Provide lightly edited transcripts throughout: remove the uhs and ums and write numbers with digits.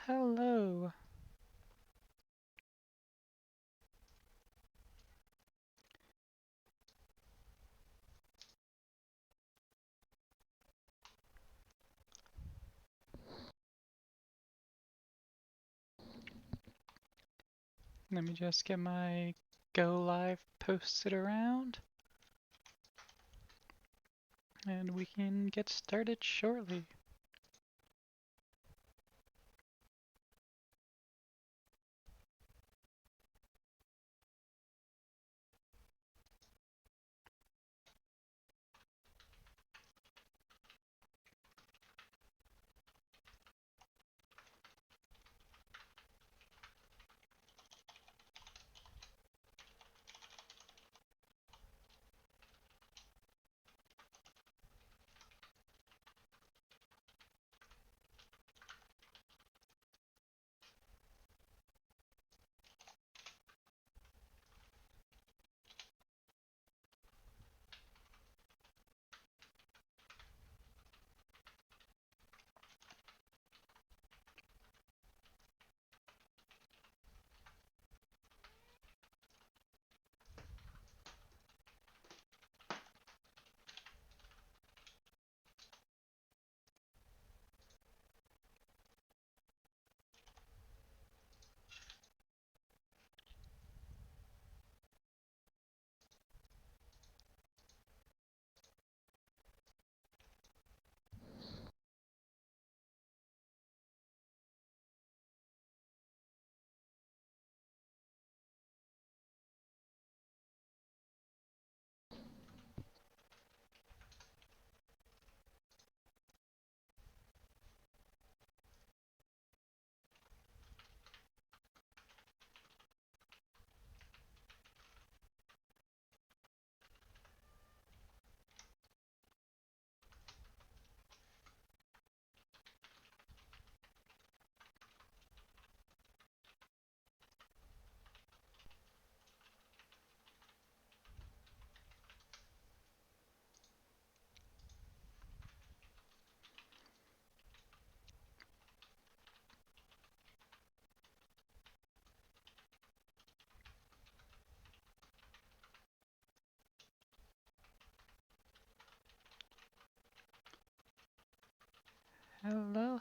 Hello. Let me just get my go live posted around, and we can get started shortly.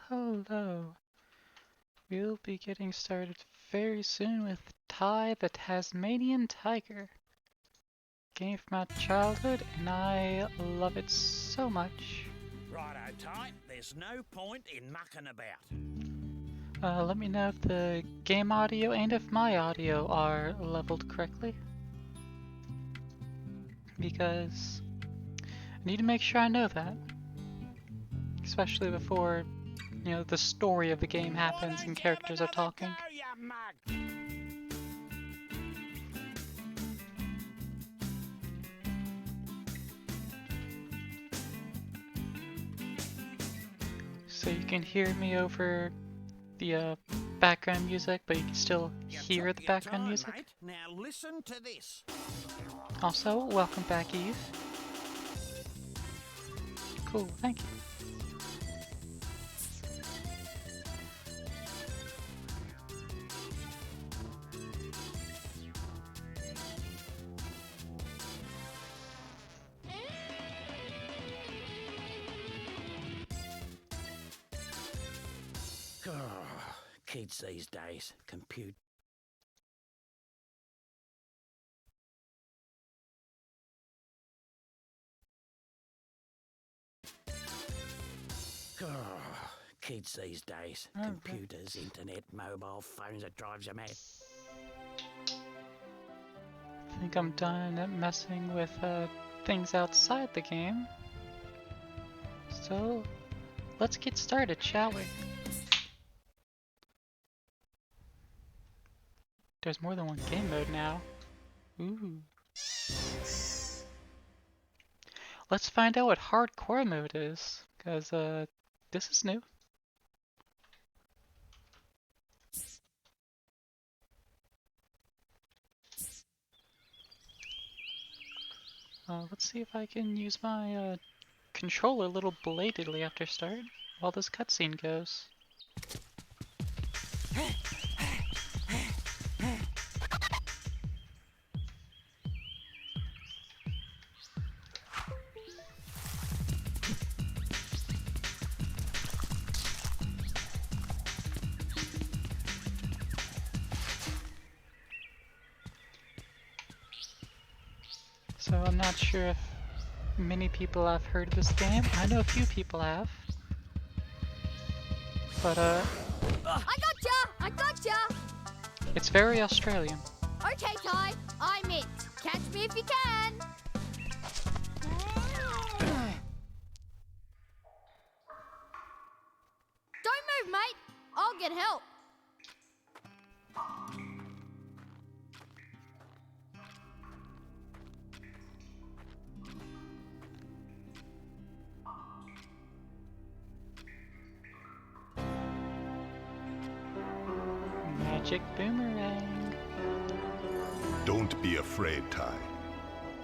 Hello. We'll be getting started very soon with Ty the Tasmanian Tiger. Game from my childhood, and I love it so much. Righto, Ty, there's no point in mucking about. Let me know if the game audio and if my audio are leveled correctly, because I need to make sure I know that, especially before, the story of the game happens and characters are talking. So you can hear me over the background music, but you can still hear the background music. Mate. Now listen to this. Also, welcome back, Eve. Cool, thank you. Oh, kids these days, compute. Oh, kids these days, computers, internet, mobile phones, it drives you mad. I think I'm done at messing with things outside the game. So, let's get started, shall we? There's more than one game mode now. Ooh. Let's find out what hardcore mode is, because this is new. Let's see if I can use my controller a little belatedly after start while this cutscene goes. So I'm not sure if many people have heard of this game. I know a few people have. But I gotcha! I gotcha! it's very Australian. Okay, Ty, I'm in. Catch me if you can. Don't move, mate. I'll get help. Magic boomerang. Don't be afraid, Ty.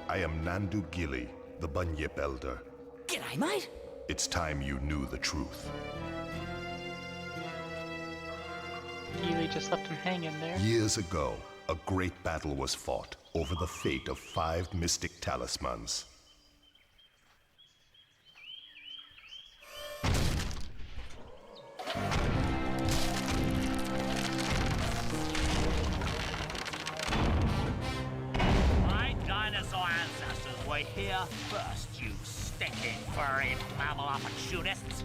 I am Nandu Gilly, the Bunyip Elder. G'day, mate. It's time you knew the truth. Healy just left him hanging there. Years ago, a great battle was fought over the fate of 5 mystic talismans. My dinosaur ancestors were here first, you stinking furry mammal opportunists.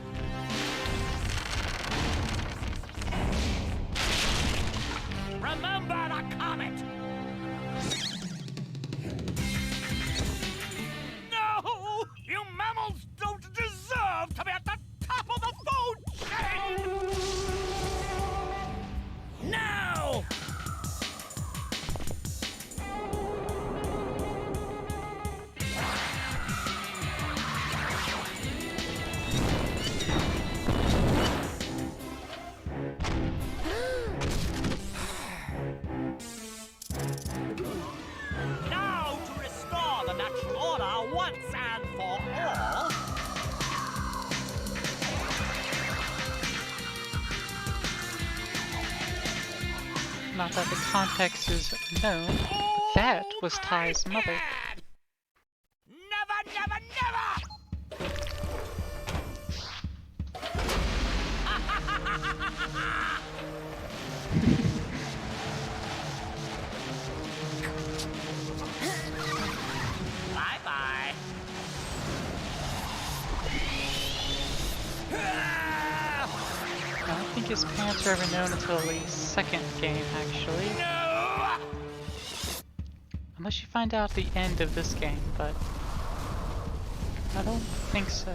Remember the comet! No! You mammals don't deserve to be at the top of the food chain! No! Now to restore the natural order once and for all. Not that the context is known. That was Ty's mother. Bad. Never, never, never! Bye-bye. I don't think his parents were ever known until the second game, actually. No! Unless you find out the end of this game, but I don't think so.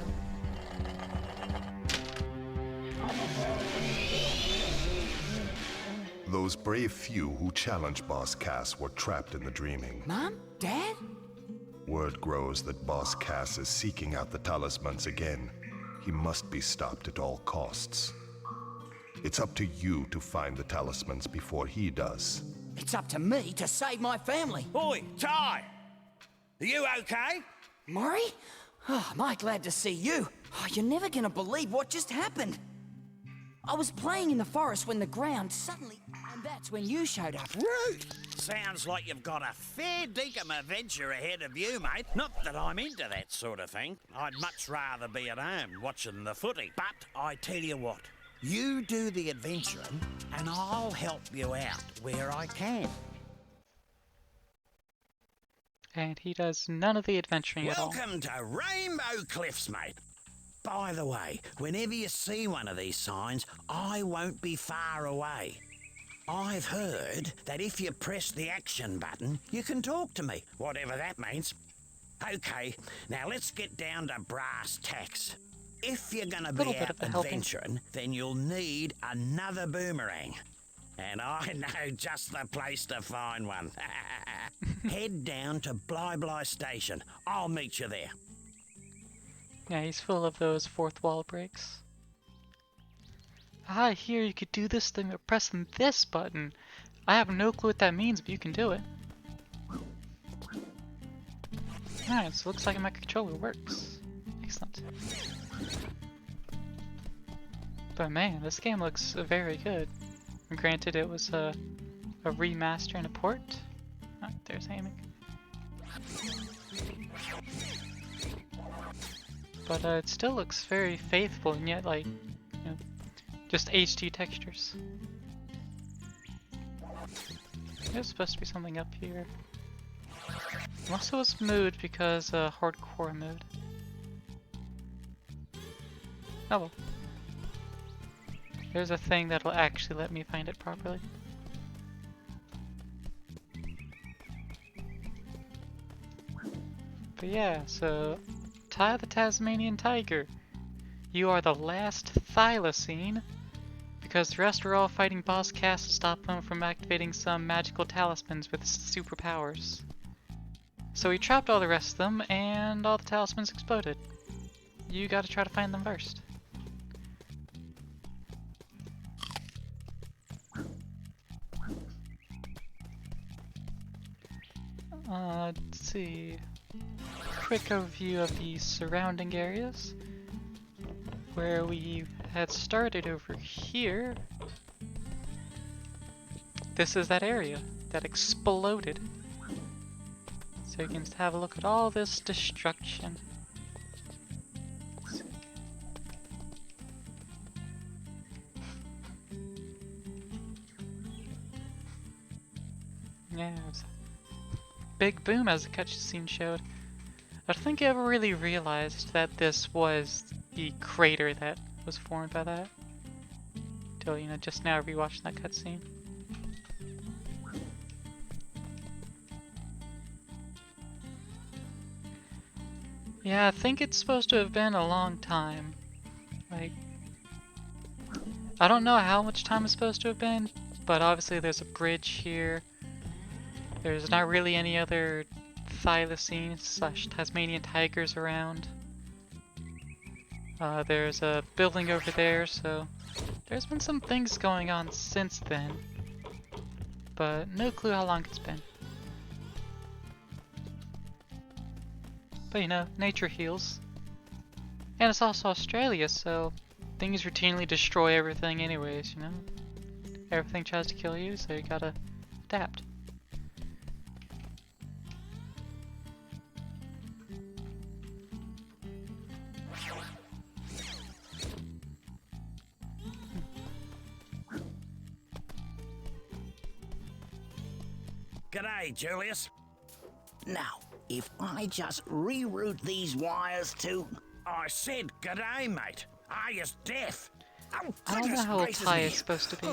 Those brave few who challenged Boss Cass were trapped in the dreaming. Mom? Dad? Word grows that Boss Cass is seeking out the talismans again. He must be stopped at all costs. It's up to you to find the talismans before he does. It's up to me to save my family. Oi, Ty! Are you okay? Murray? Oh, am I glad to see you. Oh, you're never gonna believe what just happened. I was playing in the forest when the ground suddenly... And that's when you showed up. Rude! Sounds like you've got a fair dinkum adventure ahead of you, mate. Not that I'm into that sort of thing. I'd much rather be at home watching the footy. But I tell you what, you do the adventuring and I'll help you out where I can. And he does none of the adventuring at all. Welcome to Rainbow Cliffs, mate. By the way, whenever you see one of these signs, I won't be far away. I've heard that if you press the action button, you can talk to me, whatever that means. Okay, now let's get down to brass tacks. If you're gonna be out adventuring, then you'll need another boomerang. And I know just the place to find one. Head down to Bly Bly Station. I'll meet you there. Yeah, he's full of those fourth wall breaks. I hear you could do this thing by pressing this button. I have no clue what that means, but you can do it. Alright, so it looks like my controller works. Excellent. But man, this game looks very good. Granted, it was a remaster and a port. Oh, there's aiming. But it still looks very faithful, and yet, like, you know, just HD textures. There's supposed to be something up here. Unless it was mood because hardcore mode. Oh well. There's a thing that'll actually let me find it properly. But yeah, so Ty the Tasmanian Tiger. You are the last thylacine, because the rest are all fighting boss Cass to stop them from activating some magical talismans with superpowers. So he trapped all the rest of them, and all the talismans exploded. You gotta try to find them first. Let's see. Quick overview of the surrounding areas. Where we had started over here. This is that area that exploded. So you can have a look at all this destruction. Yeah, it was a big boom as the cutscene showed. I don't think I ever really realized that this was the crater that was formed by that. Till, you know, just now rewatching that cutscene. Yeah, I think it's supposed to have been a long time. Like, I don't know how much time it's supposed to have been, but obviously there's a bridge here. There's not really any other thylacine / Tasmanian tigers around. There's a building over there, so there's been some things going on since then, but no clue how long it's been. But you know, nature heals. And it's also Australia, so things routinely destroy everything anyways, you know? Everything tries to kill you, so you gotta adapt. G'day, Julius. Now, if I just reroute these wires to... I said g'day, mate. Are you deaf? Oh, I don't know how old Ty is supposed to be,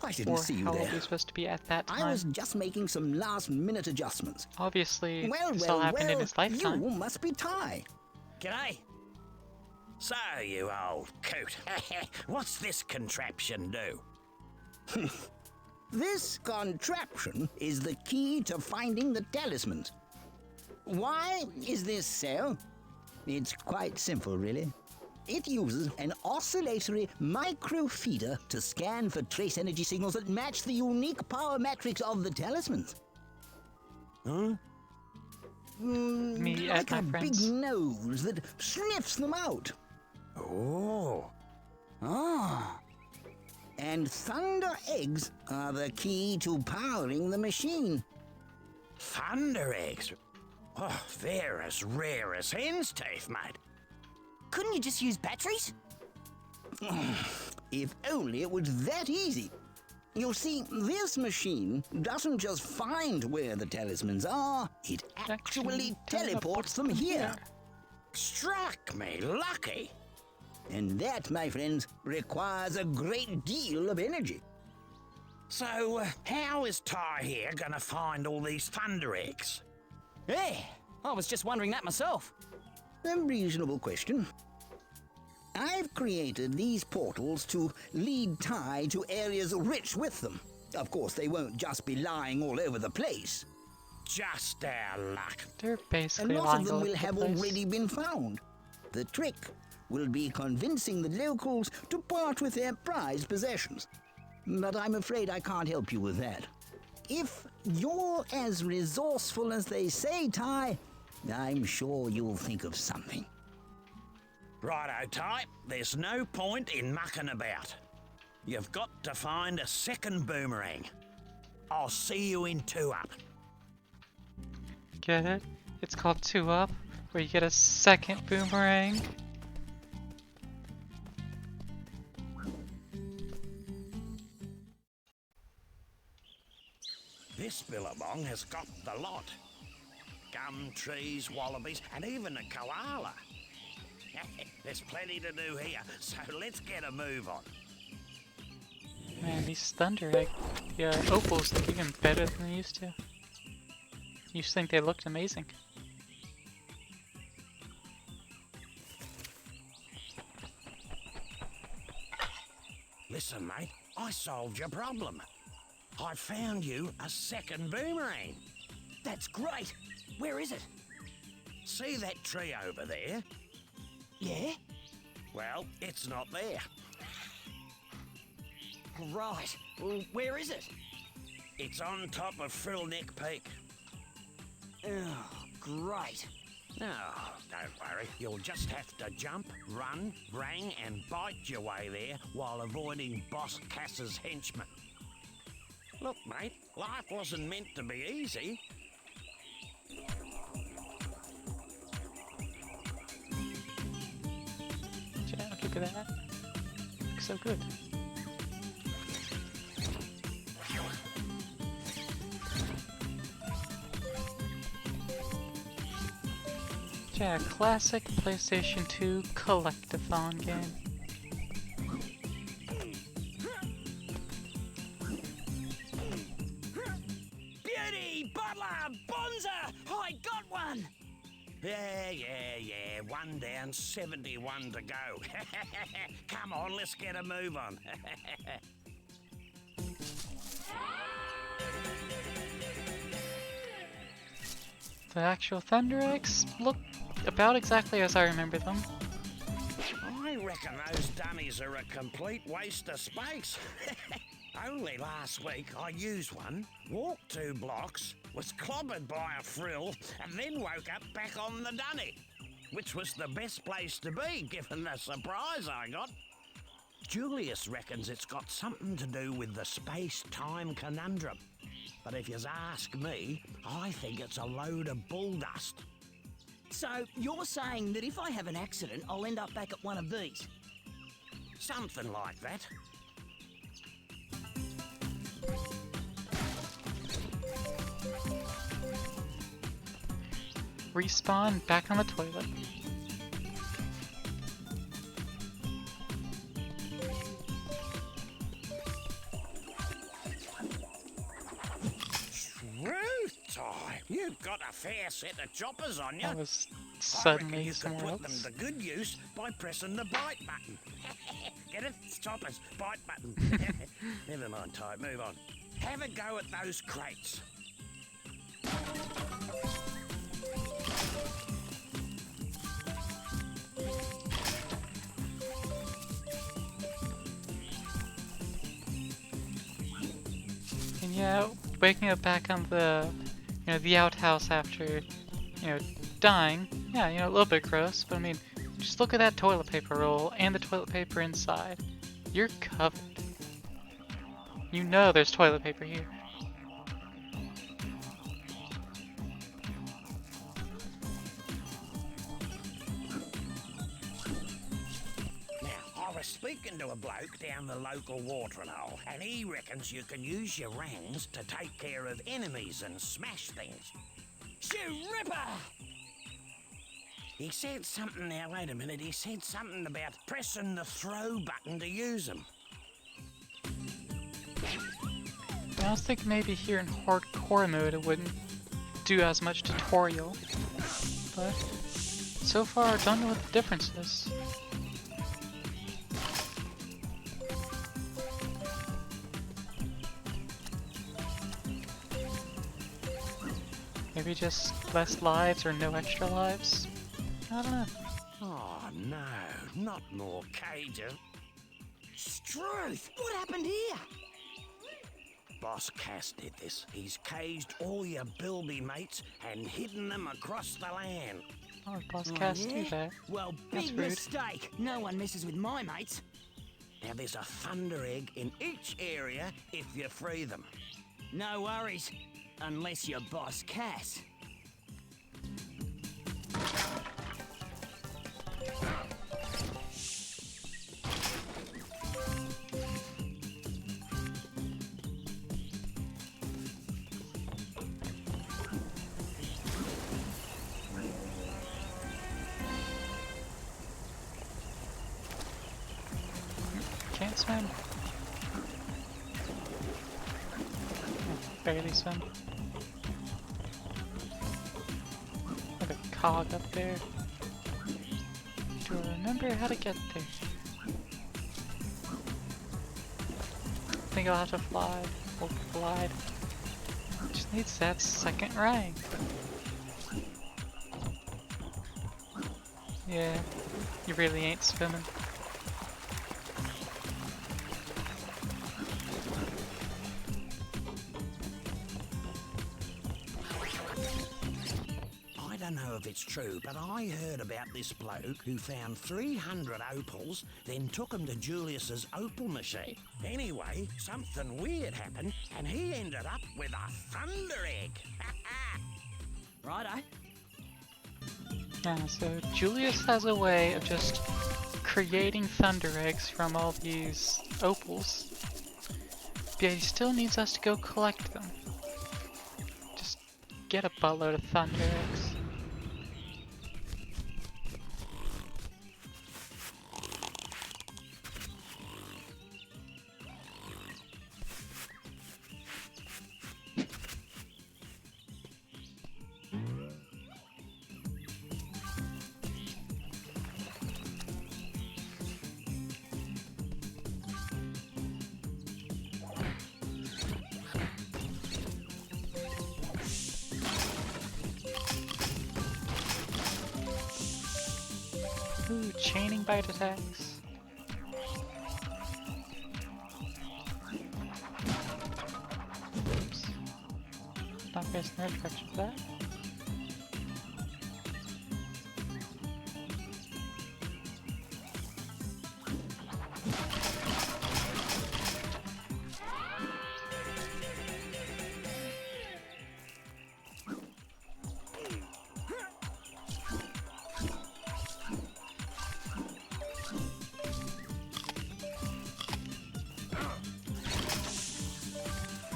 I didn't or see you how old there. he's supposed to be at that I was time. just making some last-minute adjustments. Obviously, Well, this well, all happened in well, his lifetime. you must be Ty. G'day. So, you old coot. What's this contraption do? This contraption is the key to finding the talismans. Why is this so? It's quite simple, really. It uses an oscillatory microfeeder to scan for trace energy signals that match the unique power matrix of the talismans. Huh? Me Like at a my big friends. nose that sniffs them out. Oh. Ah. And thunder eggs are the key to powering the machine. Thunder eggs. Oh, they're as rare as hen's teeth, mate. Couldn't you just use batteries? If only it was that easy. You see, this machine doesn't just find where the talismans are, it actually teleports them here. Struck me lucky. And that, my friends, requires a great deal of energy. So, how is Ty here gonna find all these thunder eggs? Hey, I was just wondering that myself. A reasonable question. I've created these portals to lead Ty to areas rich with them. Of course, they won't just be lying all over the place. Just our luck. They're A basically lot lying of them all will over the have place. already been found. The trick will be convincing the locals to part with their prized possessions. But I'm afraid I can't help you with that. If you're as resourceful as they say, Ty, I'm sure you'll think of something. Righto, Ty. There's no point in mucking about. You've got to find a second boomerang. I'll see you in 2-up. Get it? It's called 2-up, where you get a second boomerang. This billabong has got the lot. Gum trees, wallabies, and even a koala. There's plenty to do here, so let's get a move on. Man, these thunder opals look even better than they used to. Used to think they looked amazing. Listen, mate, I solved your problem. I found you a second boomerang. That's great. Where is it? See that tree over there? Yeah? Well, it's not there. Right. Well, where is it? It's on top of Frillneck Peak. Oh, great. No, don't worry. You'll just have to jump, run, rang, and bite your way there while avoiding Boss Cass's henchmen. Look, mate, life wasn't meant to be easy. Yeah, look at that. Looks so good. Yeah, classic PlayStation 2 collectathon game. Beauty! Butler! Bonza! I got one! Yeah. 1 down, 71 to go. Come on, let's get a move on. The actual Thunder Eggs look about exactly as I remember them. I reckon those dummies are a complete waste of space. Only last week I used one, walked 2 blocks, was clobbered by a frill, and then woke up back on the dunny, which was the best place to be given the surprise I got. Julius reckons it's got something to do with the space-time conundrum. But if you ask me, I think it's a load of bull dust. So, you're saying that if I have an accident, I'll end up back at one of these? Something like that. Respawn back on the toilet. Truth, Ty, you've got a fair set of choppers on you. That was I suddenly reckon you could somewhere put them else. to good use by pressing the bite button. Get it? It's choppers, bite button. Never mind, Ty, move on. Have a go at those crates. And yeah, waking up back on the, the outhouse after, dying. Yeah, a little bit gross, but I mean, just look at that toilet paper roll and the toilet paper inside. You're covered. You know there's toilet paper here. Now, I was speaking to a bloke down the local watering hole, and he reckons you can use your rangs to take care of enemies and smash things. Shoe Ripper! He said something, now wait a minute, he said something about pressing the throw button to use them. I was thinking maybe here in hardcore mode it wouldn't do as much tutorial, but so far I don't know what the difference is. Maybe just less lives or no extra lives? I don't know. Oh no, not more cages. Struth! What happened here? Boss Cass did this. He's caged all your bilby mates and hidden them across the land. Oh, Boss Cass do that. Well, That's big rude. mistake. No one messes with my mates. Now there's a thunder egg in each area if you free them. No worries. Unless you're Boss Cass. Can't swim. Barely swim. Another cog up there. Do I remember how to get there? I think I'll have to fly or glide. Just needs that second rank. Yeah, you really ain't swimming. I don't know if it's true, but I heard about this bloke who found 300 opals, then took them to Julius's opal machine. Anyway, something weird happened, and he ended up with a thunder egg. Righto. Yeah, so Julius has a way of just creating thunder eggs from all these opals. But yeah, he still needs us to go collect them. Just get a buttload of thunder eggs. Ooh, chaining bite attacks. Oops. Not facing the right direction for that.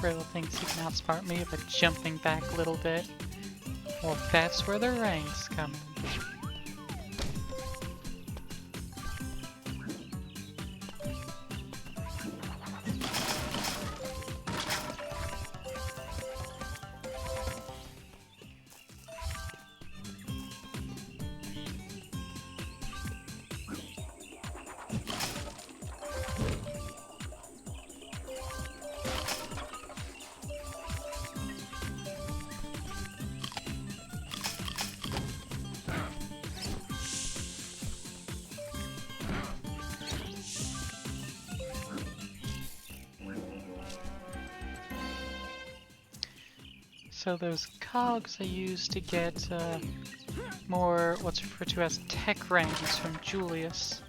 Riddle thinks he can outsmart me by jumping back a little bit. Well, that's where the ranks come in. So those cogs I use to get more what's referred to as tech ranks from Julius.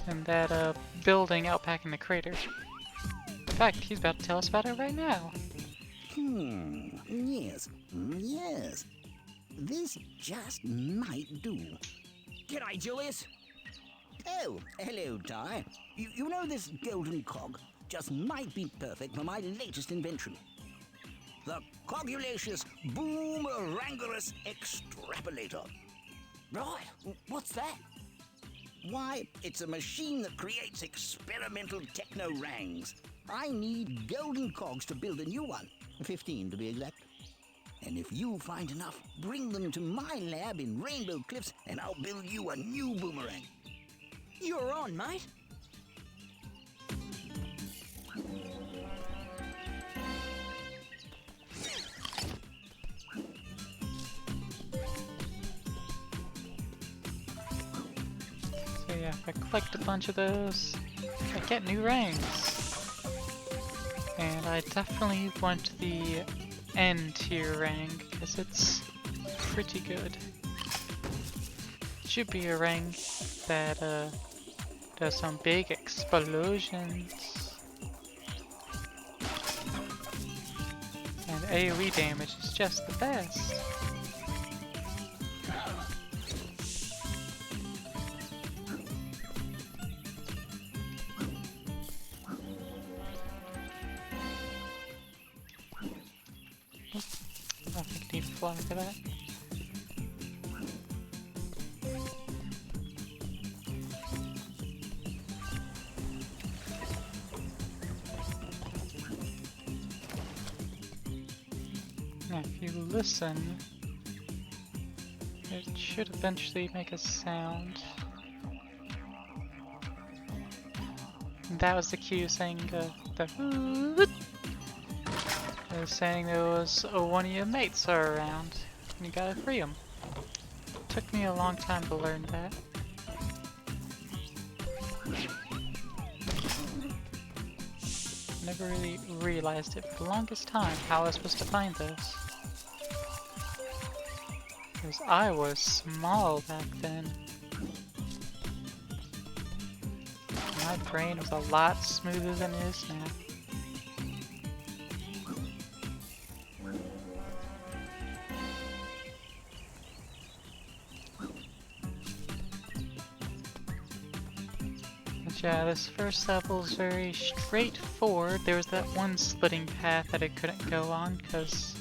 And that building out back in the crater. In fact, he's about to tell us about it right now. Yes, yes. This just might do. G'day, Julius. Oh, hello, Ty. You know this golden cog just might be perfect for my latest invention. The Cogulacious Boomerangulus Extrapolator. Right, what's that? Why, it's a machine that creates experimental techno-rangs. I need golden cogs to build a new one, 15 to be exact. And if you find enough, bring them to my lab in Rainbow Cliffs and I'll build you a new boomerang. You're on, mate. So yeah, if I collect a bunch of those, I get new ranks. And I definitely want the N tier rank, because it's pretty good. It should be a rank that There's some big explosions. And AoE damage is just the best. I don't think I need to fly for that. Now, if you listen, it should eventually make a sound. And that was the cue saying the it was saying there was one of your mates are around, and you gotta free them. Took me a long time to learn that. Never really realized it for the longest time how I was supposed to find those. Because I was small back then. My brain was a lot smoother than it is now. Yeah, this first level is very straightforward. There was that one splitting path that I couldn't go on because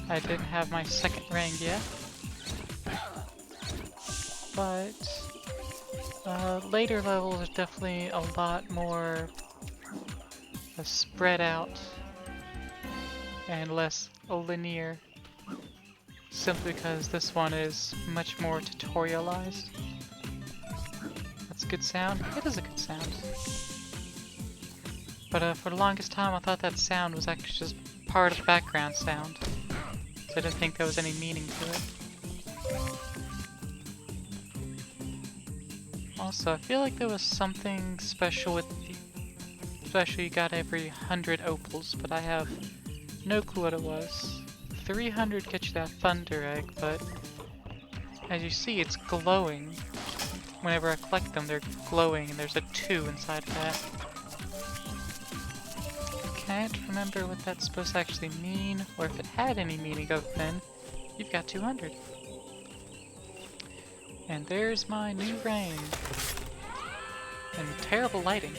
I didn't have my second ring yet. But later levels are definitely a lot more spread out and less linear. Simply because this one is much more tutorialized. Good sound? It is a good sound. But for the longest time I thought that sound was actually just part of the background sound. So I didn't think there was any meaning to it. Also, I feel like there was something special with the... Especially you got every 100 opals, but I have no clue what it was. 300 gets you that thunder egg, but as you see it's glowing. Whenever I collect them, they're glowing, and there's a 2 inside of that. Can't remember what that's supposed to actually mean, or if it had any meaning other than you've got 200. And there's my new ring. And terrible lighting.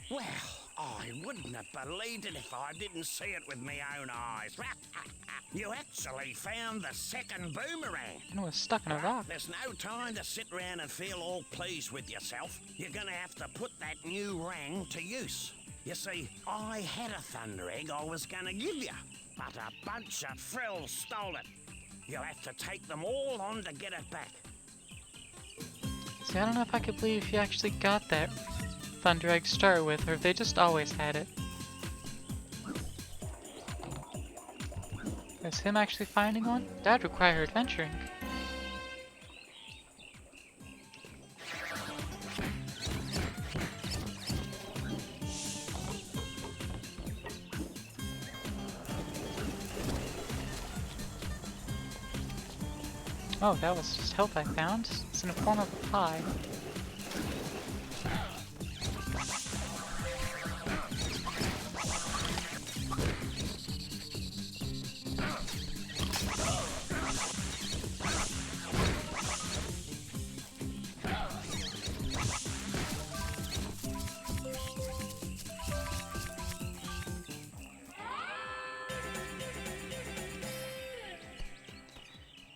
Well, I wouldn't have believed it if I didn't see it with my own eyes. You actually found the second boomerang. And it was stuck in a rock. There's no time to sit around and feel all pleased with yourself. You're gonna have to put that new ring to use. You see, I had a thunder egg I was gonna give you, but a bunch of frills stole it. You'll have to take them all on to get it back. See, I don't know if I could believe you actually got that thunder egg to start with, or if they just always had it. Is him actually finding one? That'd require adventuring. Oh, that was just health I found. It's in the form of a pie.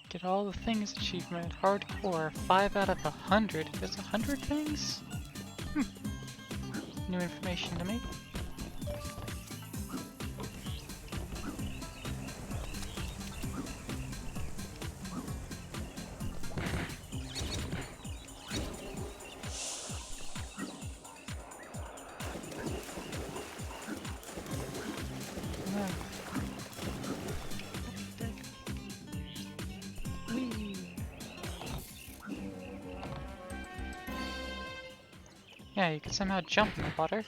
Get all the things achievement. Hardcore. 5 out of 100. There's 100 things? New information to me. Yeah, you can somehow jump in the water.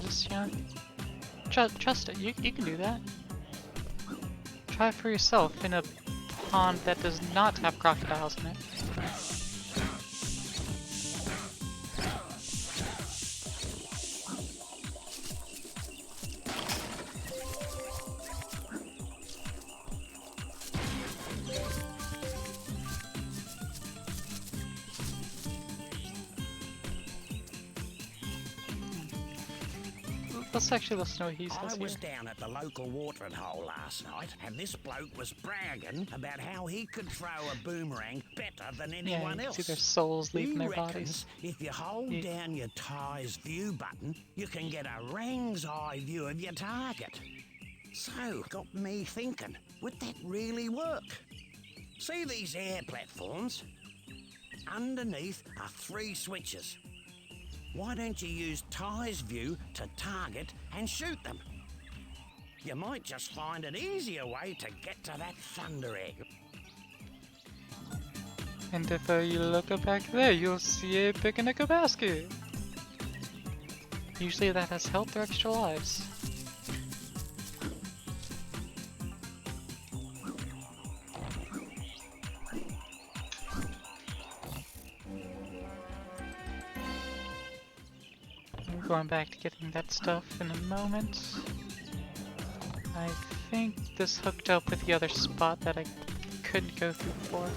Just, you know, trust it. You can do that. try for yourself in a pond that does not have crocodiles in it. Let's actually listen to what he says I here. was down at the local watering hole last night, and this bloke was bragging about how he could throw a boomerang better than Yeah, anyone you can else. see their souls leaving He their reckons bodies. if you hold down your Ty's view button, you can get a rang's eye view of your target. So, got me thinking, would that really work? See these air platforms? Underneath are 3 switches. Why don't you use Ty's view to target and shoot them? You might just find an easier way to get to that thunder egg. And if you look back there, you'll see a picnic basket. Usually that has helped their extra lives. I'm going back to getting that stuff in a moment. I think this hooked up with the other spot that I couldn't go through before.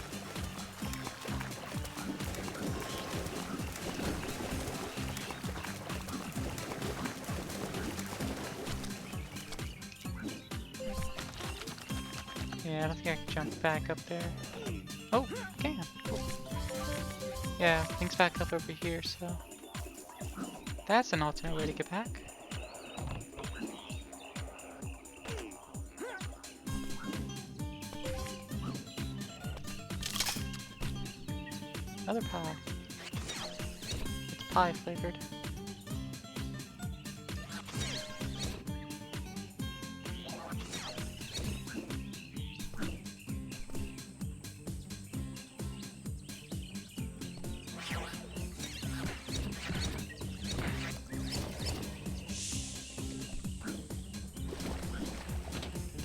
Yeah, I don't think I can jump back up there. Oh, I can. Cool. Yeah, things back up over here, so... That's an alternate way to get back. Another pie. It's pie flavored.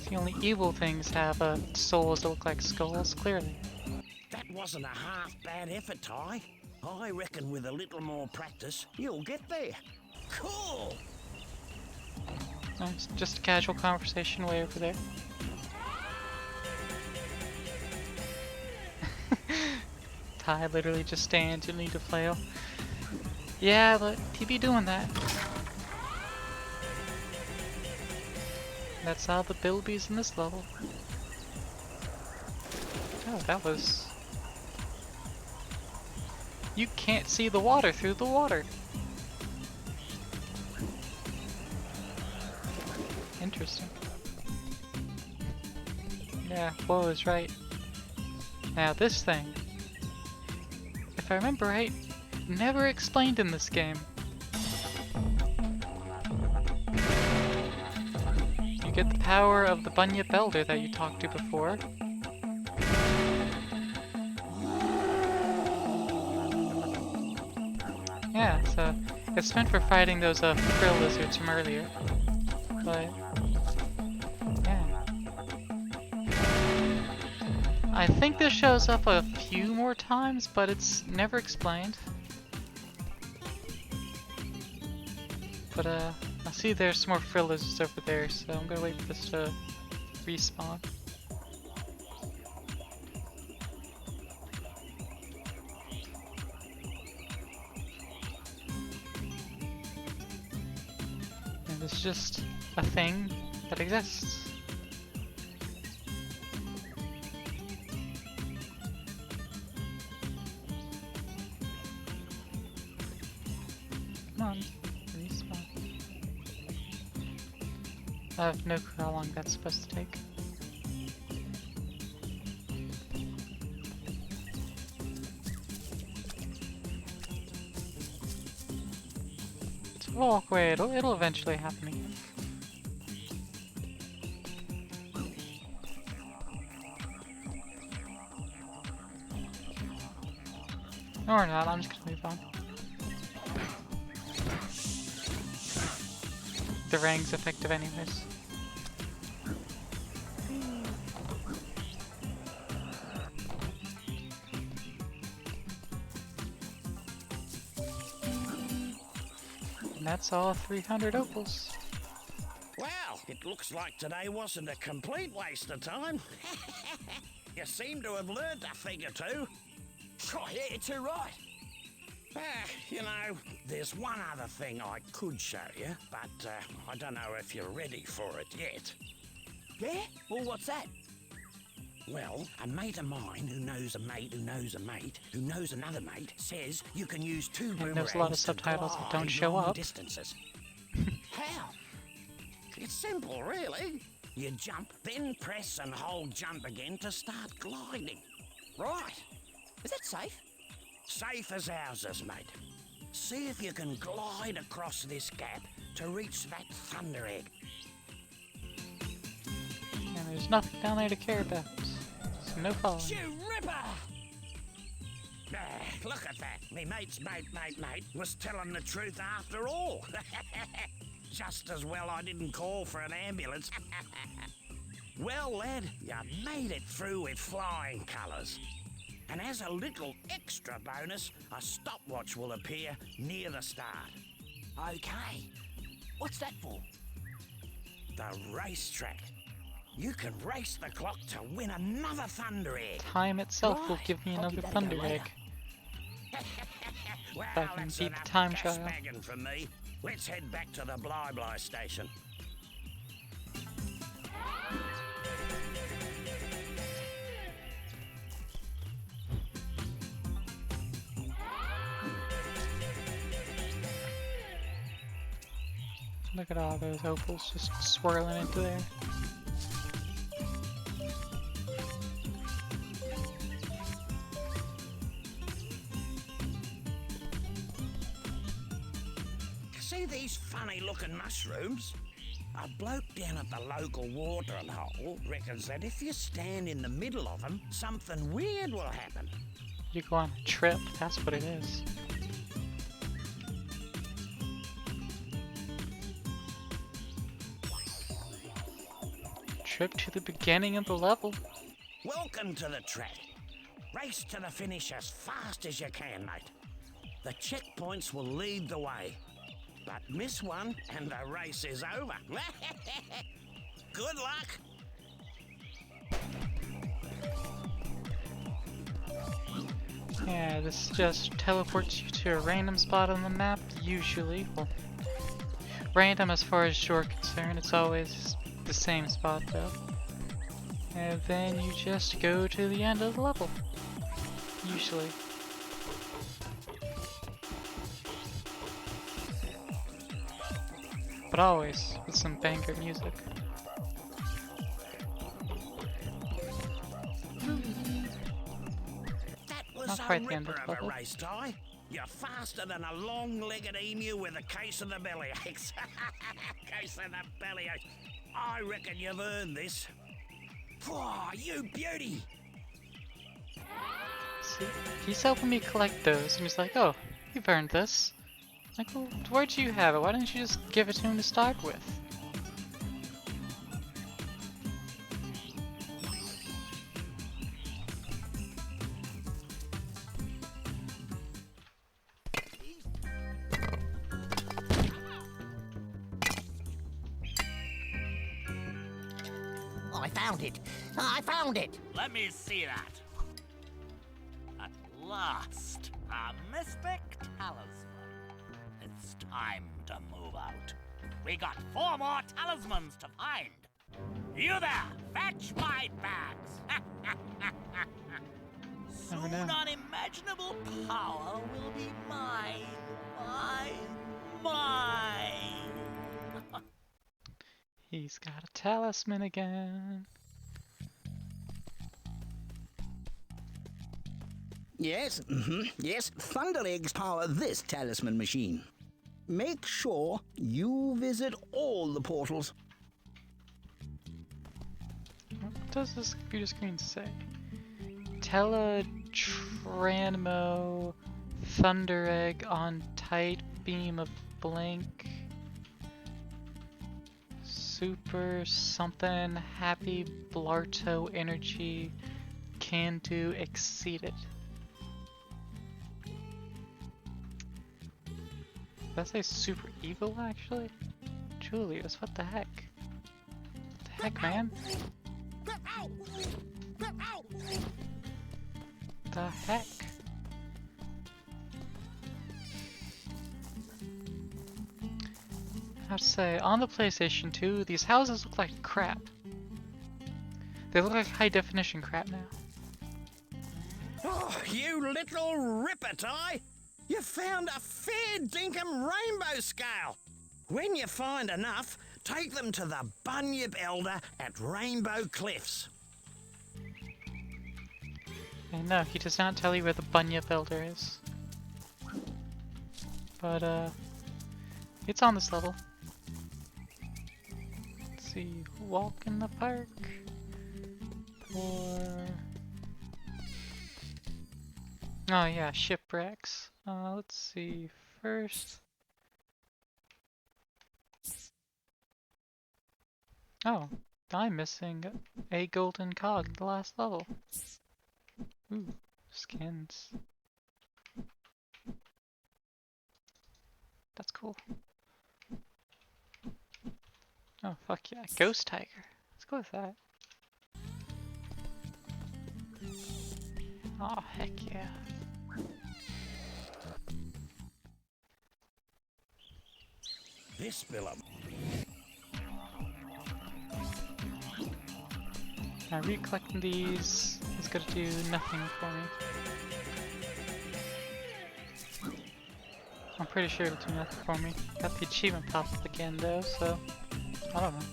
The only evil things have souls that look like skulls, clearly. That wasn't a half bad effort, Ty. I reckon with a little more practice, you'll get there. Cool! It's just a casual conversation way over there. Ty literally just stands, you need to flail. Yeah, but he be doing that. That's how the bilbies in this level. Oh, that was... You can't see the water through the water. Interesting. Yeah, Woe is right. Now this thing, if I remember right, never explained in this game. You get the power of the Bunyip Elder that you talked to before. Yeah, so it's meant for fighting those frill lizards from earlier. But yeah. I think this shows up a few more times, but it's never explained. But I see there's some more frill lizards over there, so I'm gonna wait for this to respawn. And it's just a thing that exists. Come on, respawn. I have no clue how long that's supposed to take. Just walk away, it'll eventually happen again. Or not, I'm just gonna move on. The rang's effective anyways. And that's all 300 opals. Well, it looks like today wasn't a complete waste of time. You seem to have learned a thing or two. Oh, yeah, you're too right. You know, there's one other thing I could show you, but I don't know if you're ready for it yet. Yeah? Well, what's that? Well, a mate of mine who knows a mate who knows a mate who knows another mate says you can use two And boomerangs there's a lot of to subtitles that glide don't show long up. distances. How? It's simple, really. You jump, then press and hold jump again to start gliding. Right. Is that safe? Safe as houses, mate. See if you can glide across this gap to reach that thunder egg. And there's nothing down there to care about. So no falling. You ripper! Look at that. Me mate's mate was telling the truth after all. Just as well I didn't call for an ambulance. Well, lad, you made it through with flying colours. And as a little extra bonus, a stopwatch will appear near the start. Okay. What's that for? The racetrack. You can race the clock to win another thunder egg. Time itself will Right. give me I'll another give that a thunder go egg. later. Well, I can that's beat the enough time gas trial. bagging from me. Let's head back to the Bly station. Look at all those opals just swirling into there. See these funny looking mushrooms? A bloke down at the local watering hole reckons that if you stand in the middle of them, something weird will happen. You go on a trip, that's what it is. Trip to the beginning of the level. Welcome to the track. Race to the finish as fast as you can, mate. The checkpoints will lead the way. But miss one and the race is over. Good luck. Yeah, this just teleports you to a random spot on the map, usually. Well, random as far as you're concerned, it's always the same spot though. And then you just go to the end of the level. Usually. But always with some banger music. That was Not a quite the end of ripper the of a level. race, Ty. You're faster than a long-legged emu with a case of the bellyaches. Case of the bellyaches. I reckon you've earned this. Whoa, you beauty! See, he's helping me collect those, and he's like, "Oh, you've earned this." Like, well, where'd you have it? Why didn't you just give it to him to start with? I found it. I found it. Let me see that. At last, a mystic talisman. It's time to move out. We got 4 more talismans to find. You there, fetch my bags. Never Soon know. unimaginable power will be mine. Mine. He's got a talisman again. Yes, yes, Thunder Eggs power this talisman machine. Make sure you visit all the portals. What does this computer screen say? Teletranmo Thunder Egg on tight beam of blink. Super something happy Blarto energy can do exceeded. that say super evil actually? Julius, what the heck? What the heck, man? The heck? I have to say, on the PlayStation 2, these houses look like crap. They look like high definition crap now. Oh, you little ripper, Ty! You found a fair dinkum rainbow scale! When you find enough, take them to the Bunyip Elder at Rainbow Cliffs. And no, he does not tell you where the Bunyip Elder is. But, it's on this level. Let's see, walk in the park. Or... oh yeah, shipwrecks. Let's see, first... oh, I'm missing a golden cog in the last level. Ooh, skins. That's cool. Oh, fuck yeah, ghost tiger. Let's go with that. Oh, heck yeah. This Billum. Now recollecting these is gonna do nothing for me. I'm pretty sure it'll do nothing for me. Got the achievement pop up again though, so I don't know.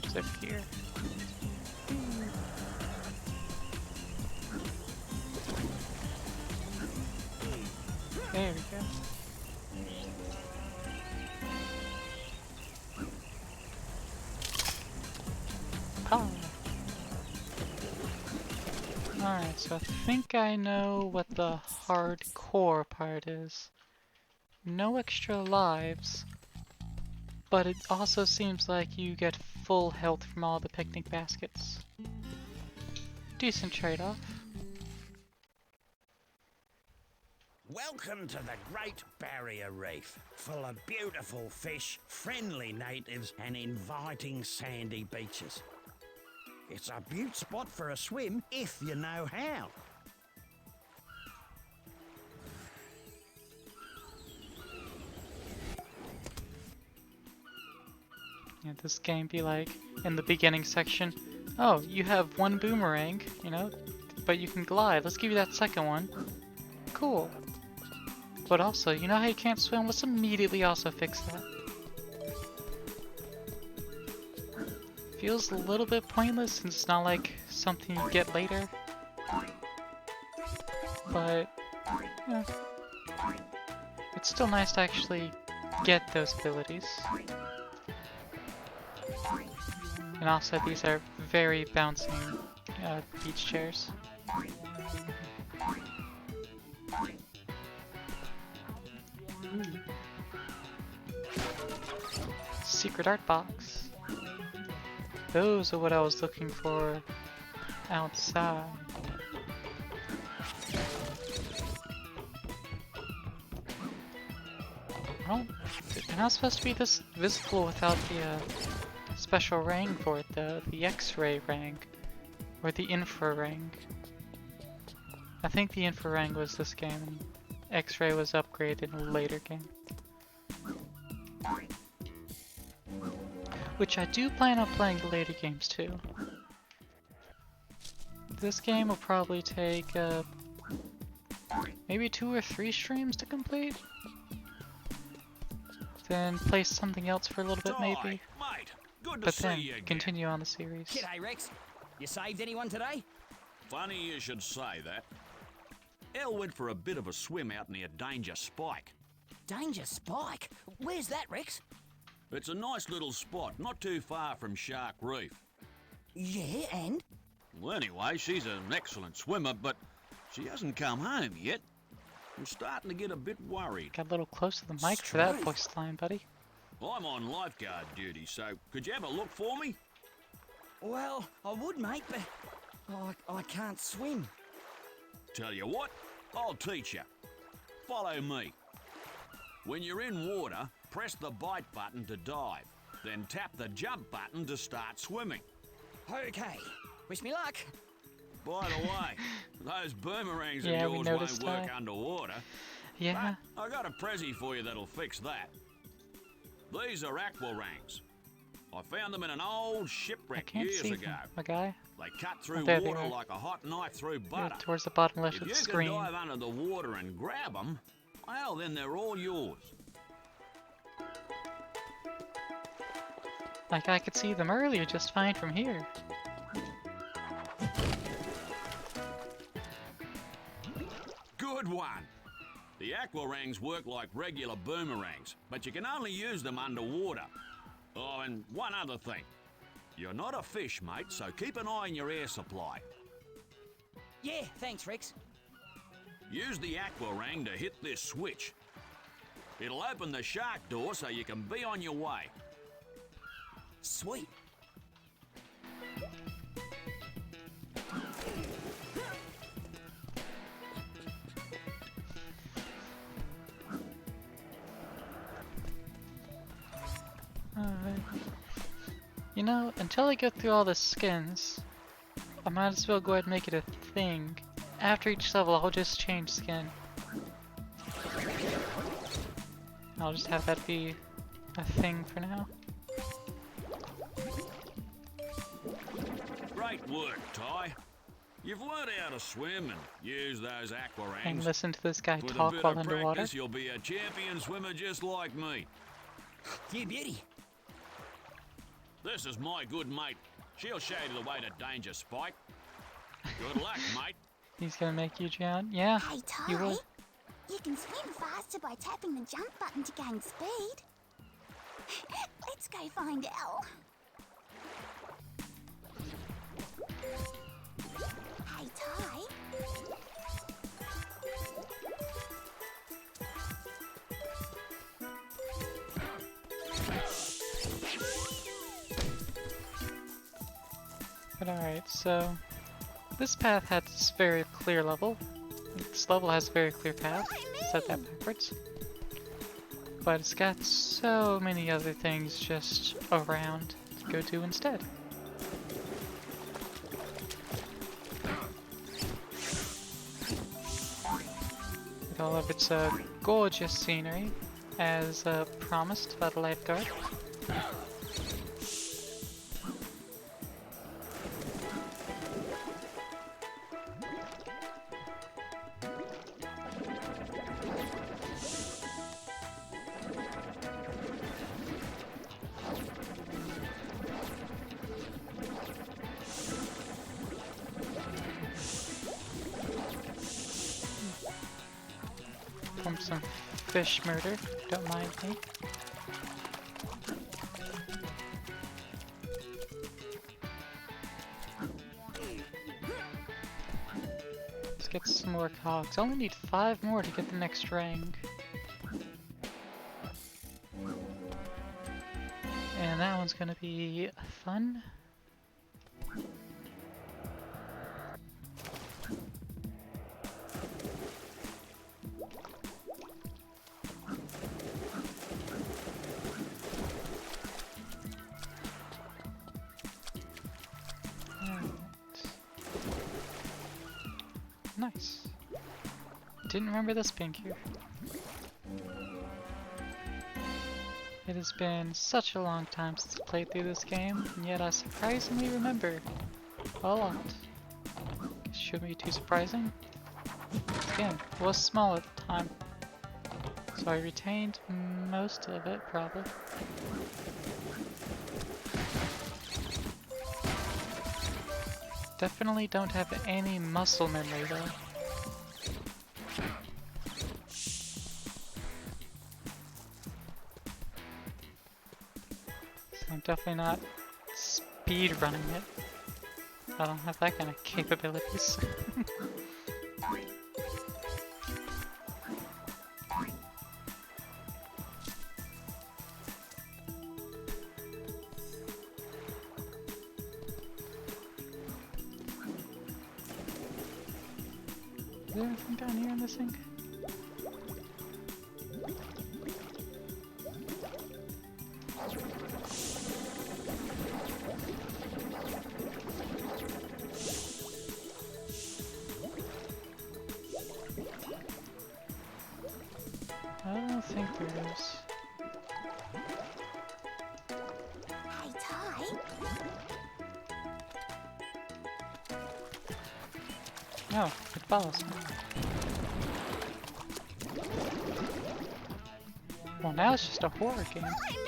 It's up here. There we go. Oh. Alright, so I think I know what the hardcore part is. No extra lives, but it also seems like you get full health from all the picnic baskets. Decent trade-off. Welcome to the Great Barrier Reef, full of beautiful fish, friendly natives, and inviting sandy beaches. It's a beaut spot for a swim if you know how. Yeah, this game be like, in the beginning section, oh, you have one boomerang, you know, but you can glide. Let's give you that second one. Cool. But also, you know how you can't swim? Let's immediately also fix that. Feels a little bit pointless since it's not like something you get later. But, yeah. It's still nice to actually get those abilities. And also these are very bouncing beach chairs. Ooh. Secret art box. Those are what I was looking for outside. Well, they're not supposed to be this visible without the special rang for it though, the X-ray rang, or the infra rang. I think the infra rang was this game, and X-ray was upgraded in a later game. Which I do plan on playing the later games too. This game will probably take maybe 2 or 3 streams to complete. Then play something else for a little bit maybe. Mate, good to But see then you again. continue on the series. G'day, Rex. You saved anyone today? Funny you should say that. Elle went for a bit of a swim out near Danger Spike. Danger Spike? Where's that, Rex? It's a nice little spot, not too far from Shark Reef. Yeah, and? Well, anyway, she's an excellent swimmer, but she hasn't come home yet. I'm starting to get a bit worried. Got a little close to the mic for that Straight. voice line, buddy. I'm on lifeguard duty, so could you have a look for me? Well, I would, mate, but I can't swim. Tell you what, I'll teach you. Follow me. When you're in water, press the bite button to dive, then tap the jump button to start swimming. Okay. Wish me luck. By the way, those boomerangs Yeah, of we yours noticed won't work that. underwater. Yeah. But I got a prezi for you that'll fix that. These are aquarangs. I found them in an old I shipwreck can't years see ago. them. My guy. They cut through there they water are. like a hot knife through They're butter. towards the bottom left If of you the can screen. dive under the water and grab them, well, then they're all yours. Like I could see them earlier just fine from here. Good one. The aquarangs work like regular boomerangs, but you can only use them underwater. Oh, and one other thing. You're not a fish, mate, so keep an eye on your air supply. Yeah, thanks, Rex. Use the aquarang to hit this switch. It'll open the shark door so you can be on your way. Sweet. Alright. You know, until I go through all the skins, I might as well go ahead and make it a thing. After each level, I'll just change skin. I'll just have that be a thing for now. Great work, Ty. You've learned how to swim and use those aquarangs. And listen to this guy With a talk bit while of underwater. practice, you'll be a champion swimmer just like me. You beauty. This is my good mate. She'll show you the way to danger, Spike. Good luck, mate. He's gonna make you drown. Yeah, Hey, you Ty, will. you can swim faster by tapping the jump button to gain speed. Let's go find Elle. Hey, Ty. But alright, so this path has this very clear level. This level has a very clear path. Set that backwards. But it's got so many other things just around to go to instead. With all of its gorgeous scenery, as promised by the lifeguard. From some fish murder, don't mind me. Let's get some more cogs. I only need 5 more to get the next rang. And that one's gonna be fun. Nice. Didn't remember this being here. It has been such a long time since I played through this game, and yet I surprisingly remember a lot. Shouldn't be too surprising. Again, it was small at the time, so I retained most of it, probably. Definitely don't have any muscle memory though. So I'm definitely not speed running it. I don't have that kind of capabilities. there anything down here in the sink? I don't think there is. Hey, Ty. Oh, it follows me. Well, now it's just a horror game. Why me?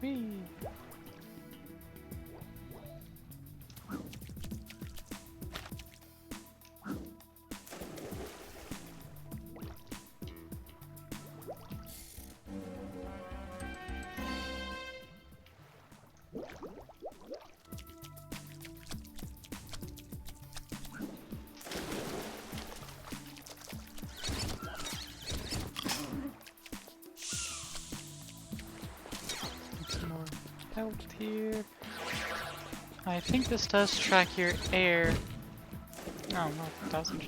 Whee! Some more health here. I think this does track your air. Oh, no, it doesn't.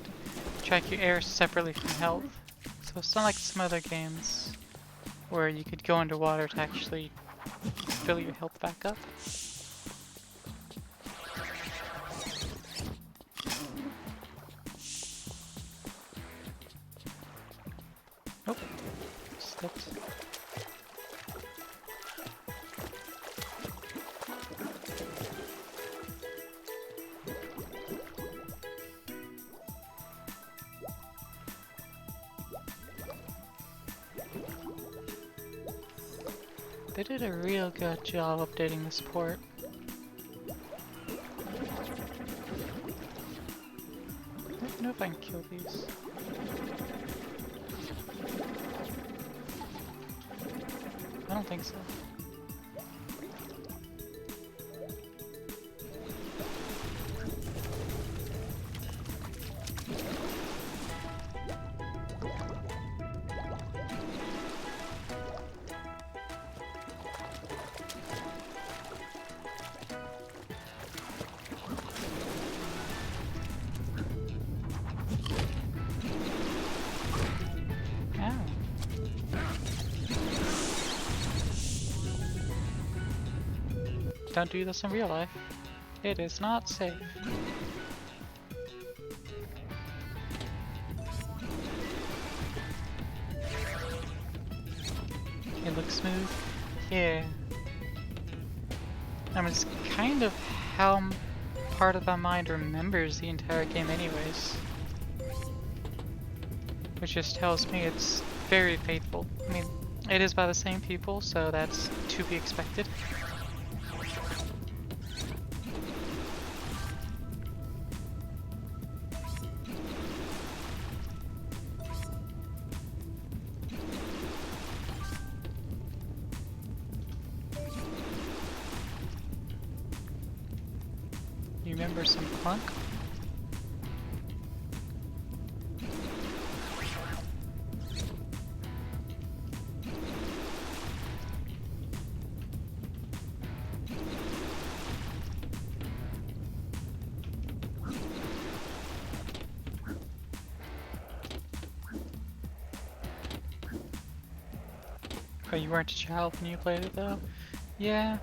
Track your air separately from health. So it's not like some other games where you could go underwater to actually fill your health back up. Nope. Slipped. They did a real good job updating this port. I don't know if I can kill these. I don't think so. Ow. Don't do this in real life. It is not safe. It looks smooth. Yeah. I mean, it's kind of how part of my mind remembers the entire game anyways. Which just tells me it's very faithful. I mean, it is by the same people, so that's to be expected. You remember some clunk? Oh, you weren't a child when you played it though? Yeah.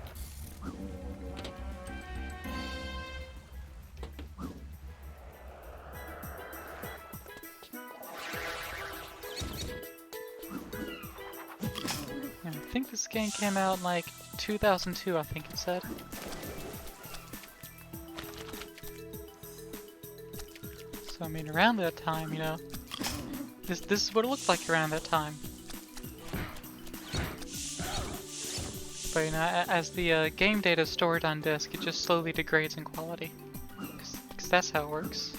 I think this game came out in like 2002, I think it said. So I mean, around that time, you know, this is what it looked like around that time. But you know, as the game data is stored on disk, it just slowly degrades in quality. Because that's how it works.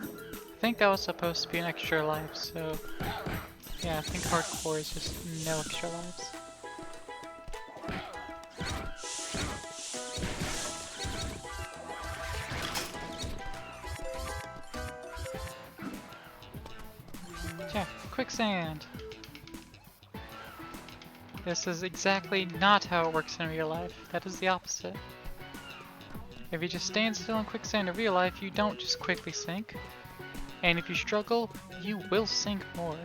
I think that was supposed to be an extra life, so Yeah, I think hardcore is just no extra lives. Yeah, quicksand. This is exactly not how it works in real life. That is the opposite. If you just stand still in quicksand in real life, you don't just quickly sink. And if you struggle, you will sink more.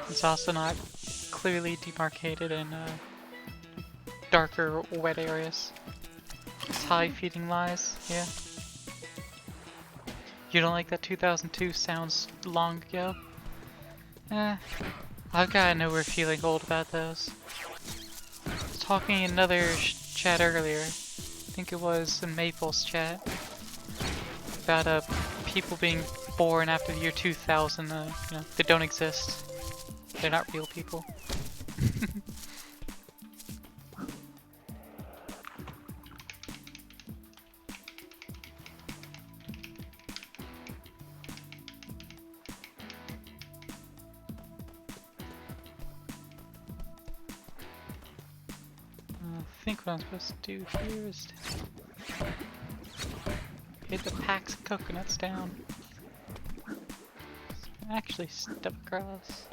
It's also not clearly demarcated in darker, wet areas. Ty feeding lies, yeah. You don't like that 2002 sounds long ago? I've got a weird feeling old about those. I was talking in another chat earlier, I think it was in Maple's chat, about people being born after the year 2000, you know, they don't exist. They're not real people. I think what I'm supposed to do here is hit the packs of coconuts down. Actually step across.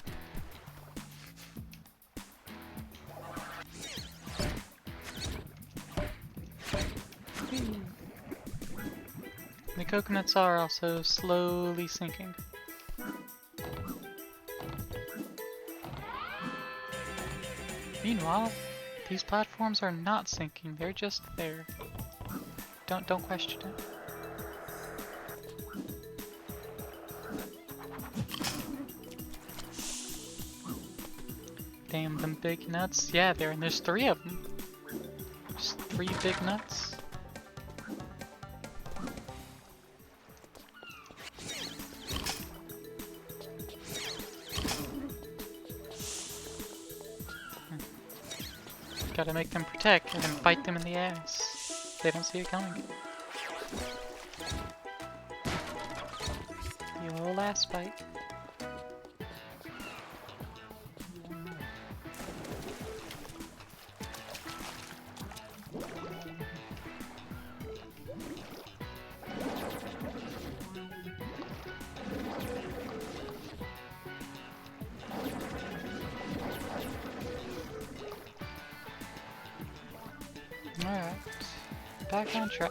The coconuts are also slowly sinking. Meanwhile, these platforms are not sinking, they're just there. Don't question it. Damn them big nuts. Yeah, there's 3 of them. Just 3 big nuts. Gotta make them protect and then bite them in the ass. They don't see it coming. Your last bite. Alright, back on track.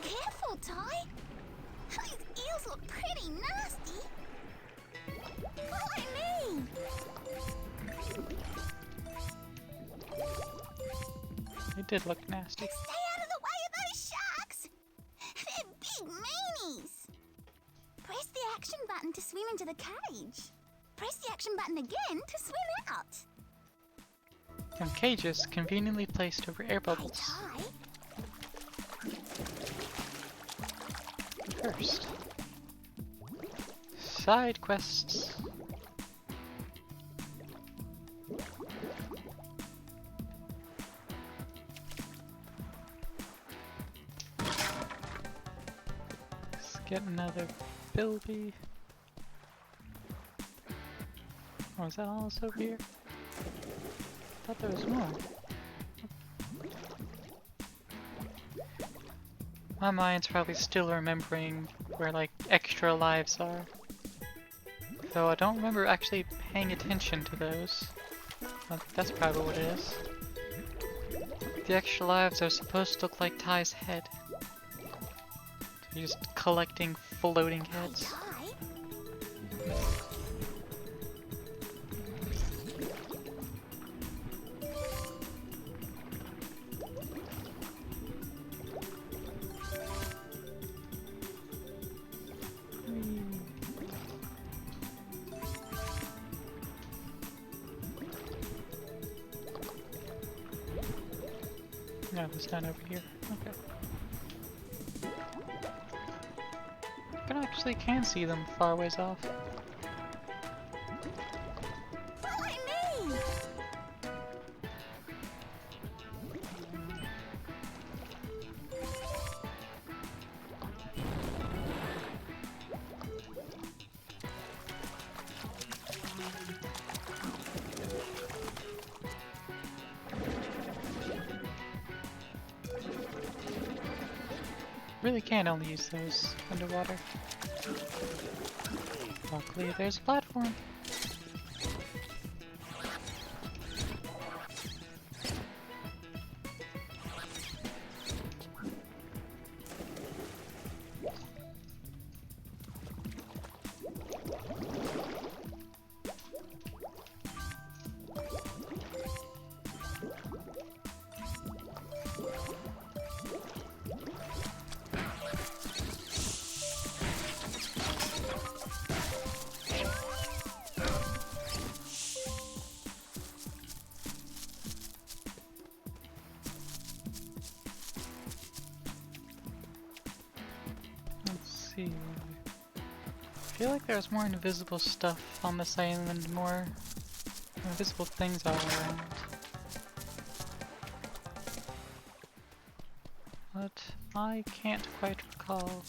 Careful, Ty. These eels look pretty nasty. Follow me. They did look nasty. Stay out of the way of those sharks. They're big meanies. Press the action button to swim into the cage. Press the action button again to swim out. And cages conveniently placed over air bubbles. Ty. First, side quests. Let's get another Bilby. Oh, is that all that's over here? I thought there was more. My mind's probably still remembering where like extra lives are. Though I don't remember actually paying attention to those. That's probably what it is. The extra lives are supposed to look like Ty's head. So you're just collecting floating heads. Ty. No, it's not over here. Okay. I actually can see them far ways off. Follow me. Really can't only use those underwater. Luckily, there's a platform. Let's see. I feel like there's more invisible stuff on this island, more invisible things all around. But I can't quite recall.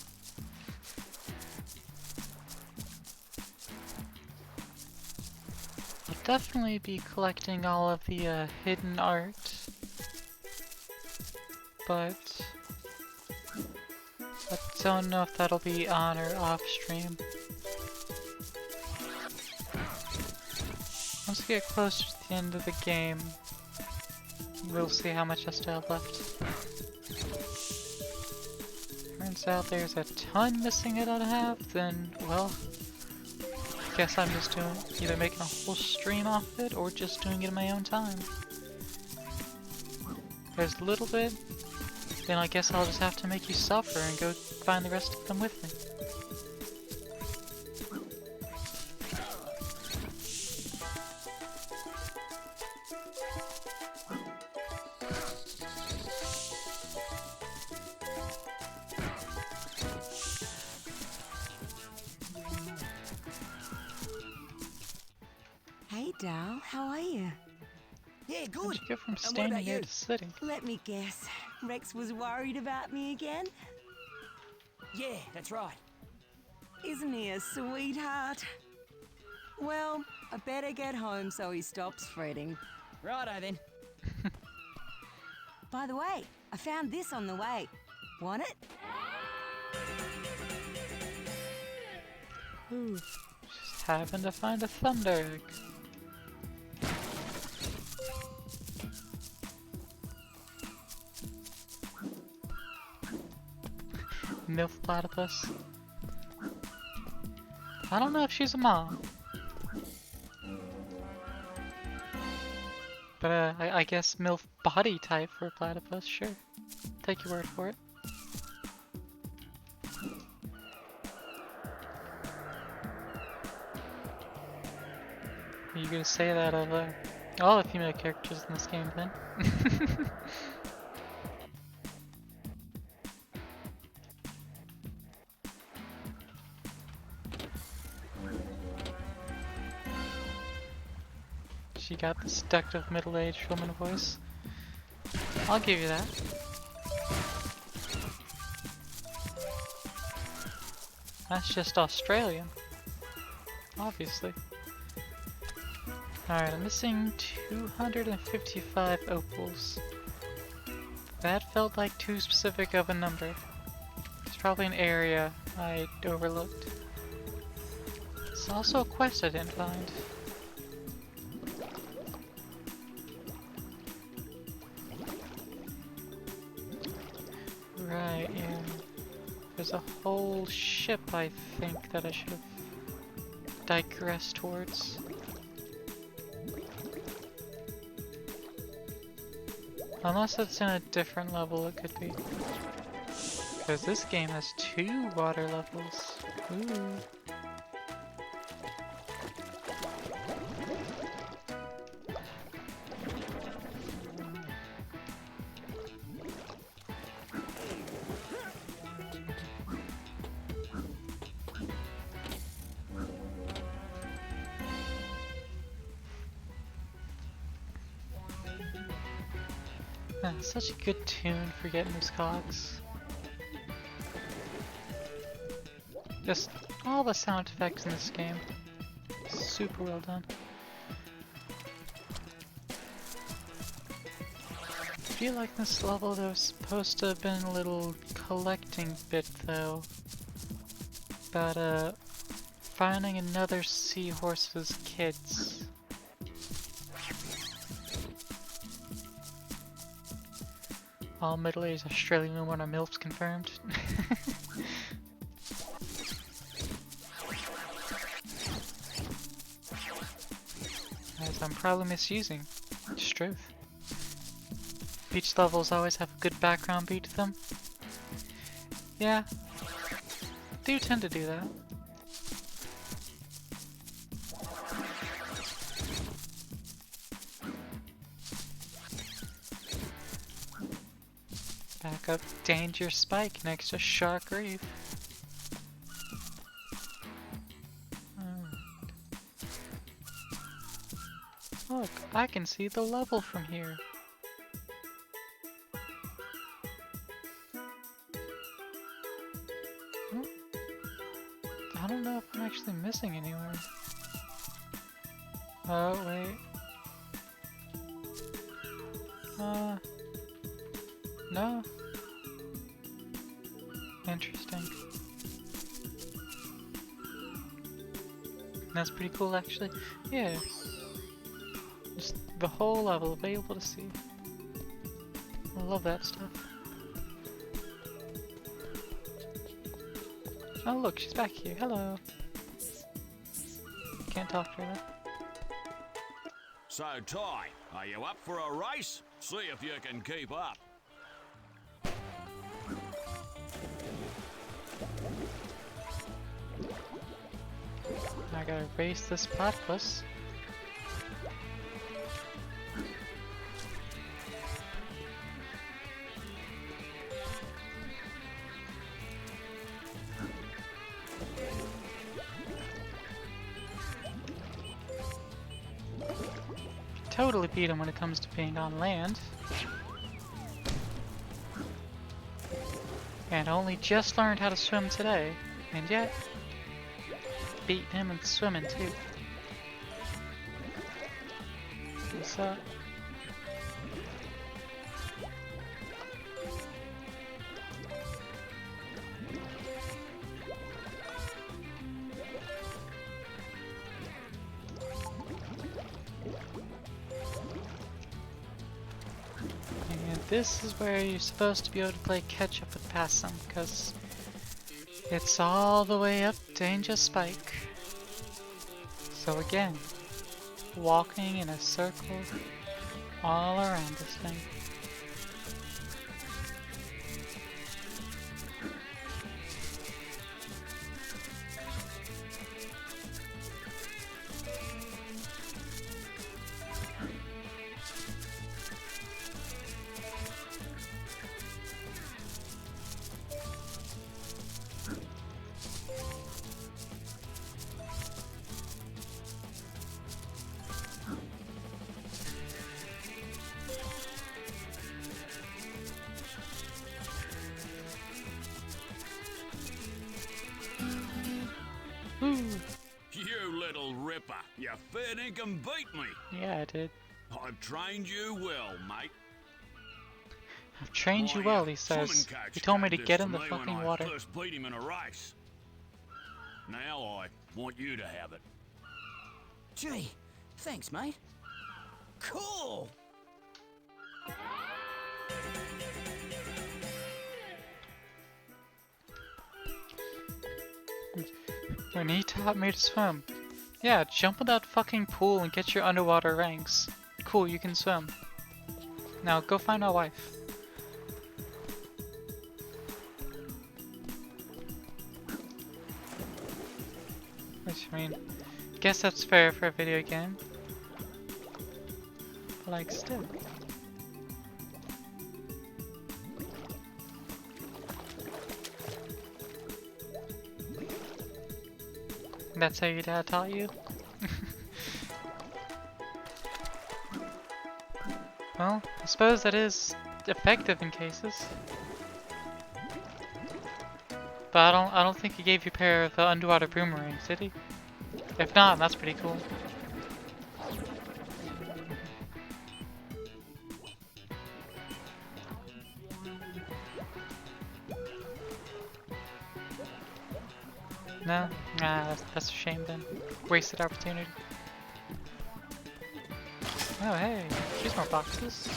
I'll definitely be collecting all of the hidden art, but I don't know if that'll be on or off stream. Once we get closer to the end of the game, we'll see how much I still have left. Turns out there's a ton missing I don't have, then, well, I guess I'm just doing either making a whole stream off it or just doing it in my own time. There's a little bit, then I guess I'll just have to make you suffer and go find the rest of them with me. Hey, Dal, how are you? Yeah, good. How'd you go from And what standing about there you? to sitting? Let me guess. Rex was worried about me again? Yeah, that's right. Isn't he a sweetheart? Well, I better get home so he stops fretting. Righto then. By the way, I found this on the way. Want it? Ooh, just happened to find a thunder egg. MILF platypus. I don't know if she's a mom. But I guess MILF body type for a platypus, sure. Take your word for it. Are you gonna say that of all the female characters in this game then? She got the seductive middle-aged woman voice. I'll give you that. That's just Australian. Obviously. Alright, I'm missing 255 opals. That felt like too specific of a number. It's probably an area I overlooked. It's also a quest I didn't find. Right, yeah. There's a whole ship, I think, that I should have digressed towards. Unless it's in a different level, it could be. Because this game has 2 water levels. Ooh. Such a good tune for getting those cogs. Just all the sound effects in this game. Super well done. feel like this level there was supposed to have been a little collecting bit though. About finding another seahorse's kids. All middle-aged Australian women are MILFs confirmed. As I'm probably misusing. It's truth. Beach levels always have a good background beat to them. Yeah. Do tend to do that. Back up Danger Spike next to Shark Reef. Look, I can see the level from here. I don't know if I'm actually missing anywhere. Oh, wait. No. Interesting. That's pretty cool, actually. Yeah. Just the whole level available to see. I love that stuff. Oh look, she's back here. Hello. Can't talk to her though. So, Ty, are you up for a race? See if you can keep up. I gotta race this platypus. Totally beat him when it comes to being on land. And only just learned how to swim today, and yet beat him in swimming too. What's up? This is where you're supposed to be able to play catch up with Passum, because it's all the way up Danger Spike. So again, walking in a circle all around this thing. You little ripper, you fair dinkum beat me. Yeah, I did. I've trained you well, mate. I've trained you well, he says. He told me to get in the fucking water. I first beat him in a race. Now I want you to have it. Gee, thanks, mate. Cool! When he taught me to swim. Yeah, jump in that fucking pool and get your underwater ranks. Cool, you can swim. Now go find my wife. Which, I mean, guess that's fair for a video game. But like, still. That's how your dad taught you? Well, I suppose that is effective in cases. But I don't think he gave you a pair of underwater boomerangs, did he? If not, that's pretty cool. No? Nah, that's a shame then. Wasted opportunity. Oh hey, here's more boxes.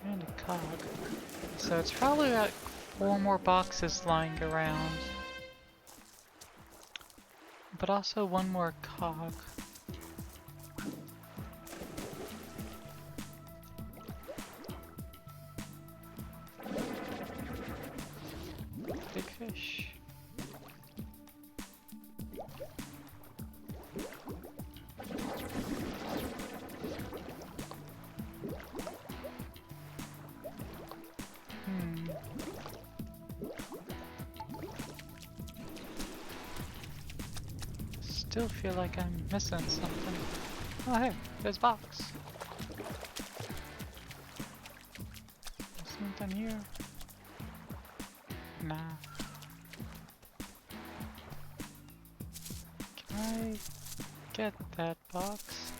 And a cog. So it's probably got 4 more boxes lying around. But also 1 more cog. Big fish. Still feel like I'm missing something. Oh hey, there's a box. Something here. Nah. Can I get that box?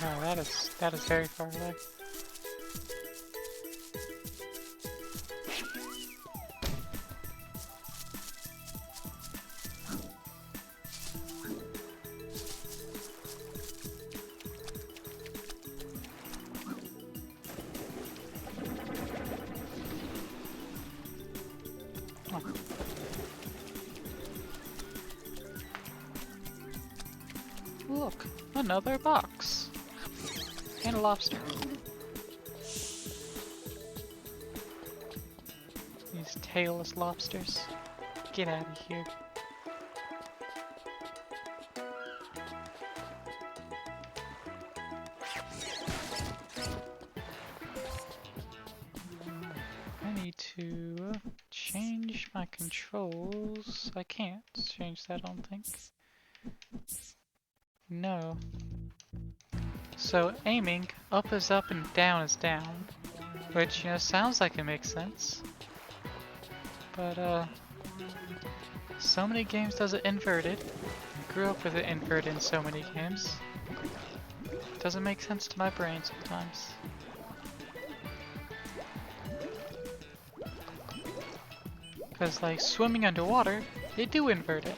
No, that is very far away. Look, another box. And a lobster. These tailless lobsters. Get out of here. I need to change my controls. I can't change that, I don't think. No. So aiming, up is up and down is down. Which, you know, sounds like it makes sense. But, so many games does it inverted. I grew up with it inverted in so many games. Doesn't make sense to my brain sometimes. Because, like, swimming underwater, they do invert it.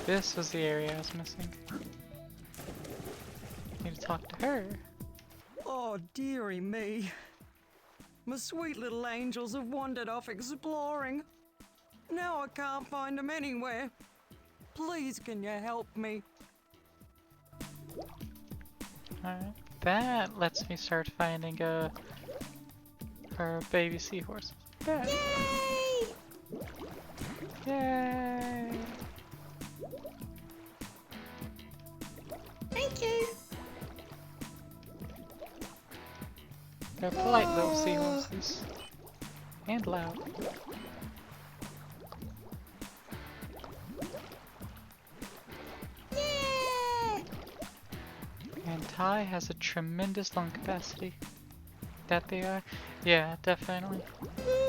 This was the area I was missing. Need to talk to her. Oh, dearie me. My sweet little angels have wandered off exploring. Now I can't find them anywhere. Please, can you help me? Alright. That lets me start finding our baby seahorse. Yeah. Yay! Yay! Thank you. They're polite little seahorses. And loud. Yeah! And Ty has a tremendous lung capacity. That they are? Yeah, definitely. Woo!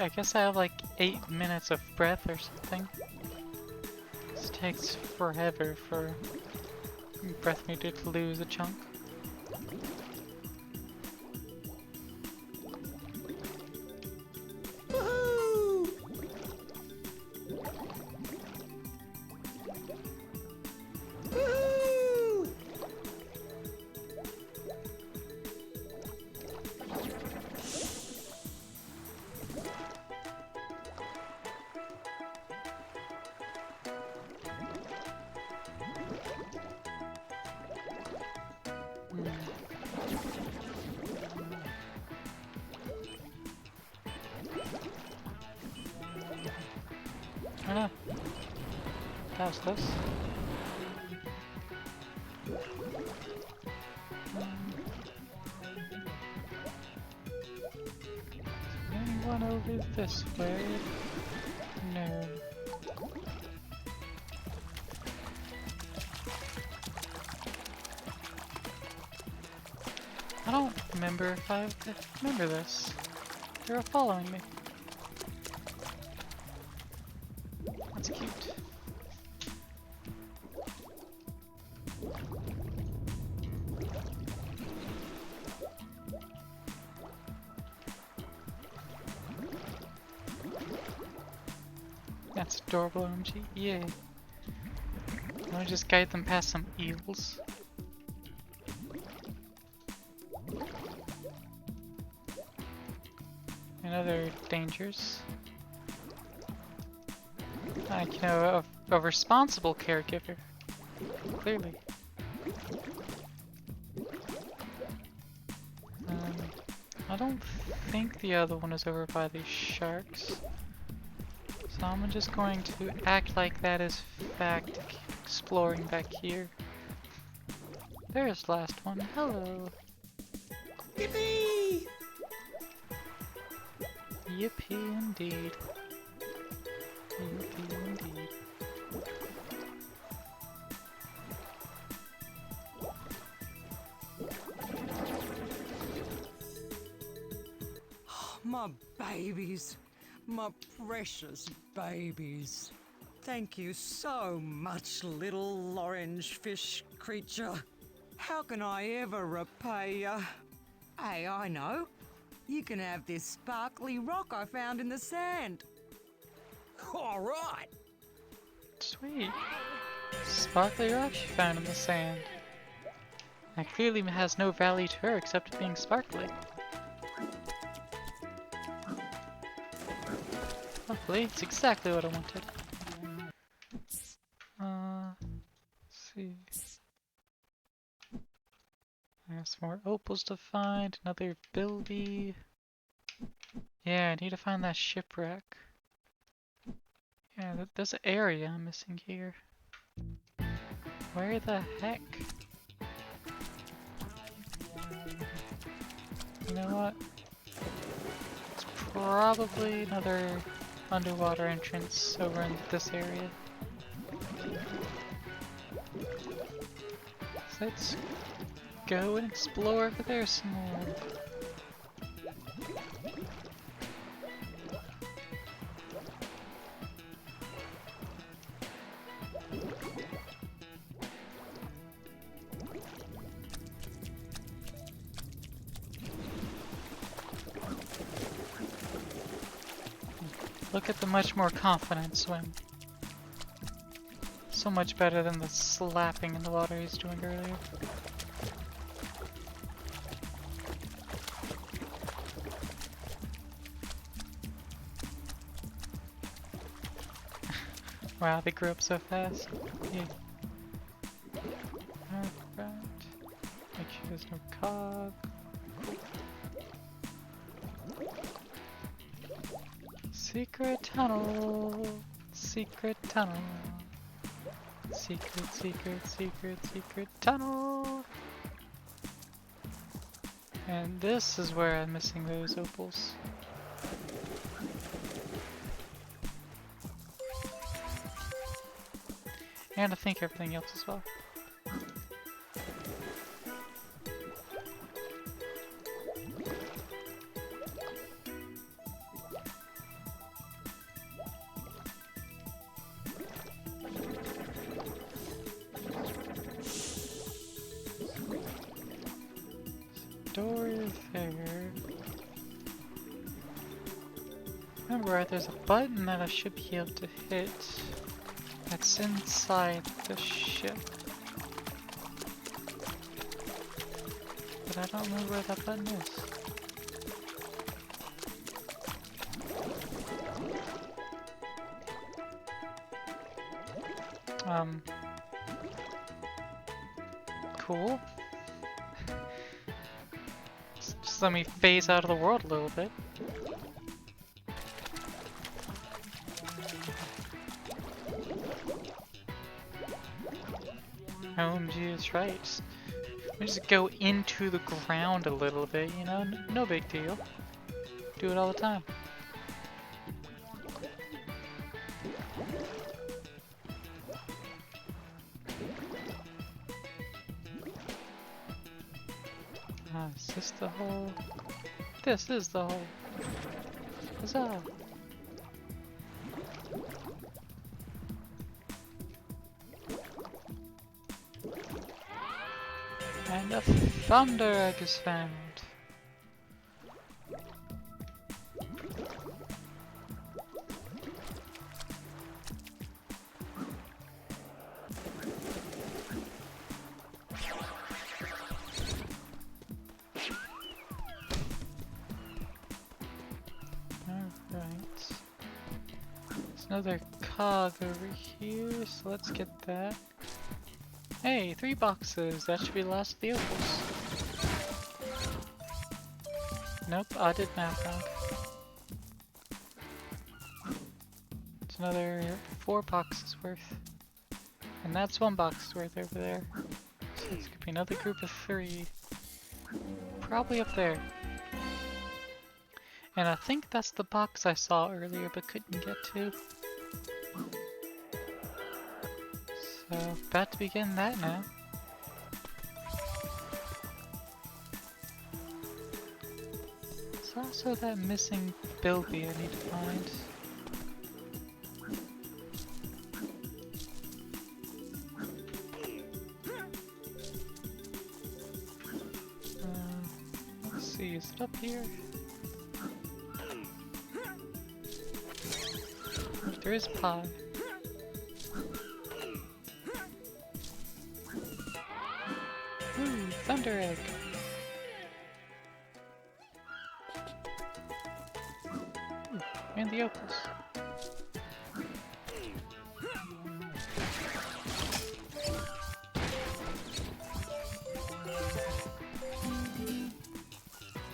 I guess I have like 8 minutes of breath or something. This takes forever for breath meter to lose a chunk. Woohoo! Woohoo! I don't know. That was close. Anyone over this way? No. I don't remember if I remember this. They were following me. That's cute. That's adorable, OMG. Yay. Let me just guide them past some eels. And other dangers. Like, you know, a responsible caregiver. Clearly. I don't think the other one is over by these sharks. So I'm just going to act like that is fact, keep exploring back here. There's the last one. Hello. Yippee! Yippee indeed. Yippee indeed. My babies. My precious babies. Thank you so much, little orange fish creature. How can I ever repay you? Hey, I know. You can have this sparkly rock I found in the sand. All right. Sweet. Sparkly rock she found in the sand. That clearly has no value to her except being sparkly. Lovely, it's exactly what I wanted. Let's see. I have some more opals to find, another bilby. Yeah, I need to find that shipwreck. Yeah, there's an area I'm missing here. Where the heck? You know what? It's probably another underwater entrance over in this area. So let's go and explore over there some more. Look at the much more confident swim. So much better than the slapping in the water he's doing earlier. Wow, they grew up so fast. Yeah. Alright. Make sure there's no cog. Secret tunnel. Secret tunnel. Secret, secret, secret, secret tunnel. And this is where I'm missing those opals. And I think everything else as well. Door is there. Remember, there's a button that I should be able to hit. That's inside the ship. But I don't know where that button is. Cool. Just let me phase out of the world a little bit. OMG is right. We just go into the ground a little bit, you know? No big deal. Do it all the time. Is this the hole? This is the hole. Huzzah! And a thunder egg is found. Alright. There's another cog over here, so let's get that. Hey, 3 boxes. That should be the last of the opals. Nope, I did math wrong. It's another 4 boxes worth. And that's 1 box worth over there. So this could be another group of 3. Probably up there. And I think that's the box I saw earlier but couldn't get to. So, about to begin that now. There's also that missing Bilby I need to find. Let's see, is it up here? There is pie. Ooh, thunder egg. Ooh, and the opals.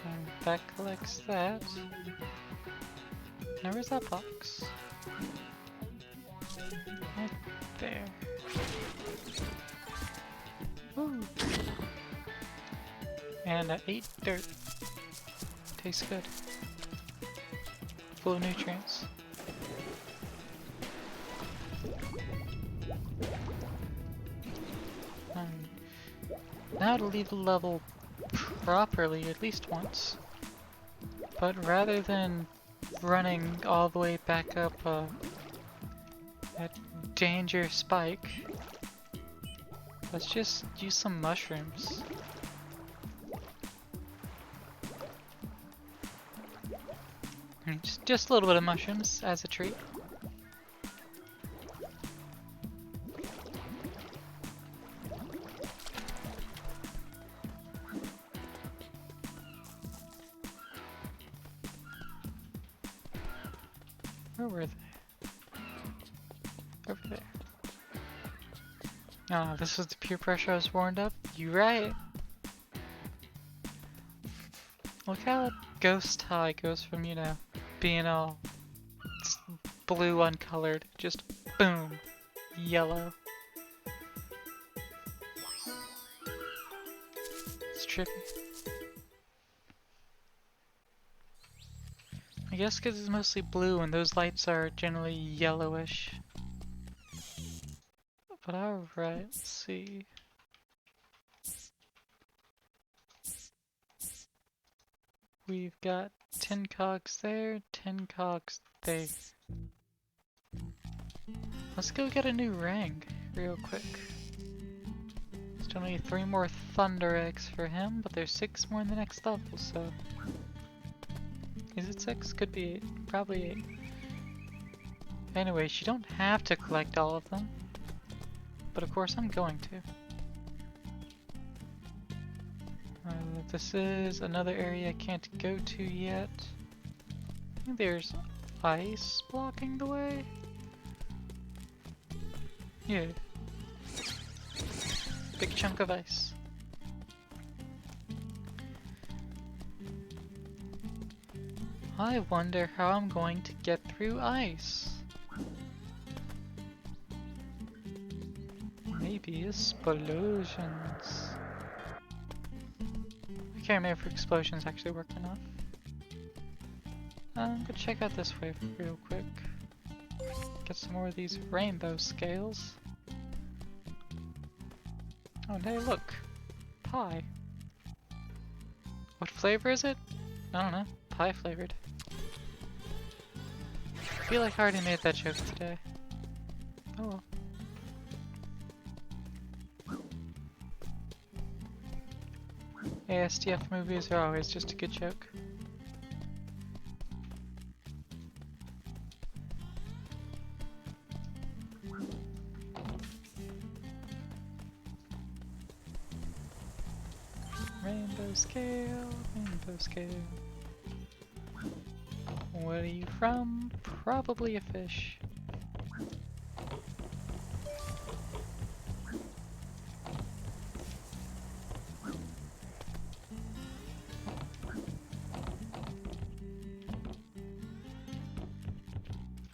And that collects that. Now where's that box? Right there. Ooh. And I ate dirt. Tastes good. Full of nutrients. Now to leave the level properly at least once. But rather than running all the way back up that danger spike, let's just use some mushrooms. Just a little bit of mushrooms as a treat. Where were they? Over there. Oh, this was the peer pressure I was warned of? You right. Look how that ghost Ty goes from, you know, being all blue uncolored, just boom, yellow. It's trippy. I guess because it's mostly blue and those lights are generally yellowish. But alright, let's see. We've got 10 cogs there, 10 cogs there. Let's go get a new ring real quick. Still need 3 more thunder eggs for him, but there's 6 more in the next level, so... Is it 6? Could be 8. Probably 8. Anyways, you don't have to collect all of them. But of course I'm going to. This is another area I can't go to yet. I think there's ice blocking the way. Yeah. Big chunk of ice. I wonder how I'm going to get through ice. Maybe explosions. I can't remember if explosions actually work or not. I'm gonna check out this way real quick. Get some more of these rainbow scales. Oh, hey, look! Pie. What flavor is it? I don't know. Pie flavored. I feel like I already made that joke today. Oh well. ASDF movies are always just a good joke. Rainbow scale, rainbow scale. What are you from? Probably a fish.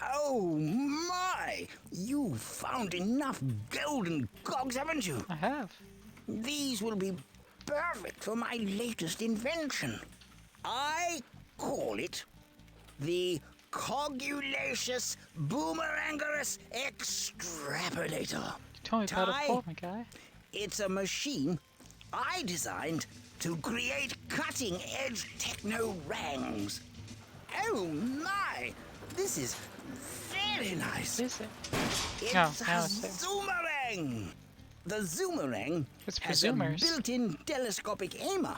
Oh my! You've found enough golden cogs, haven't you? I have. These will be perfect for my latest invention. I call it the Cogulacious Boomerangerous Extrapolator. Tell me about it Ty, for me, guy. it's a machine I designed to create cutting-edge techno-rangs. Oh my! This is very nice. Is it? It's No, a now it's there. Zoomerang! The Zoomerang It's for has a Zoomers. built-in telescopic aimer.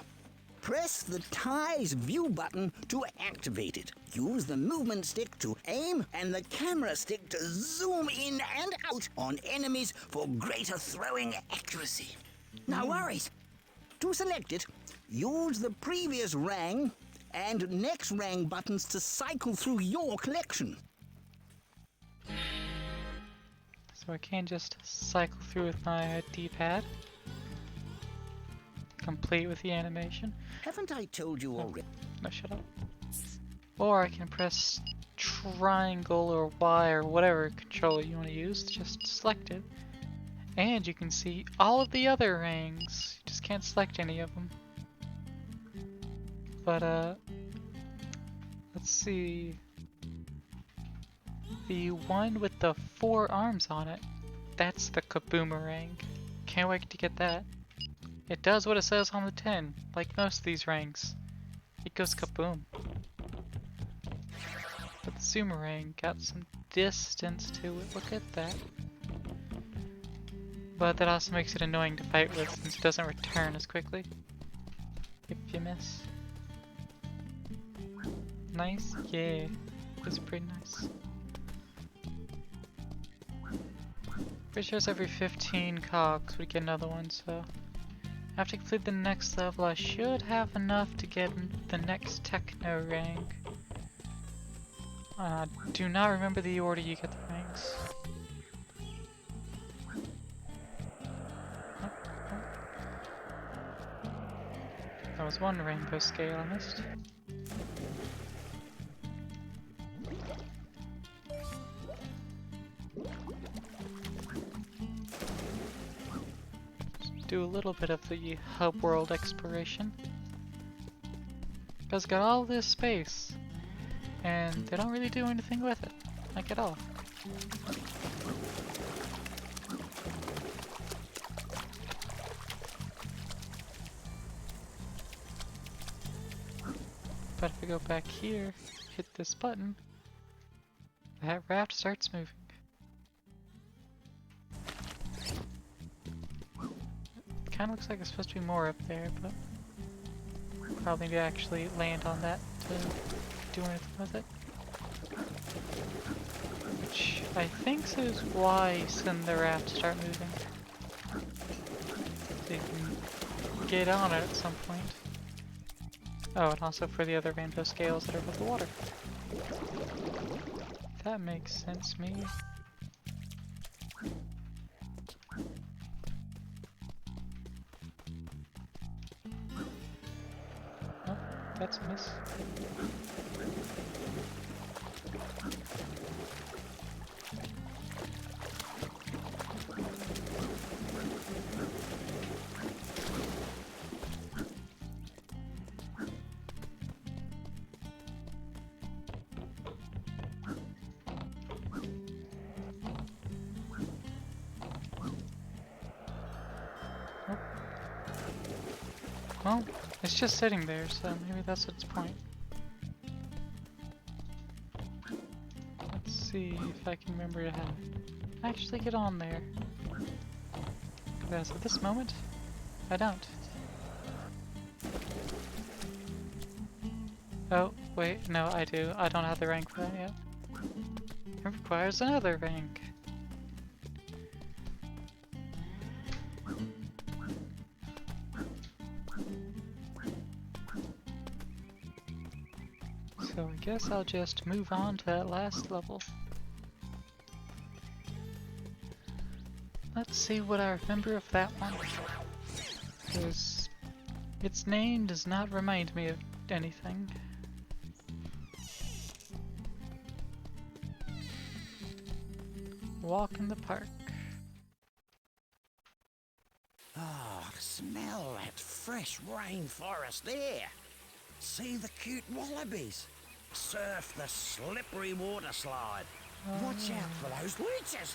Press the Ty's view button to activate it. Use the movement stick to aim and the camera stick to zoom in and out on enemies for greater throwing accuracy. No worries. To select it, use the previous rang and next rang buttons to cycle through your collection. So I can't just cycle through with my D-pad. Complete with the animation. Haven't I told you already? No, shut up. Or I can press triangle or Y or whatever controller you want to use. Just select it. And you can see all of the other rings. You just can't select any of them. But, let's see. The one with the 4 arms on it, that's the Kaboomerang. Can't wait to get that. It does what it says on the tin, like most of these rings. It goes kaboom. But the Zoomerang got some distance to it, look at that. But that also makes it annoying to fight with since it doesn't return as quickly. If you miss. Nice? Yeah. It's pretty nice. Pretty sure it's every 15 cogs we get another one, so after I complete the next level I should have enough to get the next techno rank. Do not remember the order you get the ranks. That was one rainbow scale I missed. Do a little bit of the hub world exploration. Because got all this space, and they don't really do anything with it, like at all. But if I go back here, hit this button, that raft starts moving. Kinda looks like there's supposed to be more up there, but probably need to actually land on that to do anything with it. Which I think is why send the raft start moving. So you can get on it at some point. Oh, and also for the other rainbow scales that are above the water. That makes sense, maybe. Oh, that's a miss. Well, It's just sitting there, so maybe that's its point. Let's see if I can remember how to actually get on there. Because at this moment, I don't. Oh, wait, no, I do. I don't have the rank for that yet. It requires another rank. So I guess I'll just move on to that last level. Let's see what I remember of that one. Because its name does not remind me of anything. Walk in the park. Oh, smell that fresh rainforest there. See the cute wallabies. Surf the slippery water slide. Watch out for those leeches.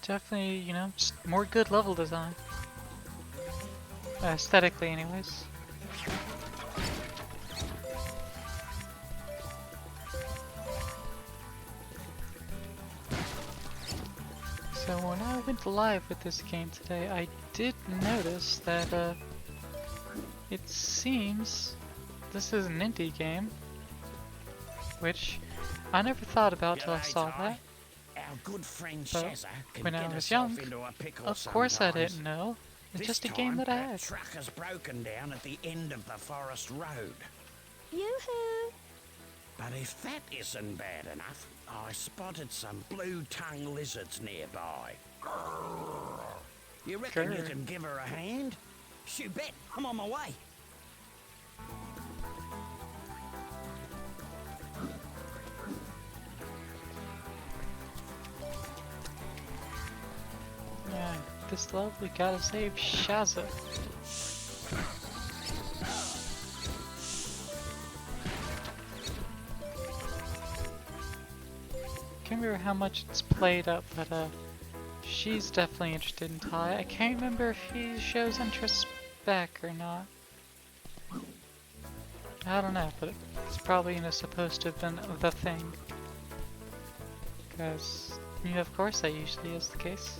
Definitely, you know, just more good level design. Aesthetically, anyways. So when I went live with this game today, I did notice that it seems this is an indie game, which I never thought about till I saw that. Our good friend But Shazza can when I get was herself young, into a pickle of course I sometimes. didn't know. It's This just a time, game that I her had. truck has broken down at the end of the forest road. Yoo-hoo! But if that isn't bad enough, I spotted some blue-tongued lizards nearby. You reckon you Grr. can give her a hand? You bet. I'm on my way. Yeah, this level we gotta save Shazza. Can't remember how much it's played up, but she's definitely interested in Ty. I can't remember if he shows interest back or not. I don't know, but it's probably, you know, supposed to have been the thing. Because, you know, of course that usually is the case.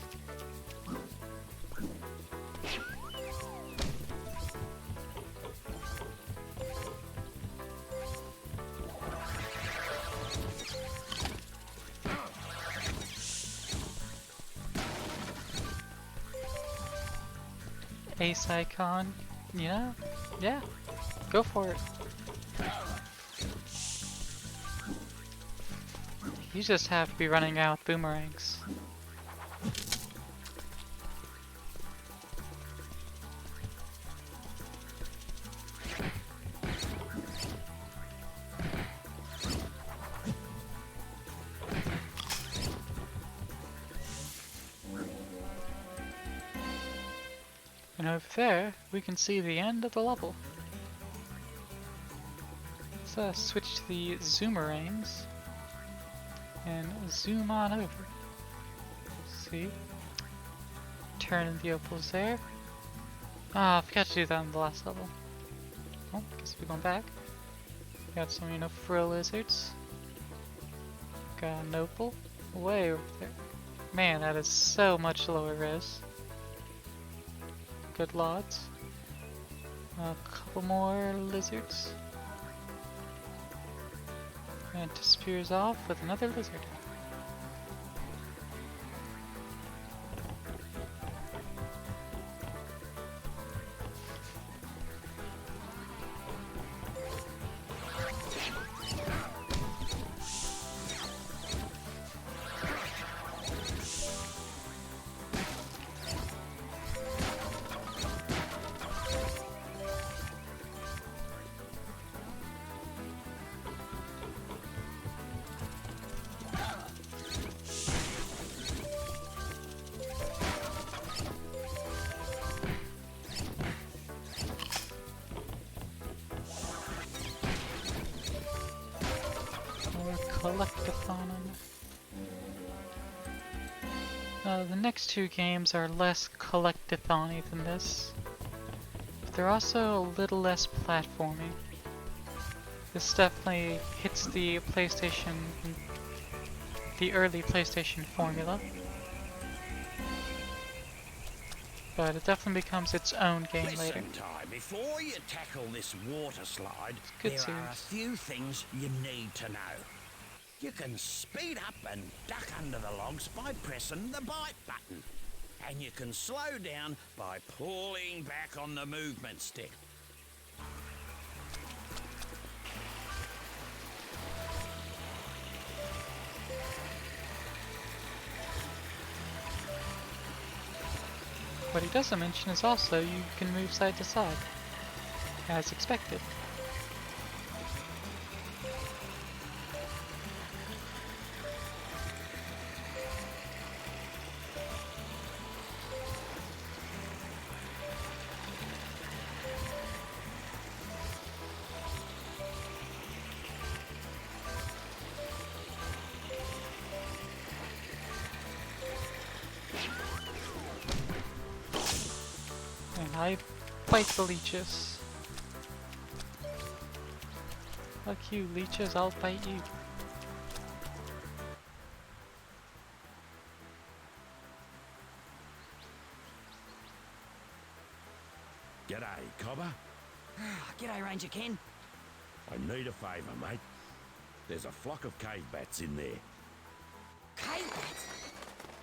Ace icon, you know? Yeah, go for it. You just have to be running out with boomerangs. And over there, we can see the end of the level. Let's switch to the zoomerangs and zoom on over. See? Turn the opals there. Ah, I forgot to do that in the last level. Oh, guess we're going back. Got some, you know, frill lizards. Got an opal way over there. Man, that is so much lower res. Good lots. A couple more lizards. And disappears off with another lizard. Collectathon. The next two games are less collectathon-y than this, but they're also a little less platforming. This definitely hits the early PlayStation formula, but it definitely becomes its own game later. Listen, Ty, before you tackle this water slide, Good there are a series. few things you need to know. You can speed up and duck under the logs by pressing the bite button. And you can slow down by pulling back on the movement stick. What he doesn't mention is also you can move side to side, as expected. And I bite the leeches. Fuck you, leeches, I'll bite you. G'day, Cobber. G'day, Ranger Ken. I need a favour, mate. There's a flock of cave bats in there. Cave bats?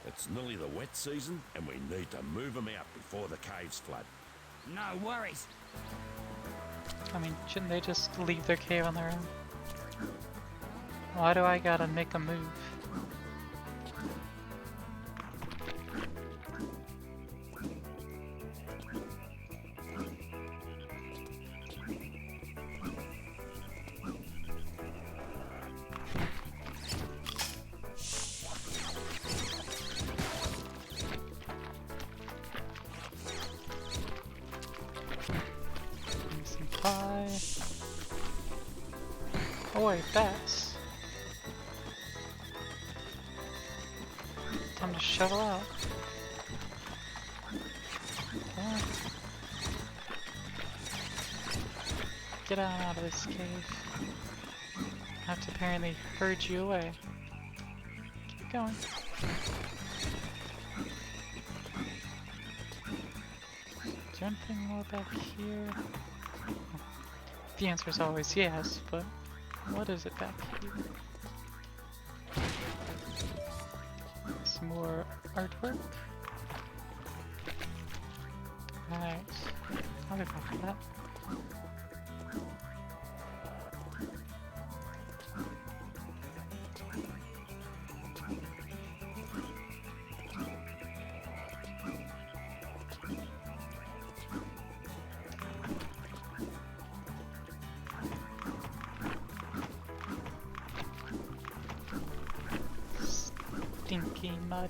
It's nearly the wet season, and we need to move them out before the caves flood. No worries. I mean, shouldn't they just leave their cave on their own? Why do I gotta make a move? Some pie. Oh wait, bats. Time to shovel out. Come on. Get out of this cave. I have to apparently herd you away. Keep going. Is there anything more back here? The answer is always yes, but what is it back here? Some more artwork. Right. I'll be back for that. Stinky mud.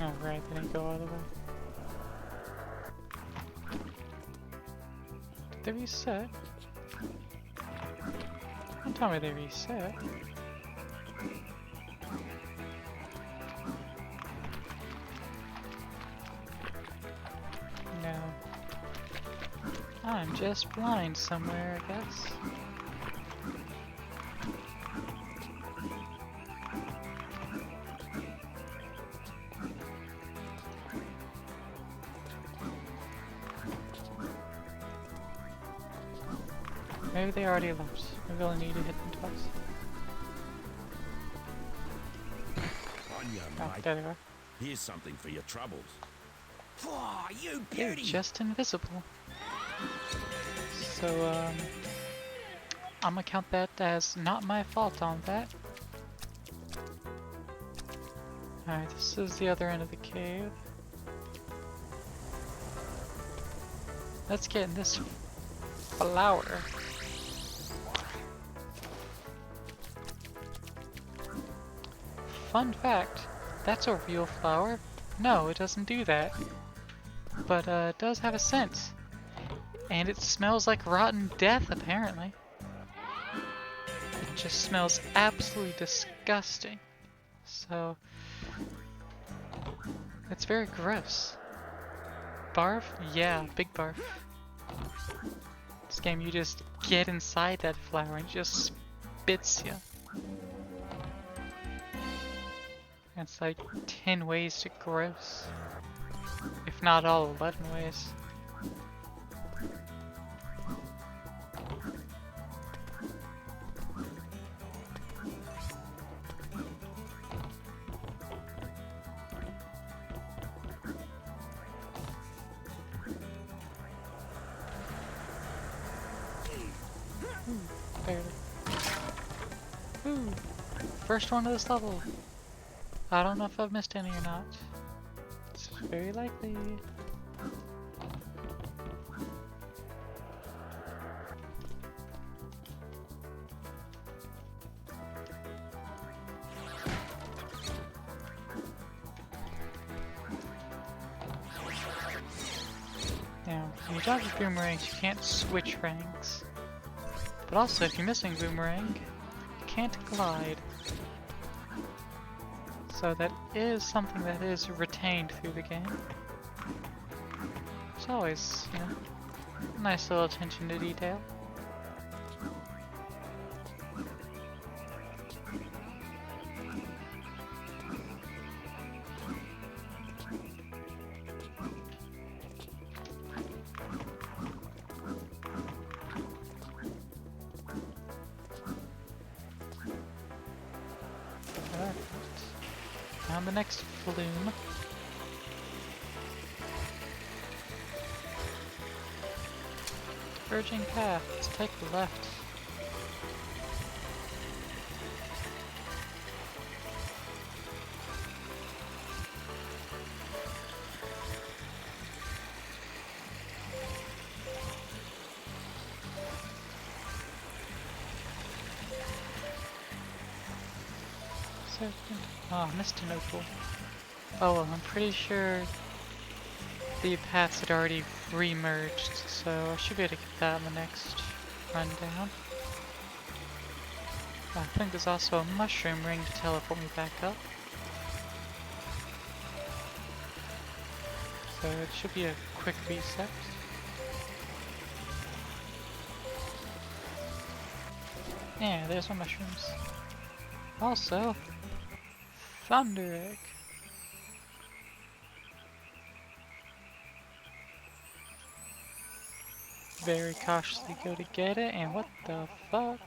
Oh right, they didn't go all the way. Did they reset? Don't tell me they reset. No. I'm just blind somewhere, I guess. Maybe they already left. Maybe I'll need to hit them twice. On you, Oh, mate. there they are. Here's something for your troubles. Oh, you You're beauty! just invisible. So, I'm gonna count that as not my fault on that. Alright, this is the other end of the cave. Let's get in this flower. Fun fact, that's a real flower. No, it doesn't do that. But it does have a scent. And it smells like rotten death, apparently. It just smells absolutely disgusting. So, it's very gross. Barf? Yeah, big barf. This game, you just get inside that flower and it just spits you. It's like 10 ways to gross. If not all 11 ways. Barely. Ooh, first one of this level. I don't know if I've missed any or not. It's very likely. Now, when you dodge with boomerangs, you can't switch ranks. But also, if you're missing boomerang, you can't glide. So that is something that is retained through the game. It's always, you know, nice little attention to detail. On the next flume. Diverging path. Let's take the left. Oh, I missed an opal. Oh well, I'm pretty sure the paths had already re-merged, so I should be able to get that in the next rundown. I think there's also a mushroom ring to teleport me back up. So it should be a quick reset. Yeah, there's my mushrooms. Also, Thunder Egg. Very cautiously go to get it, and what the fuck?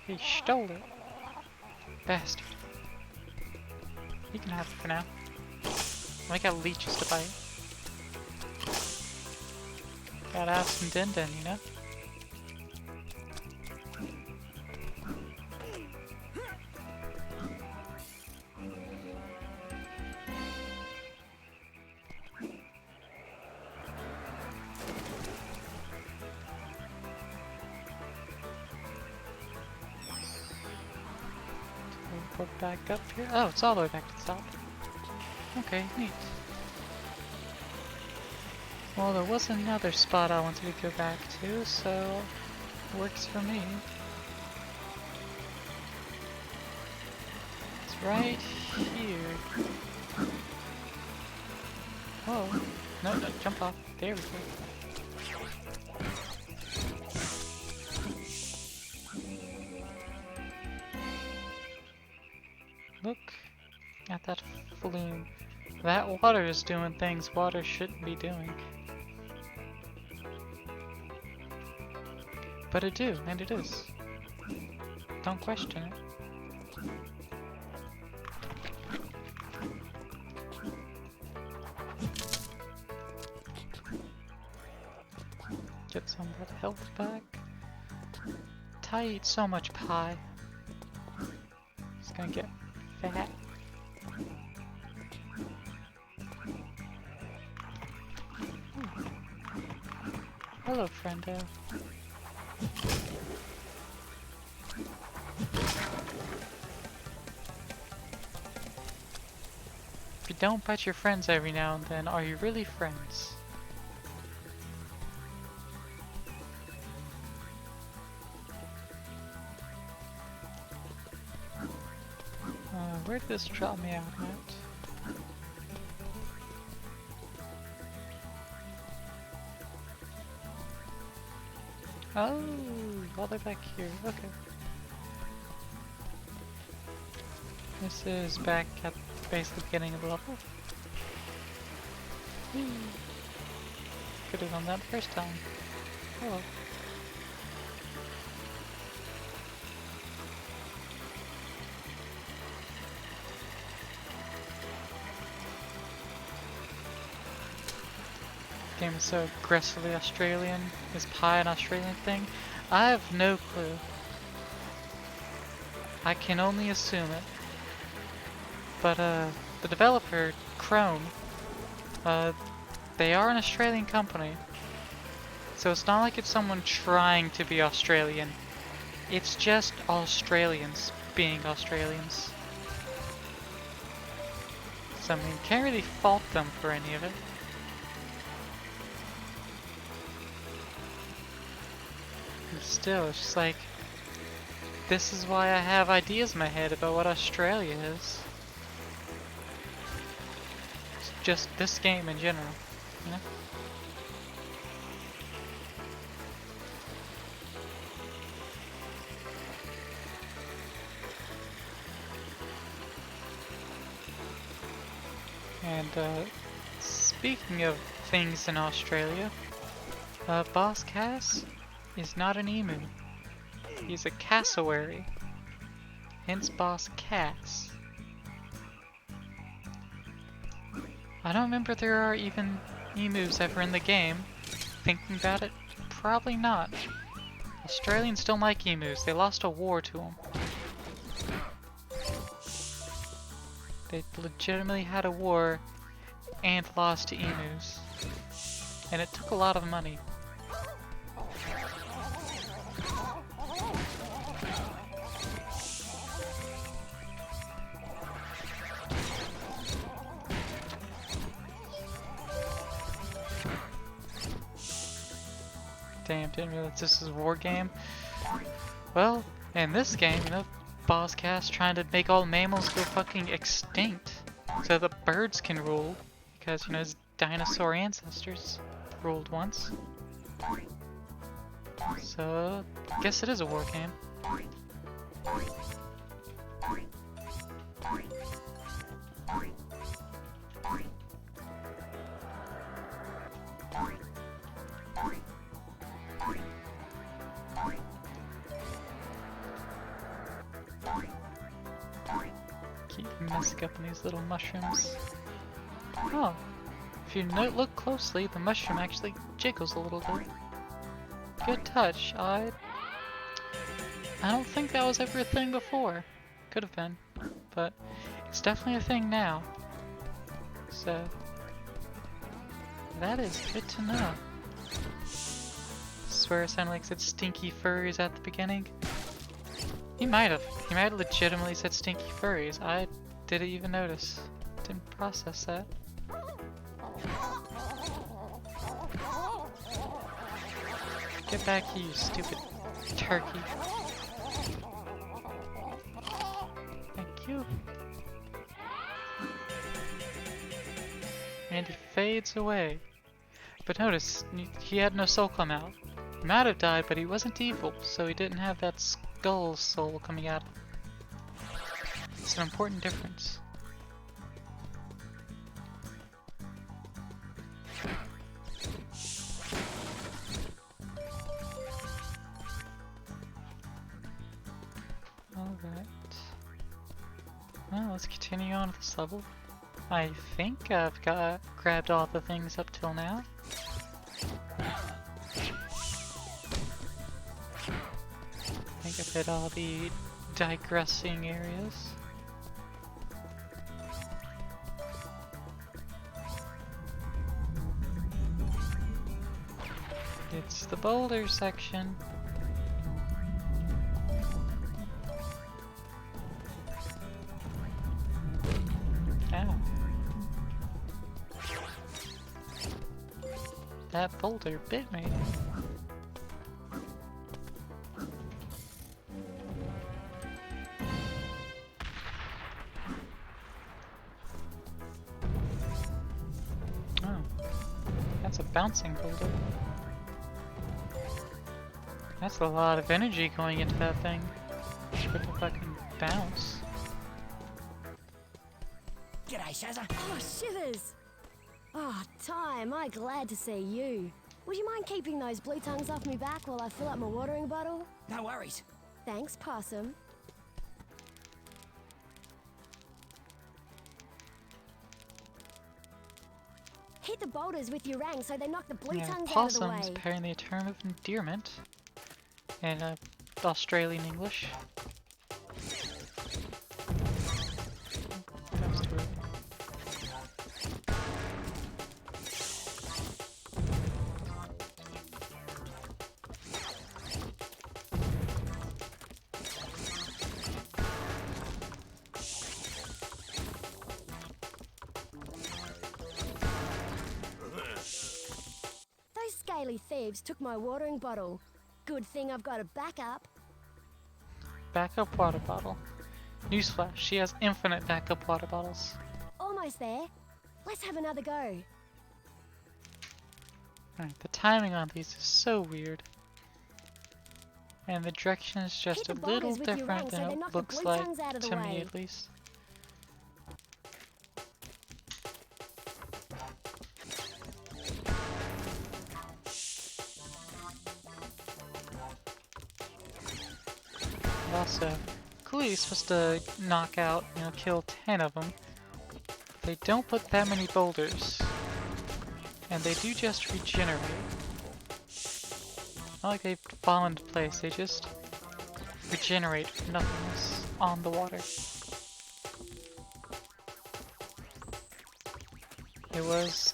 He stole it. Bastard. He can have it for now. I got leeches to bite. Gotta have some din-din, you know? Back up here. Oh, it's all the way back to the top. Okay, neat. Well, there was another spot I wanted to go back to, so works for me. It's right here. Oh, no, jump off. There we go. Look at that flume. That water is doing things water shouldn't be doing. But it do, and it is. Don't question it. Get some of that health back. Ty eats so much pie. He's gonna get fat. Hello, friendo. If you don't pet your friends every now and then, are you really friends? where did this drop me out at? Oh, all the way back here. Okay. This is back at basically the beginning of the level. Could have done that first time. Oh well. Game is so aggressively Australian. Is pie an Australian thing? I have no clue. I can only assume it. But the developer, Chrome, they are an Australian company. So it's not like it's someone trying to be Australian. It's just Australians being Australians. So I mean, can't really fault them for any of it. Still, it's just like, this is why I have ideas in my head about what Australia is. It's just this game in general, you know? And speaking of things in Australia, Boss Cass is not an emu. He's a cassowary. Hence Boss Cass. I don't remember there are even emus ever in the game. Thinking about it, probably not. Australians don't like emus. They lost a war to them. They legitimately had a war and lost to emus. And it took a lot of money. Damn, didn't realize this is a war game. Well, in this game, you know, Boss Cass trying to make all mammals go fucking extinct so the birds can rule, because, you know, his dinosaur ancestors ruled once. So, I guess it is a war game. Keep messing up on these little mushrooms. Oh, if you look closely, the mushroom actually jiggles a little bit. Good touch. I don't think that was ever a thing before. Could have been, but it's definitely a thing now. So that is good to know. Swear it sounded like it said stinky furries at the beginning. He might have legitimately said stinky furries. I didn't even notice. Didn't process that. Get back here, you stupid turkey. Thank you. And he fades away. But notice, he had no soul come out. He might have died, but he wasn't evil, so he didn't have that skull soul coming out. It's an important difference. Alright. Well, let's continue on with this level. I think I've grabbed all the things up till now. I think I've hit all the digressing areas. It's the boulder section. Ow. That boulder bit me. That's a bouncing boulder. That's a lot of energy going into that thing. For it to fucking bounce. G'day, Shazza. Oh, shivers! Oh, Ty, am I glad to see you. Would you mind keeping those blue tongues off me back while I fill up my watering bottle? No worries. Thanks, Possum. Hit the boulders with your rang so they knock the blue tongues out of the possums, way. apparently a term of endearment in Australian English. That's true. Those scaly thieves took my watering bottle. Good thing I've got a backup. Backup water bottle. Newsflash, she has infinite backup water bottles. Almost there. Let's have another go. Alright, the timing on these is so weird. And the direction is just Hit a the little boulders with your different rang so than they it knock the looks blue like, tongues out of the to me way. at least. And also, clearly you're supposed to knock out, kill 10 of them. They don't put that many boulders. And they do just regenerate. Not like they fall into place, they just regenerate from nothingness on the water. It was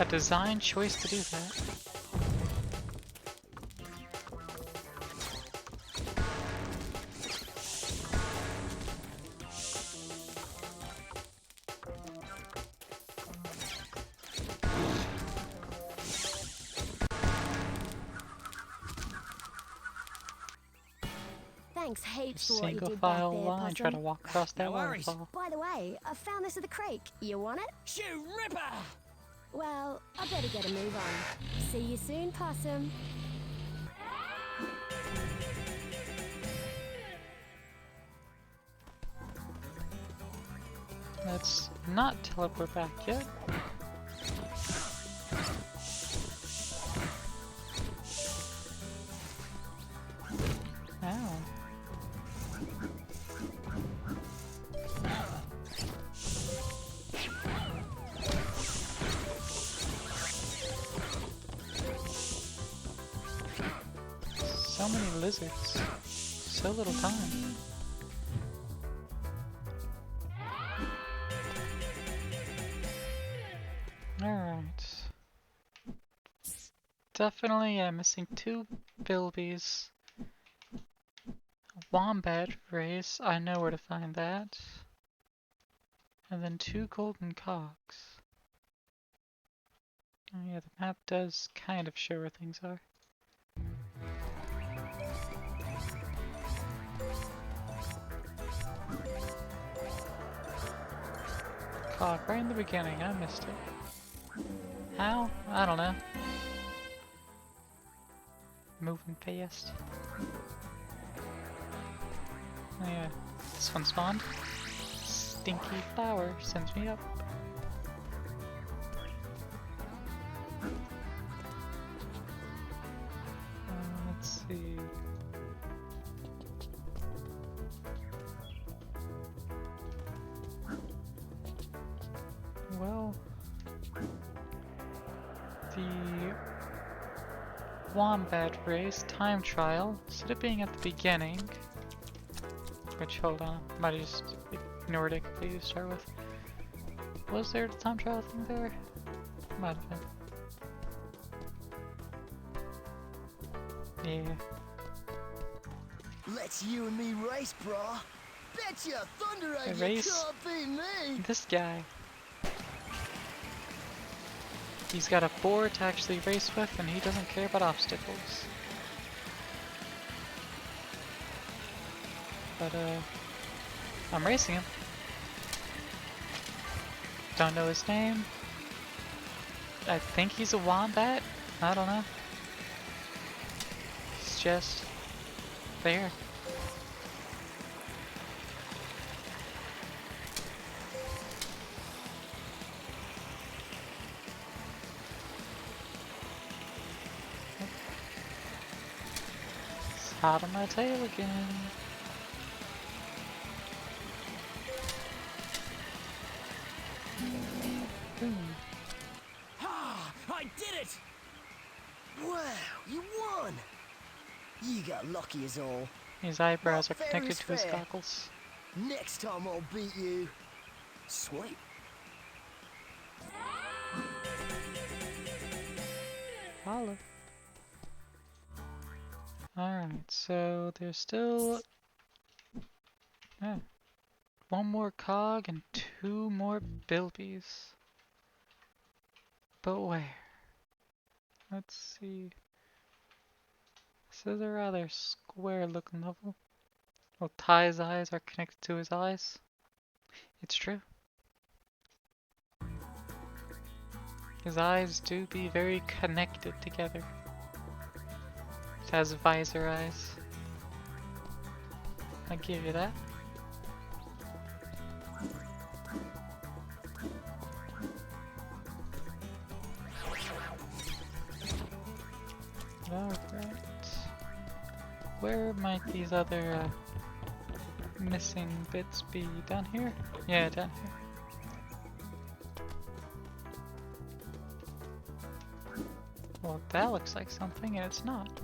a design choice to do that. Thanks heaps for what you Single did back file there, line, try to Possum. walk across that No worries. waterfall. By the way, I found this at the creek. You want it? Shoe Ripper! Well, I better get a move on. See you soon, Possum. Let's not teleport back yet. Ow. So many lizards. So little time. Alright. Definitely missing 2 bilbies. Wombat race, I know where to find that. And then 2 golden cocks. Oh yeah, the map does kind of show where things are. Cock, right in the beginning, I missed it. How? I don't know. Moving fast. Oh yeah, this one spawned. Stinky flower sends me up. Let's see. Well, the Wombat race time trial, instead of being at the beginning, which, hold on, might have just ignored it completely to start with. Was there a time trial thing there? Might have been. Yeah. Let's you and me race, brah. Betcha thunder A egg race? you can't beat me. This guy. He's got a board to actually race with, and he doesn't care about obstacles. But, I'm racing him. Don't know his name. I think he's a wombat. I don't know. He's just there. It's hot on my tail again. Ah, I did it! Wow, you won! You got lucky as all. His eyebrows are Not fair connected is to his fair. goggles. Next time I'll beat you. Sweet. Holla. Alright, so there's still one more cog and 2 more bilbies. But where? Let's see. This is a rather square looking level. Well, Ty's eyes are connected to his eyes. It's true. His eyes do be very connected together. It has visor eyes. I give you that. Alright. Where might these other missing bits be? Down here? Yeah, down here. Well, that looks like something, and it's not.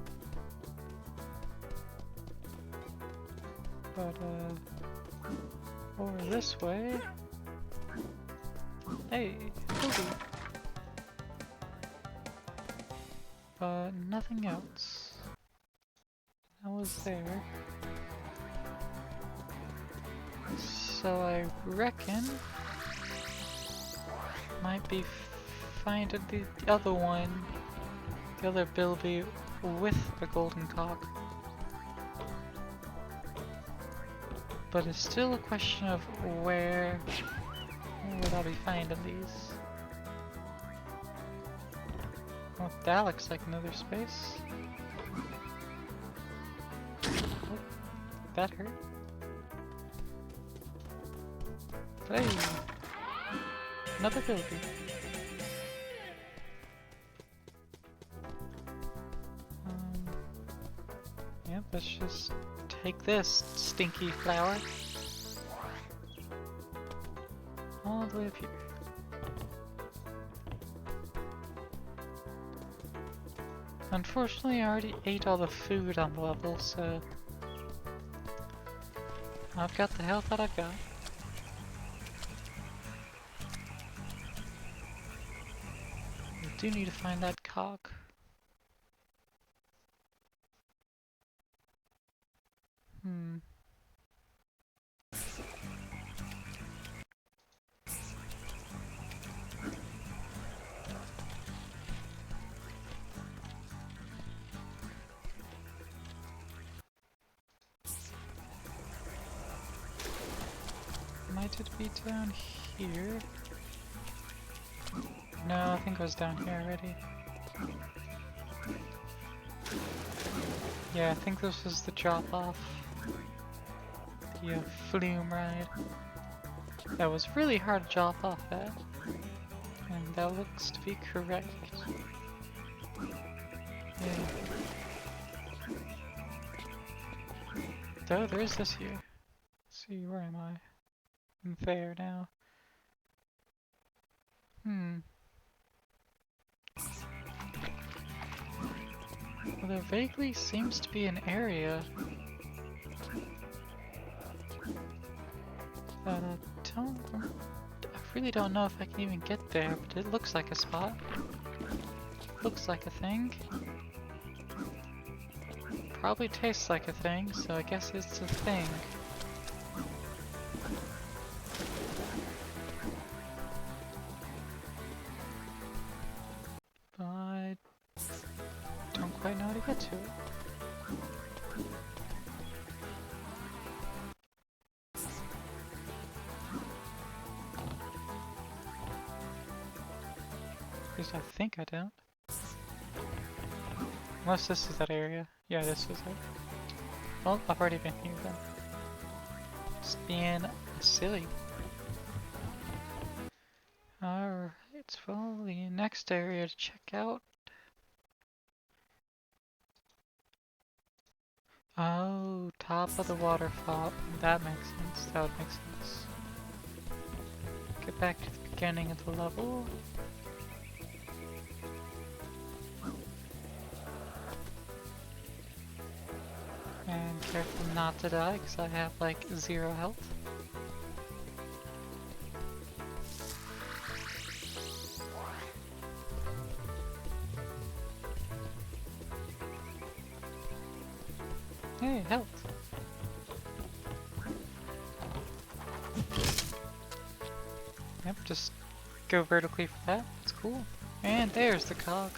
But, over this way. Hey, Booby. But nothing else. That was there. So I reckon might be finding the other one, the other bilby with the golden cock. But it's still a question of where would I be finding these? Well, that looks like another space. Oh, that hurt. Hey! Another bilby. Yep, let's just take this stinky flower all the way up here. Unfortunately, I already ate all the food on the level, so I've got the health that I've got. We do need to find that cock. Might it be down here? No, I think it was down here already. Yeah, I think this was the drop-off. The flume ride. That was really hard to drop off at. And that looks to be correct. Yeah. Oh, there is this here. Let's see, where am I? I'm there now. Well, there vaguely seems to be an area that I really don't know if I can even get there, but it looks like a spot. Looks like a thing. Probably tastes like a thing, so I guess it's a thing. But I don't quite know how to get to it. At least I think I don't. Unless this is that area. Yeah, this is it. Well, I've already been here then. Just being silly. Alright, well, the next area to check out. Oh, top of the waterfall. That makes sense. That would make sense. Get back to the beginning of the level. And careful not to die, because I have like 0 health. Hey, health! Yep, just go vertically for that. It's cool. And there's the cog.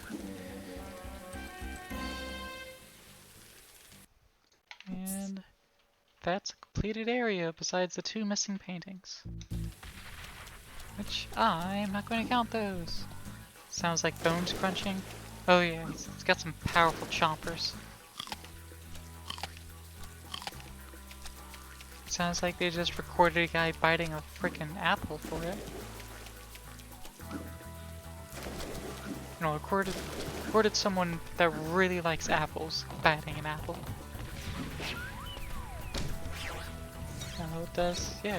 And that's a completed area besides the 2 missing paintings. Which I'm not going to count those. Sounds like bones crunching. Oh yeah, it's got some powerful chompers. Sounds like they just recorded a guy biting a freaking apple for it. No, recorded someone that really likes apples biting an apple. Oh, it does? Yeah.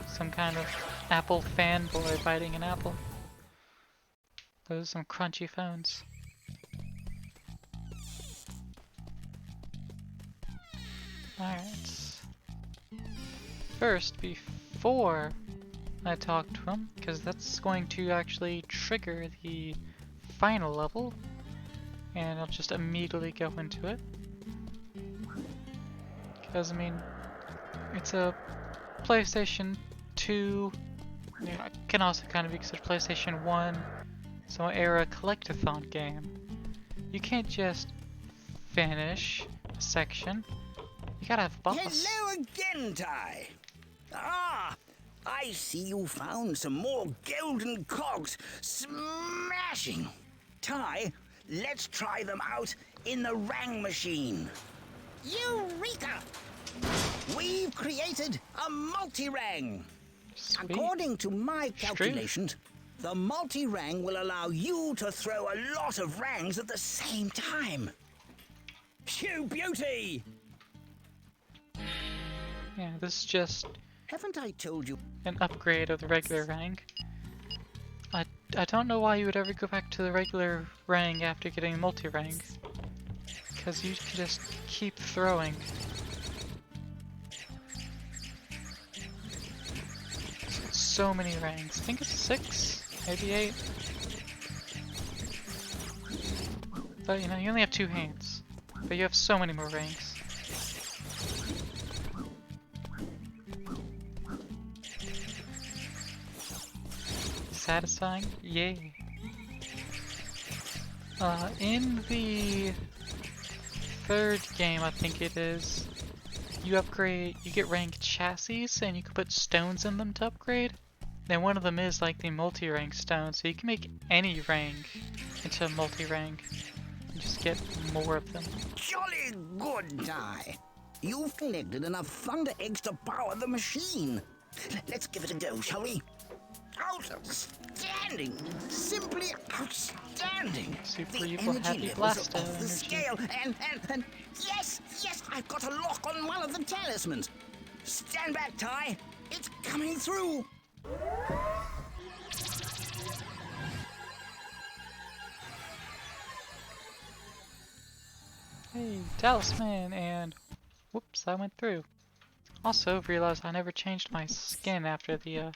Some kind of apple fanboy biting an apple. Those are some crunchy phones. Alright. First, before I talk to him, because that's going to actually trigger the final level, and I'll just immediately go into it. Because, I mean, it's a PlayStation 2, you know, it can also kind of be considered PlayStation 1, so era collectathon game. You can't just finish a section. You gotta have boss. Hello again, Ty. Ah, I see you found some more golden cogs. Smashing. Ty, let's try them out in the Rang machine. Eureka! We've created a multi-rang. Sweet. According to my calculations, the multi-rang will allow you to throw a lot of rangs at the same time. Phew, beauty! Yeah, this is just Haven't I told you? an upgrade of the regular Rang. I don't know why you would ever go back to the regular Rang after getting multi-Rang. Because you can just keep throwing. So many rangs. I think it's 6, maybe 8. But you know, you only have 2 hands. But you have so many more rangs. Satisfying? Yay. In the 3rd game, I think it is, you get rank chassis, and you can put stones in them to upgrade. And one of them is like the multi-rank stone, so you can make any rank into a multi-rank and just get more of them. Jolly good, Ty. You've collected enough thunder eggs to power the machine. Let's give it a go, shall we? Outstanding! Simply outstanding! Super The evil energy happy levels blast are off the energy. scale, and yes, I've got a lock on one of the talismans. Stand back, Ty. It's coming through. Hey, talisman, and whoops, I went through. Also realized I never changed my skin after the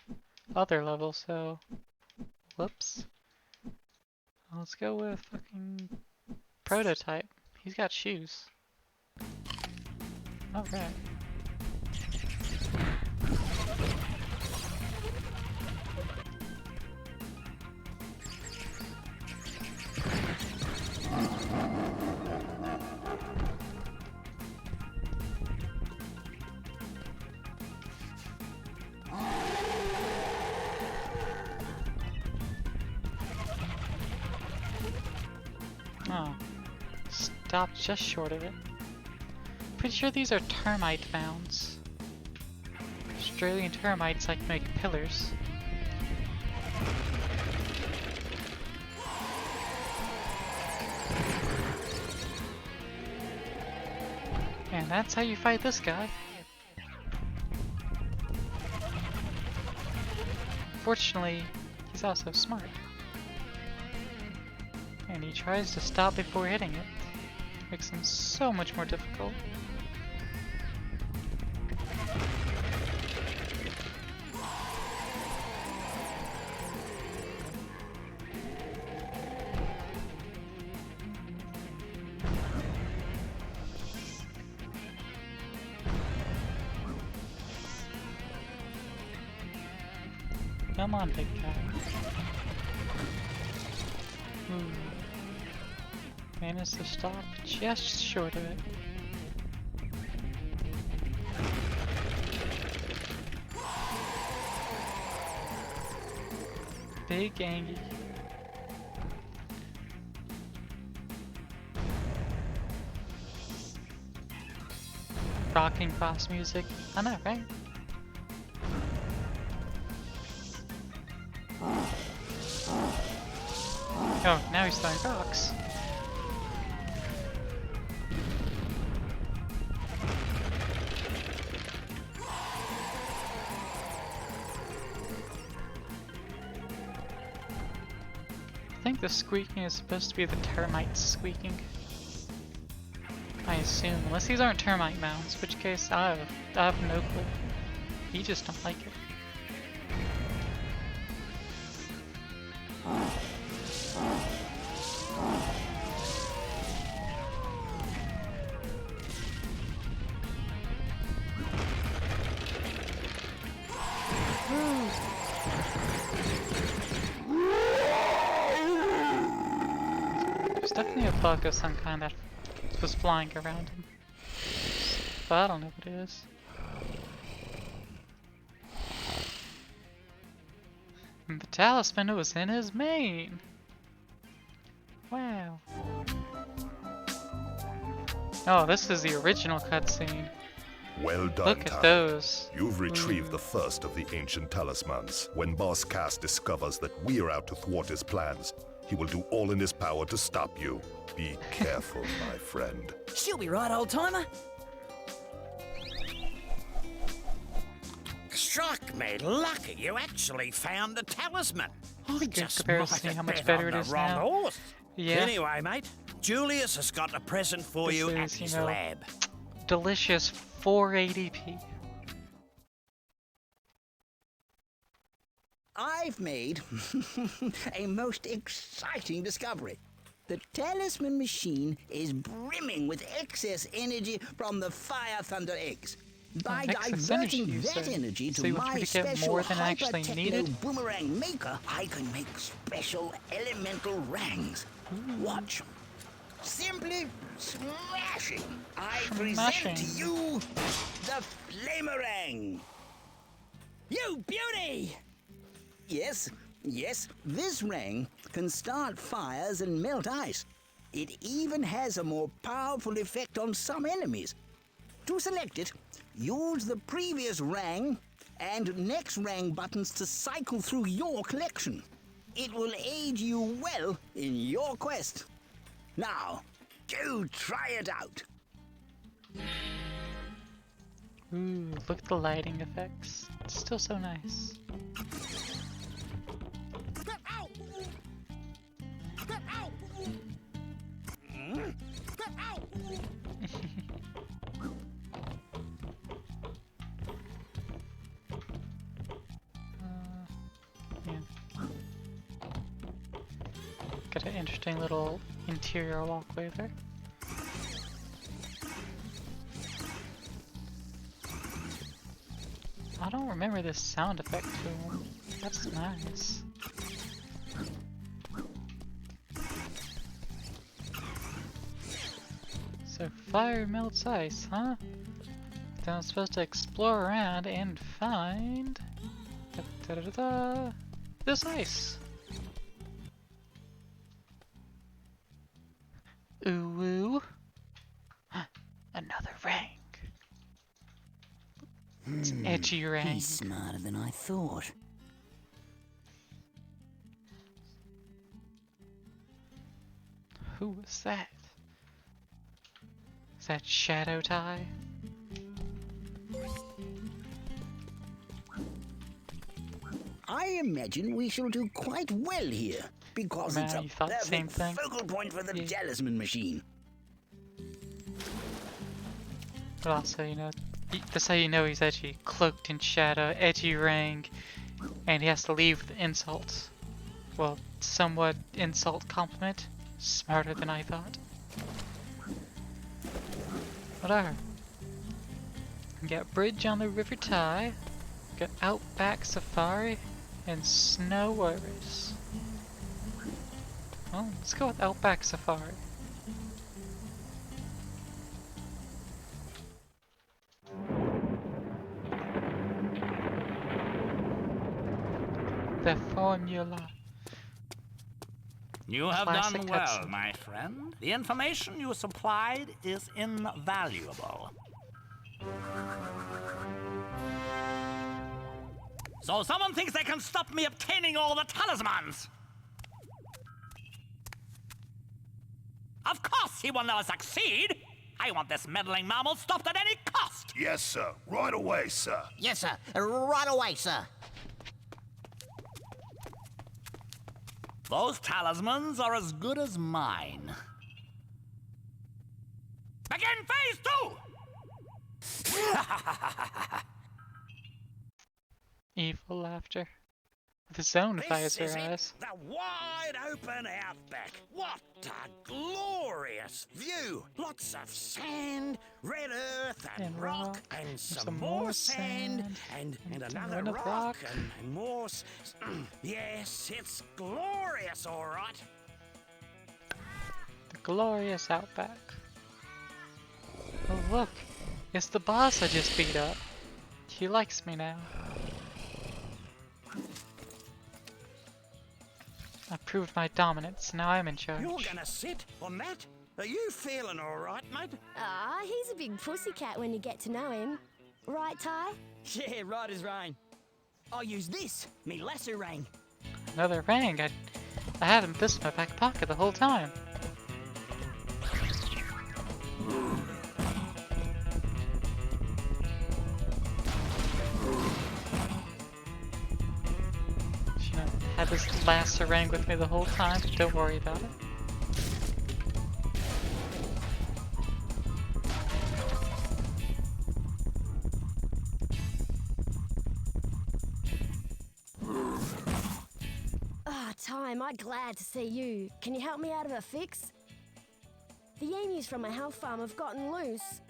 other level, so whoops. Let's go with fucking Prototype. He's got shoes. Alright. Oh. Stopped just short of it. Pretty sure these are termite mounds. Australian termites like to make pillars. And that's how you fight this guy. Fortunately, he's also smart. And he tries to stop before hitting it. Makes him so much more difficult. Come on, big guy. Managed to stop just short of it. Big Angie. Rocking boss music. I know, right? Oh, now he's throwing rocks. I think the squeaking is supposed to be the termites squeaking. I assume, unless these aren't termite mounds, in which case I have no clue. You just don't like it. There's definitely a bug of some kind that was flying around him. But I don't know what it is. And the talisman was in his mane! Wow. Oh, this is the original cutscene. Well done, Look at Ty. those. You've retrieved the first of the ancient talismans. When Boss Cass discovers that we're out to thwart his plans, he will do all in his power to stop you. Be careful, my friend. She'll be right, old timer. Struck me lucky you actually found the talisman. I Good just comparison might to how have much bet better on it the is wrong now. horse. Yeah. Anyway, mate, Julius has got a present for This you at is, his you know, lab. Delicious 480p. I've made a most exciting discovery. The talisman machine is brimming with excess energy from the fire thunder eggs. By excess diverting energy, you that say? energy So to you want my me to get special more than actually hyper-techno needed? boomerang maker, I can make special elemental rangs. Watch. Simply smashing. I present to you the Flamerang. You beauty! Yes, this rang can start fires and melt ice. It even has a more powerful effect on some enemies. To select it, use the previous rang and next rang buttons to cycle through your collection. It will aid you well in your quest. Now, go try it out. Ooh, look at the lighting effects. It's still so nice. Yeah. Got an interesting little interior walkway there. I don't remember this sound effect tool. That's nice. So fire melts ice, huh? Then I'm supposed to explore around and find this ice. Ooh. Another ring. It's an edgy ring. He's smarter than I thought. Who was that? Is that Shadow Ty? I imagine we shall do quite well here, because Man, it's a you thought the same perfect thing? focal point for the Yeah. talisman machine. But also, you know, that's how you know he's edgy. Cloaked in shadow, edgy ring, and he has to leave with insults. Well, somewhat insult compliment. Smarter than I thought. Whatever. Got Bridge on the River Ty, got Outback Safari, and Snow Oasis. Well, let's go with Outback Safari. The formula. You have Classic done well, cutscene. my friend. The information you supplied is invaluable. So someone thinks they can stop me obtaining all the talismans! Of course he will never succeed! I want this meddling mammal stopped at any cost! Yes, sir. Right away, sir. Yes, sir. Right away, sir. Those talismans are as good as mine. Begin phase 2! Evil laughter. With his own This visor is it, eyes. the wide open outback. What a glorious view! Lots of sand, red earth, and rock, and some more sand, and another another rock, rock. and more. Yes, it's glorious, all right. The glorious outback. Oh look, it's the boss I just beat up. He likes me now. I proved my dominance, now I'm in charge. You're gonna sit on that? Are you feeling all right, mate? Ah, he's a big pussycat when you get to know him. Right, Ty? Yeah, right as rain. I'll use this, me lasso ring. Another ring, I had him this in my back pocket the whole time. You know, had this lasso ring with me the whole time, don't worry about it. Ah, Ty, am I glad to see you. Can you help me out of a fix? The emus from my health farm have gotten loose.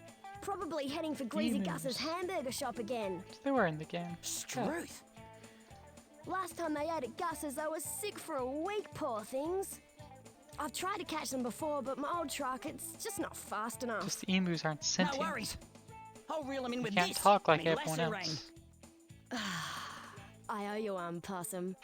Probably heading for Greasy Emus. Gus's hamburger shop again. They were in the game. Struth. Last time they ate at Gus's, I was sick for a week, poor things. I've tried to catch them before, but my old truck, it's just not fast enough. Just the emus aren't sentient. No worries. I'll reel him in You with can't this. talk like me everyone lasso else. ring. I owe you one, Possum.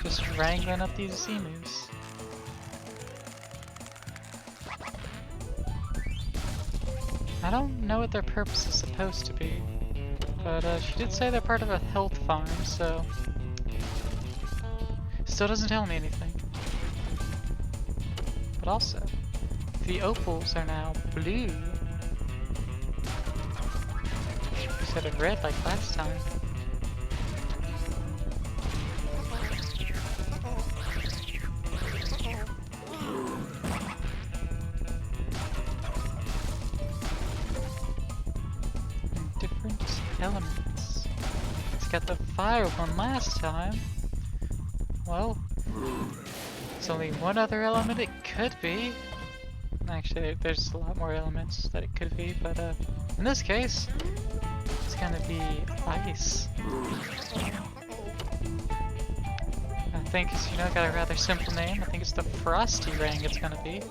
Just wrangling up these emus. I don't know what their purpose is supposed to be, but she did say they're part of a health farm, so still doesn't tell me anything. But also, the opals are now blue instead of red like last time. Different elements. It's got the fire one last time. Well, there's only one other element it could be. Actually, there's a lot more elements that it could be, but in this case, it's gonna be ice. I think it's, got a rather simple name. I think it's the Frosty Ring it's gonna be.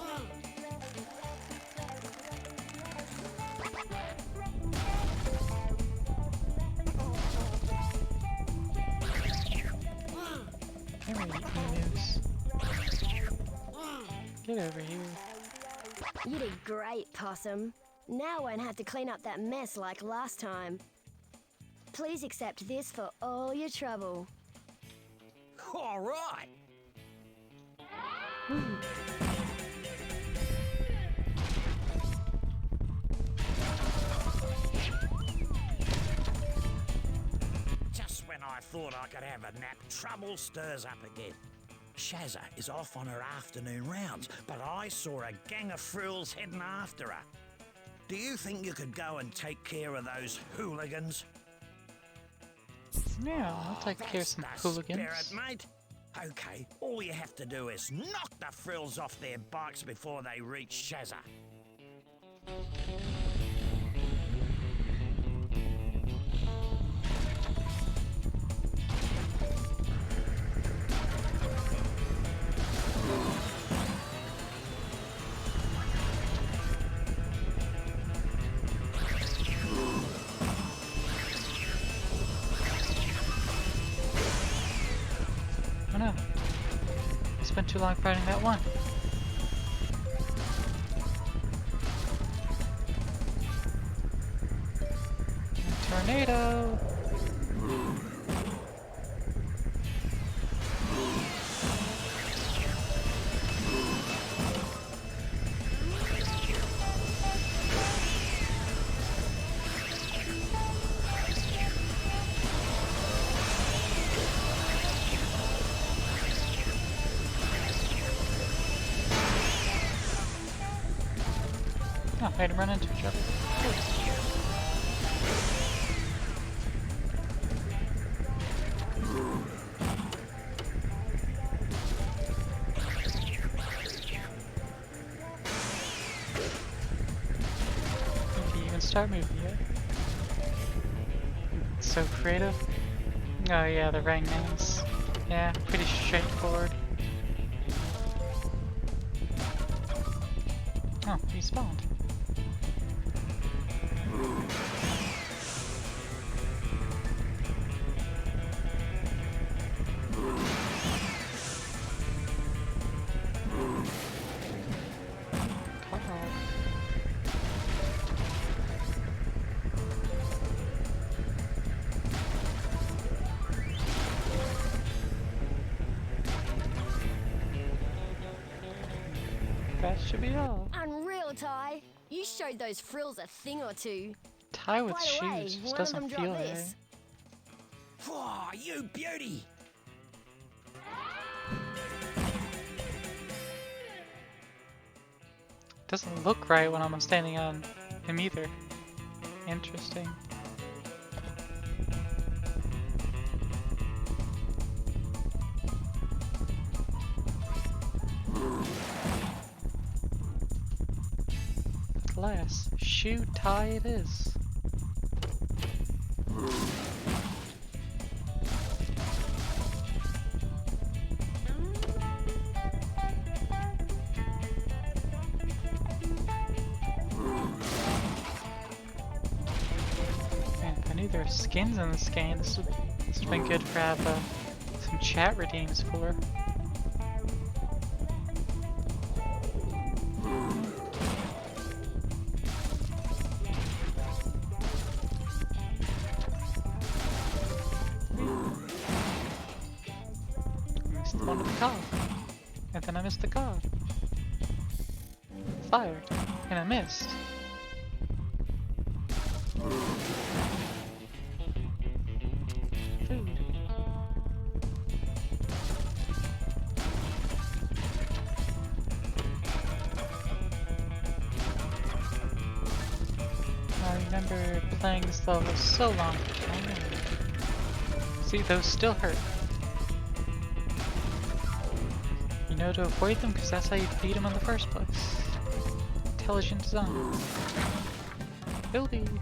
Get over here. You did great, Possum. Now I won't have to clean up that mess like last time. Please accept this for all your trouble. All right. Just when I thought I could have a nap, trouble stirs up again. Shazza is off on her afternoon rounds, but I saw a gang of frills heading after her. Do you think you could go and take care of those hooligans? Yeah, I'll take care of some hooligans. Spirit, mate. Okay, all you have to do is knock the frills off their bikes before they reach Shazza. Oh no. I spent too long fighting that one. Tornado! Oh, I had to run into each other. Did you even start moving yet? So creative. Oh yeah, the rank names. Yeah, pretty straightforward. Oh, he spawned. That should be all. Unreal, Ty. You showed those frills a thing or two. Ty with By the way, shoes just one of doesn't them feel dropped right. this. Oh, you beauty! Doesn't look right when I'm standing on him either. Interesting. Alas, shoe tie it is. Man, if I knew there were skins in this game, this would have been good for have some chat redeems for. One with the car. And then I missed the car. Fired. And I missed. Food. I remember playing this level so long ago. See, those still hurt. You know to avoid them because that's how you beat them in the first place. Intelligent design. Building.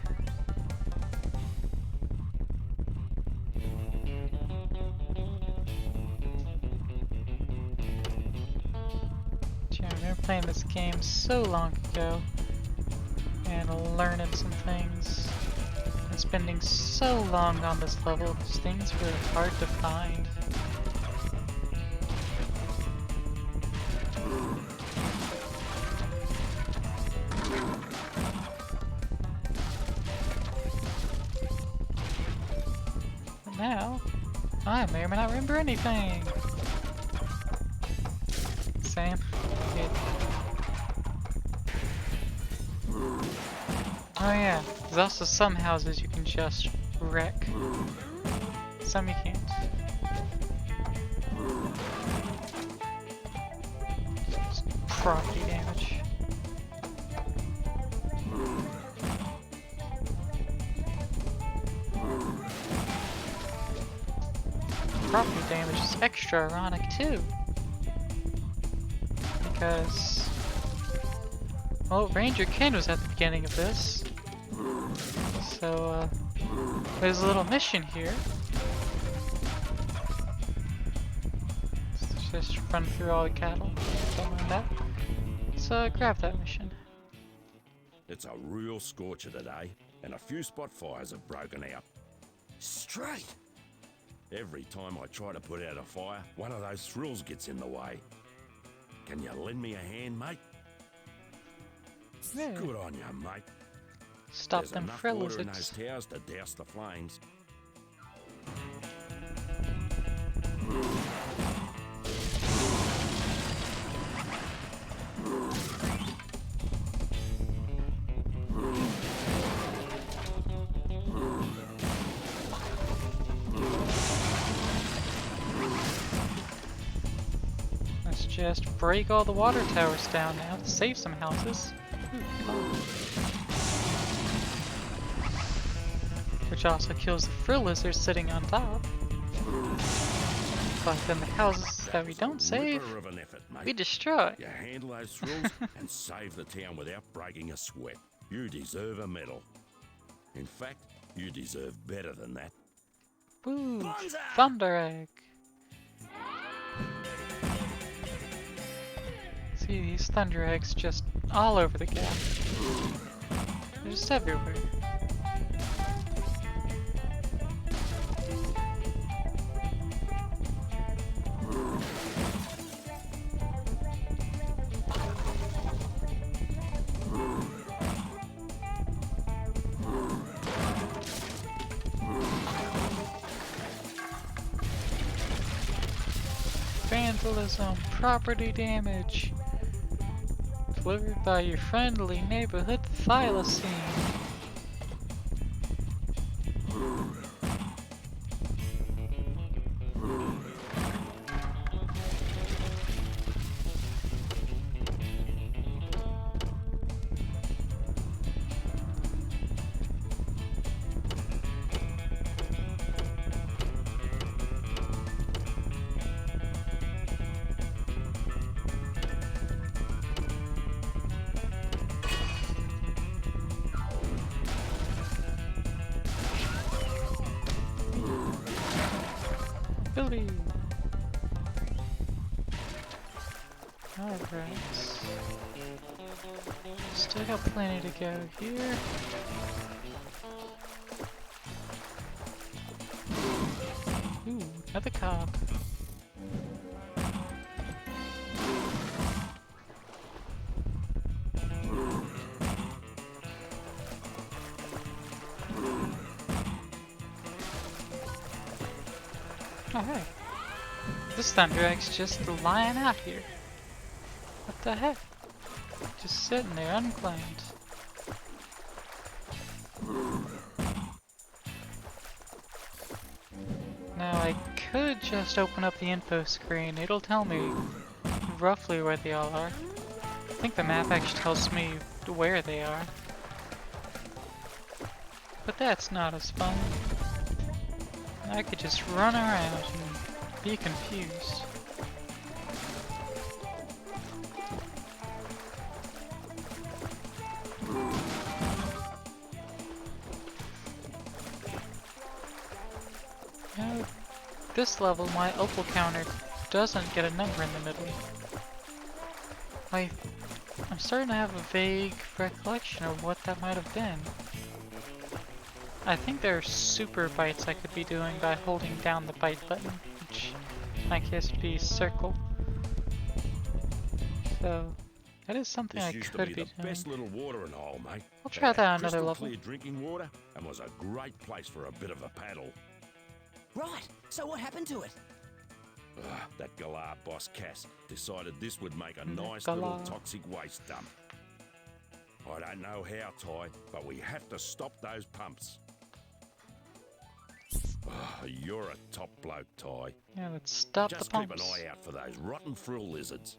I remember playing this game so long ago and learning some things and spending so long on this level because things were hard to find. But now, I may or may not remember anything. Same. Good. Oh yeah, there's also some houses you can just wreck. Some you can't. Just property damage. Property damage is extra ironic too. Because, well, Ranger Ken was at the beginning of this. So, there's a little mission here. Let's just run through all the cattle. Don't mind that. So, grab that mission. It's a real scorcher today, and a few spot fires have broken out. Straight. Every time I try to put out a fire, one of those thrills gets in the way. Can you lend me a hand, mate? Yeah. Good on you, mate. Stop There's them enough frill water in those lizards. towers to douse the flames. Let's just break all the water towers down now to save some houses. Which also kills the frill lizard sitting on top. But then the houses that we don't save, Ripper of an effort, mate. we destroy. You handle those thrills and save the town without breaking a sweat. You deserve a medal. In fact, you deserve better than that. Woo! Bonza! Thunder Egg! See these Thunder Eggs just all over the gap. They're just everywhere. Vandalism, property damage. Delivered by your friendly neighborhood thylacine. Building. Alright. Still got plenty to go here. Ooh, another cog. Oh hey, this Thunder Egg's just lying out here. What the heck? Just sitting there unclaimed. Now I could just open up the info screen. It'll tell me roughly where they all are. I think the map actually tells me where they are. But that's not as fun. I could just run around and be confused. Now, this level, my opal counter doesn't get a number in the middle. I'm starting to have a vague recollection of what that might have been. I think there are super bites I could be doing by holding down the bite button, which in my case would be circle. So that is something I This could used be to be the doing. best little watering hole, mate. I'll try that on another crystal level. clear drinking water and was a great place for a bit of a paddle. Right, so what happened to it? That Galar boss Cass decided this would make a nice Galar. little toxic waste dump. I don't know how, Ty, but we have to stop those pumps. You're a top bloke, Ty. Yeah, let's stop Just the keep pumps. an eye out for those rotten frill lizards.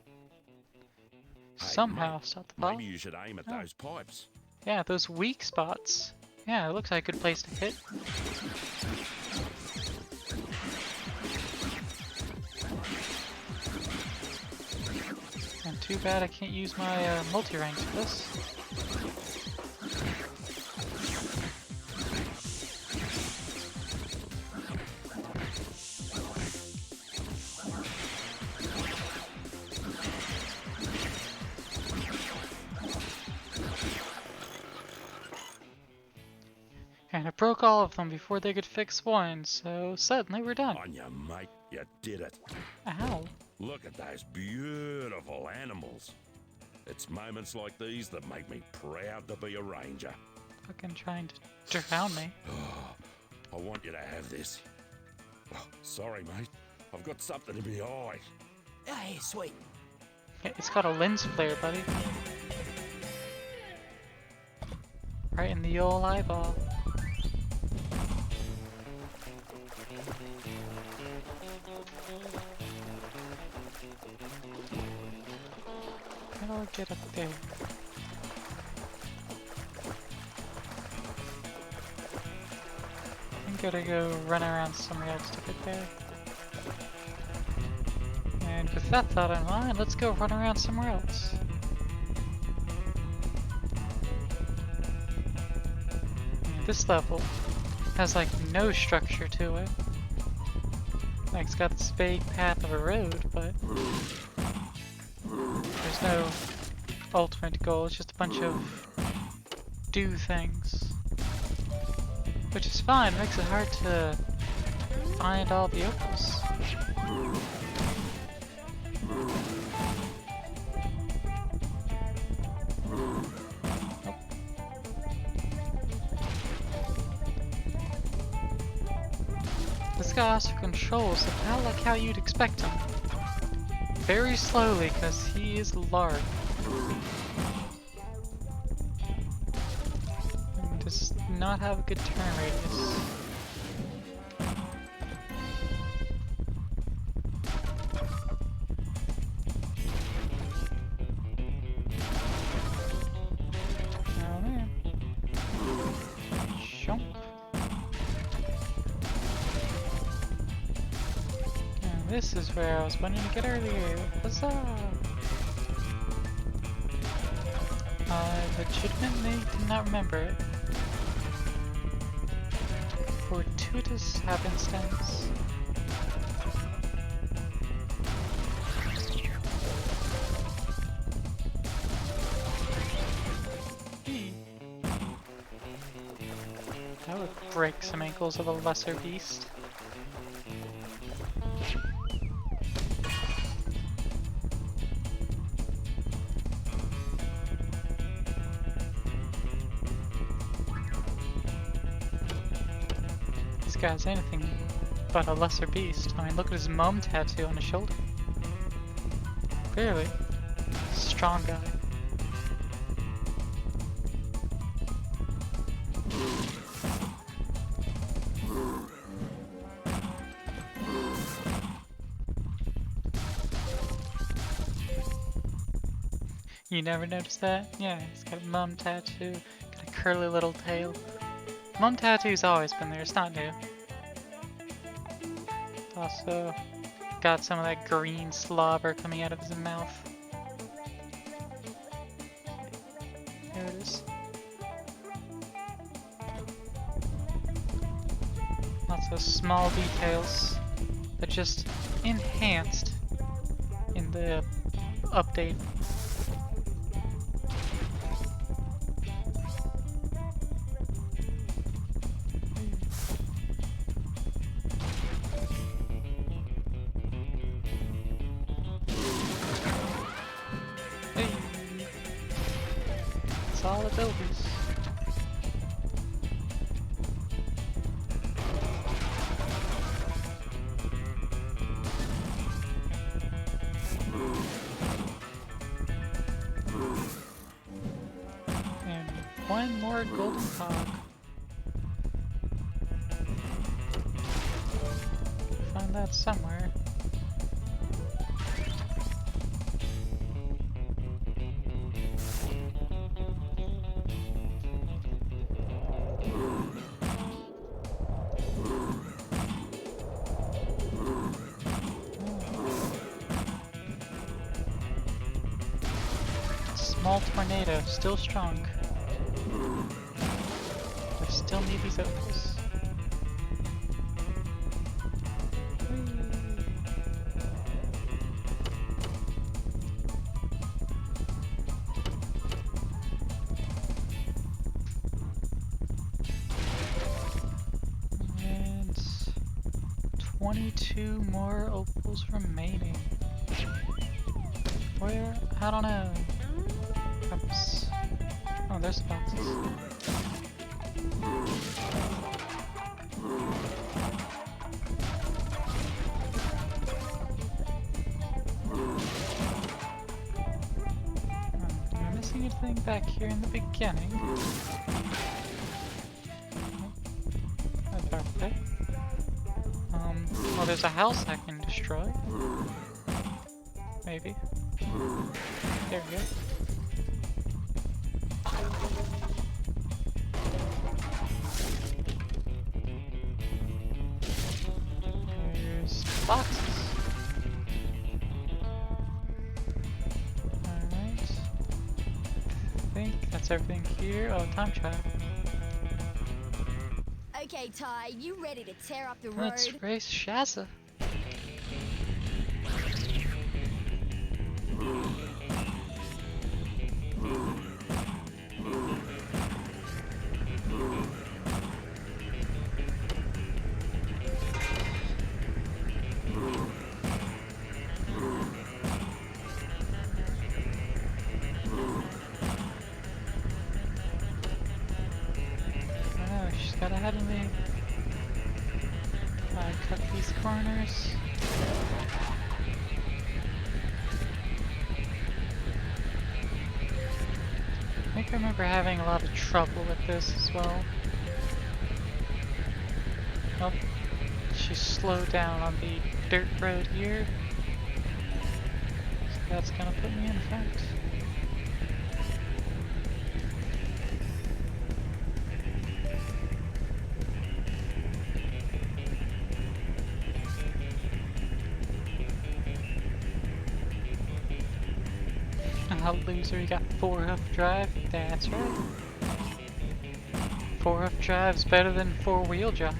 Hey, Somehow mate, stop the pump. maybe you should aim at those pipes. Yeah, those weak spots. Yeah, it looks like a good place to hit. And too bad I can't use my multi-ranks for this. And I broke all of them before they could fix one, so suddenly we're done. On you, mate. You did it. Ow. Look at those beautiful animals. It's moments like these that make me proud to be a ranger. Fucking trying to drown me. I want you to have this. Oh, sorry, mate. I've got something in my eye. Hey, sweet. Yeah, it's got a lens flare, buddy. Right in the old eyeball. How do I get up there? I'm gonna go run around somewhere else to get there. And with that thought in mind, let's go run around somewhere else. And this level has like no structure to it. Like it's got this vague path of a road, but there's no ultimate goal. It's just a bunch of do things. Which is fine, it makes it hard to find all the opals. This guy also controls the paddle like how you'd expect him. Very slowly, because he is large. And does not have a good turn radius. Oh man. Jump. And this is where I was wanting to get earlier. Huzzah! I legitimately did not remember it. Fortuitous happenstance. That would break some ankles of a lesser beast. This guy's anything but a lesser beast. I mean, look at his mum tattoo on his shoulder. Clearly, strong guy. You never noticed that? Yeah, he's got a mum tattoo, got a curly little tail. Mum tattoo's always been there, it's not new. Also, got some of that green slobber coming out of his mouth. There it is. Lots of small details that just enhanced in the update. Hey. Solid builders. And one more golden hog. Find that somewhere. Small tornado, still strong. I still need these opals. And 22 more opals remaining. Where? I don't know. Oops. Oh, there's the boxes. Am I missing anything back here in the beginning? Oh, perfect. Well, there's a house I can destroy. Maybe. There we go. There's boxes. Alright. I think that's everything here. Oh, time travel. Okay, Ty, you ready to tear up the road? Let's race Shazza. Oh, she's got ahead of me. I cut these corners. I think I remember having a lot of trouble with this as well. Oh, she slowed down on the dirt road here. So that's gonna put me in front. Oh, loser, you got 4-hoof drive? That's right. 4-hoof drive's better than 4-wheel drive.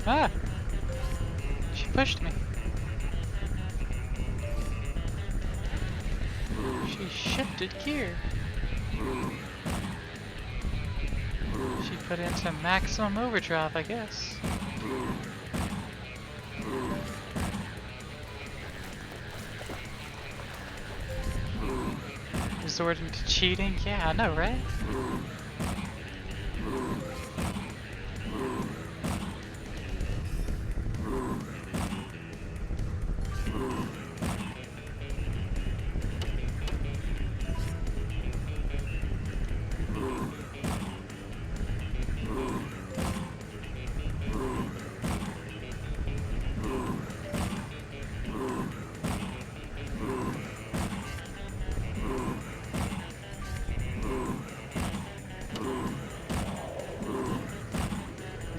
Ah! She pushed me. She shifted gear. She put into maximum overdrive, I guess. Resorting to cheating? Yeah, I know, right?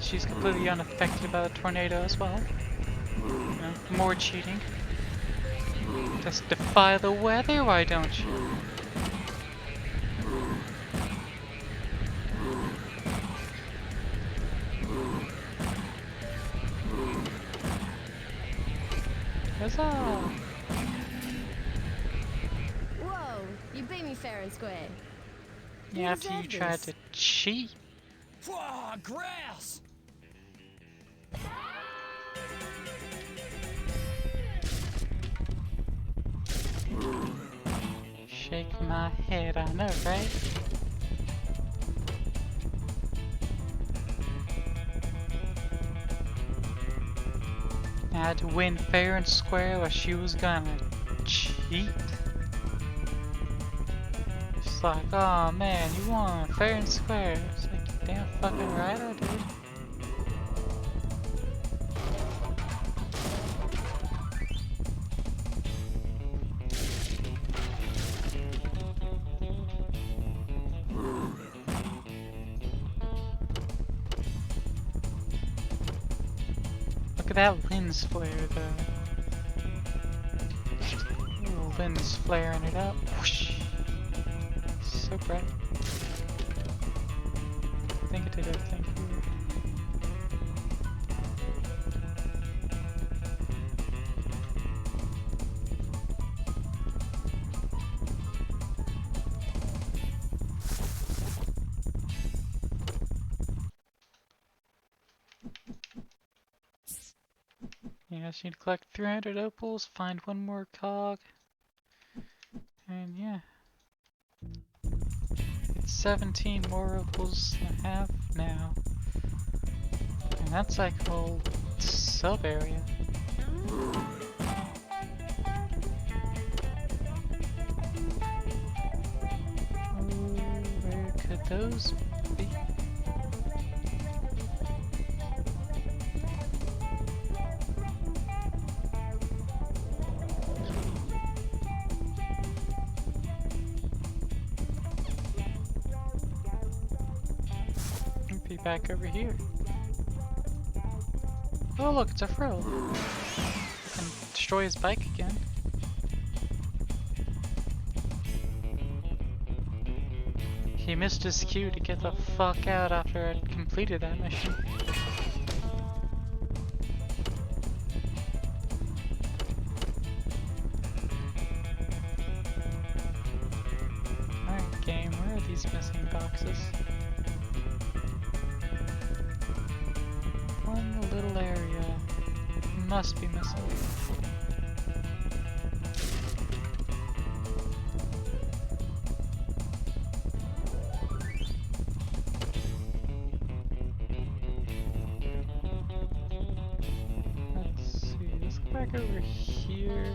She's completely unaffected by the tornado as well. You know, more cheating. Just defy the weather, why don't you? Huzzah! Whoa, you beat me fair and square. Yeah, after you deserve tried this. to cheat. Whoa, grouse! Shake my head, I know, right? I had to win fair and square or she was gonna cheat. She's like, oh man, you won fair and square. It's like, you damn fucking right I did. Look at that lens flare though. Ooh, lens flaring it up. Whoosh. So bright. I think it did everything here. Yeah, I just need to collect 300 opals, find one more cog, and yeah. It's 17 more opals and a half now. And that's like a whole sub-area. Where could those be? Be back over here. Oh look, it's a frill. Can destroy his bike again. He missed his cue to get the fuck out after I completed that mission. Alright game, where are these missing boxes? One little area must be missing. Let's see, let's go back over here.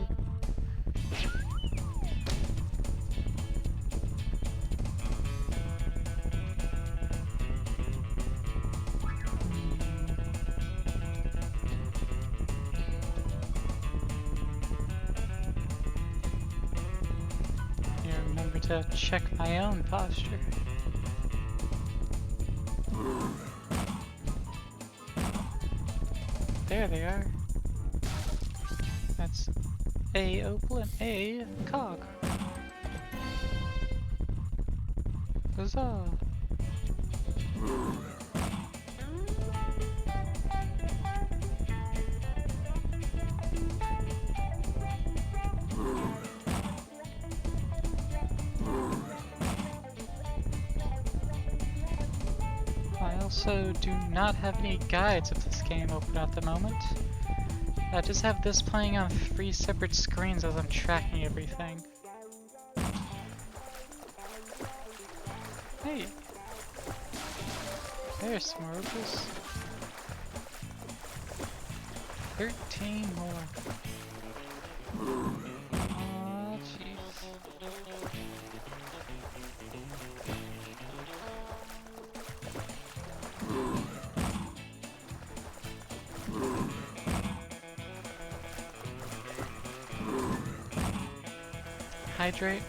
Remember to check my own posture. There they are. That's a opal and a cog. Huzzah! I also do not have any guides of this game open at the moment. I just have this playing on 3 separate screens as I'm tracking everything. Hey! There's some more opals. 13 more. Aw, jeez. Hydrate.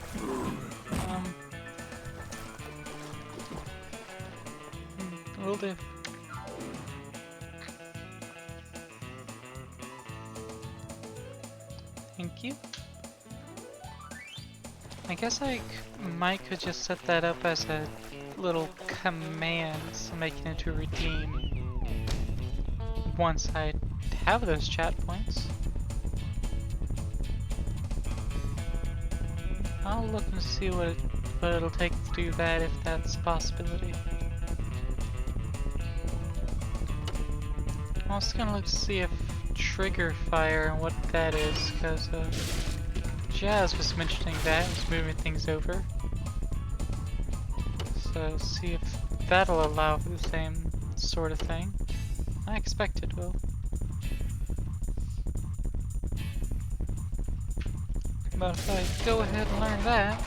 Will do. Thank you. I guess I could just set that up as a little command to make it into a redeem once I have those chat points. I'll look and see what it'll take to do that, if that's a possibility. I'm also gonna look to see if trigger fire and what that is, because Jazz was mentioning that, was moving things over. So see if that'll allow for the same sort of thing. I expect it will. But if I go ahead and learn that,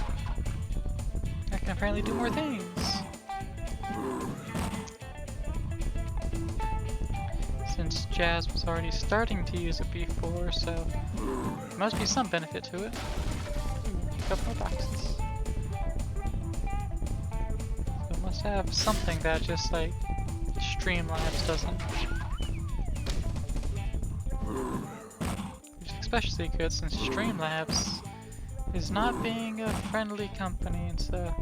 I can apparently do more things. Since Jazz was already starting to use it before, so there must be some benefit to it. A couple more boxes. So it must have something that just like Streamlabs doesn't. Which is especially good since Streamlabs is not being a friendly company, and so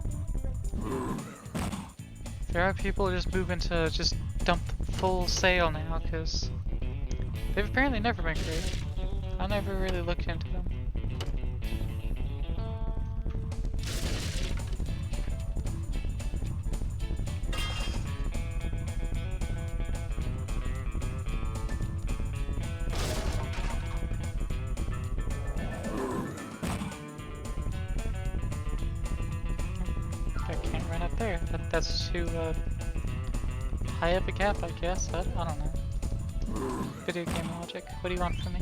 there are people just moving to just dump full sale now, because they've apparently never been great. I never really looked into them. I can't run up there. That's too high up a gap, I guess. I don't know. Video game logic. What do you want from me?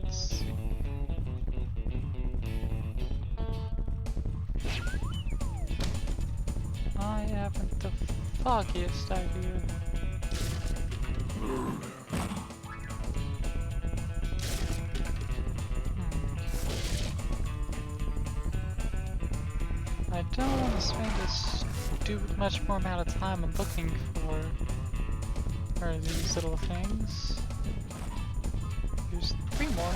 Let's see. I haven't the foggiest idea. I don't want to spend much more amount of time in looking for these little things. There's 3 more.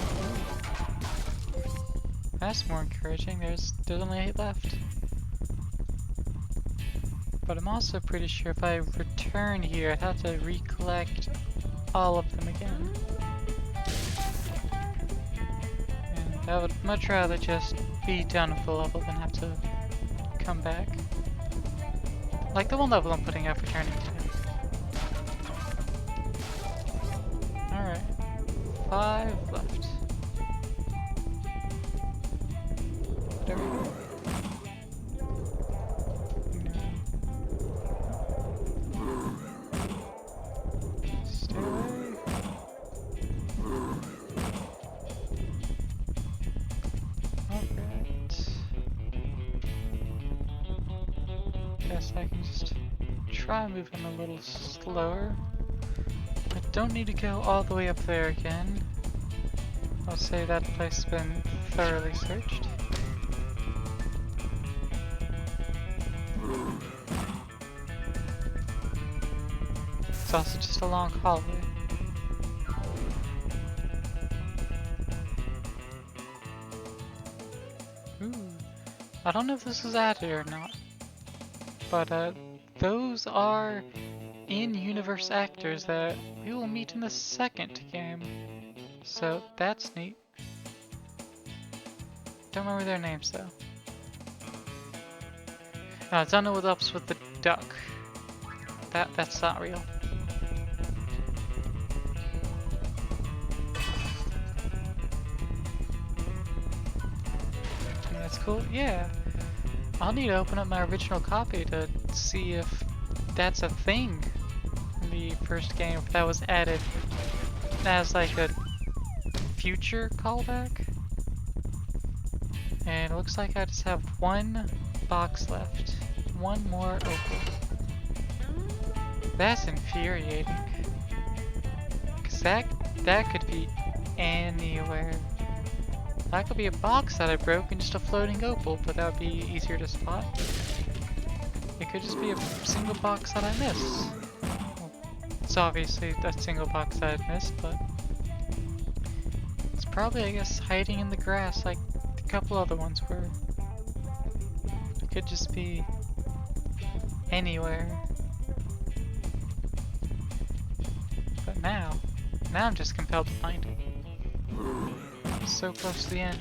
That's more encouraging. There's only 8 left. But I'm also pretty sure if I return here, I'd have to recollect all of them again. And I would much rather just be done with the level than have to come back. Like the one level I'm putting out for turning to. Alright. 5 left. Whatever here. No. Stay away. Alright. Guess I can just try moving a little slower. I don't need to go all the way up there again. I'll say that place has been thoroughly searched. It's also just a long hallway. Ooh. I don't know if this is added or not. But those are in-universe actors that we will meet in the second game. So that's neat. Don't remember their names though. I don't know what's with the duck. That's not real. That's cool. Yeah. I'll need to open up my original copy to see if that's a thing in the first game, if that was added as like a future callback. And it looks like I just have 1 box left. 1 more opal. That's infuriating. Cause that could be anywhere. That could be a box that I broke and just a floating opal, but that would be easier to spot. It could just be a single box that I missed. Well, It's obviously a single box that I'd missed, but it's probably, I guess, hiding in the grass like a couple other ones were. It could just be anywhere. But now I'm just compelled to find it. I'm so close to the end.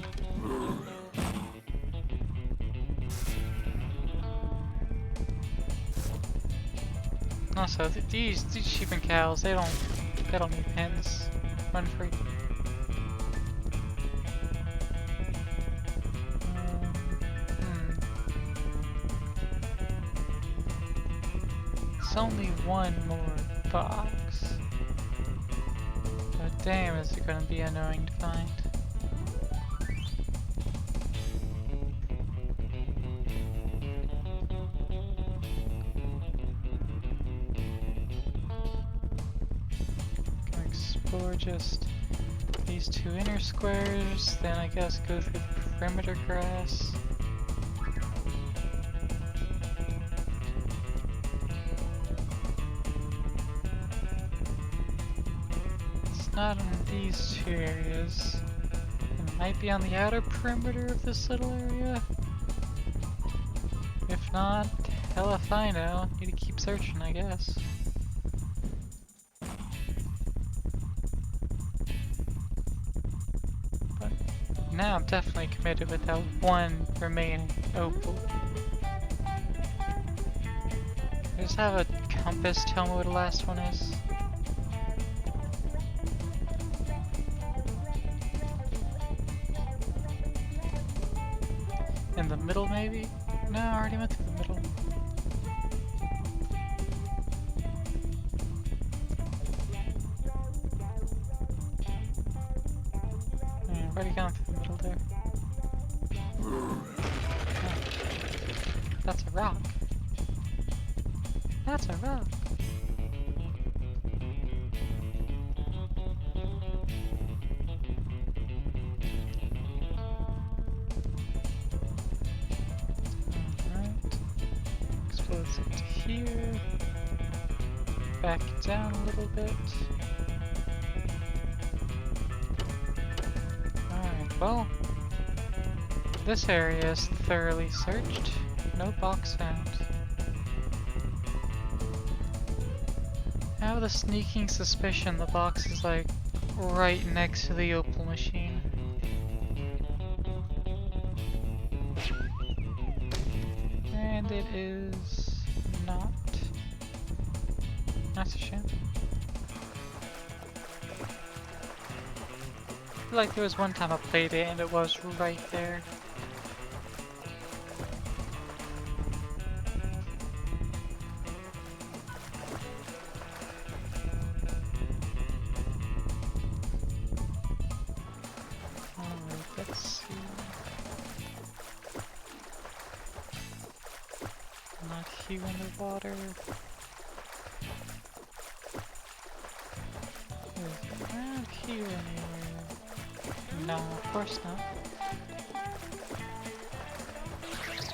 Also, these sheep and cows, they don't need pens. Run free. It's only one more box. But damn, is it gonna be annoying to find. Explore just these two inner squares, then I guess go through the perimeter grass. It's not in these two areas. It might be on the outer perimeter of this little area. If not, hell if I know. Need to keep searching, I guess. Now I'm definitely committed with that one remaining opal. I just have a compass tell me where the last one is. In the middle maybe? No, I already went through the middle. I've already gone through the middle there. Oh. That's a rock. That's a rock. Alright. Explode it to here. Back down a little bit. Well, this area is thoroughly searched. No box found. I have the sneaking suspicion the box is like right next to the opal machine. And it is not. That's a shame. I feel like there was one time I played it and it was right there. Alright, let's see. Not here in the water. Is it around here anywhere? No, of course not. It's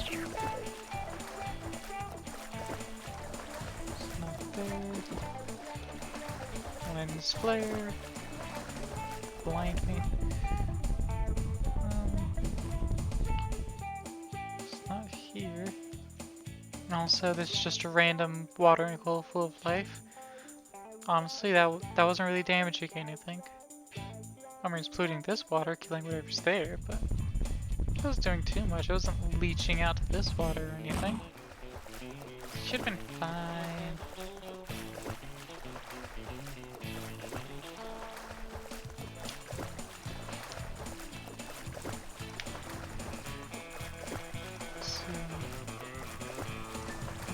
not there. Lens flare. Blind me. It's not here. And also, this is just a random watering hole full of life. Honestly, that wasn't really damaging anything. I mean, it's polluting this water, killing whatever's there, but it was doing too much. It wasn't leaching out to this water or anything. Should've been fine. So,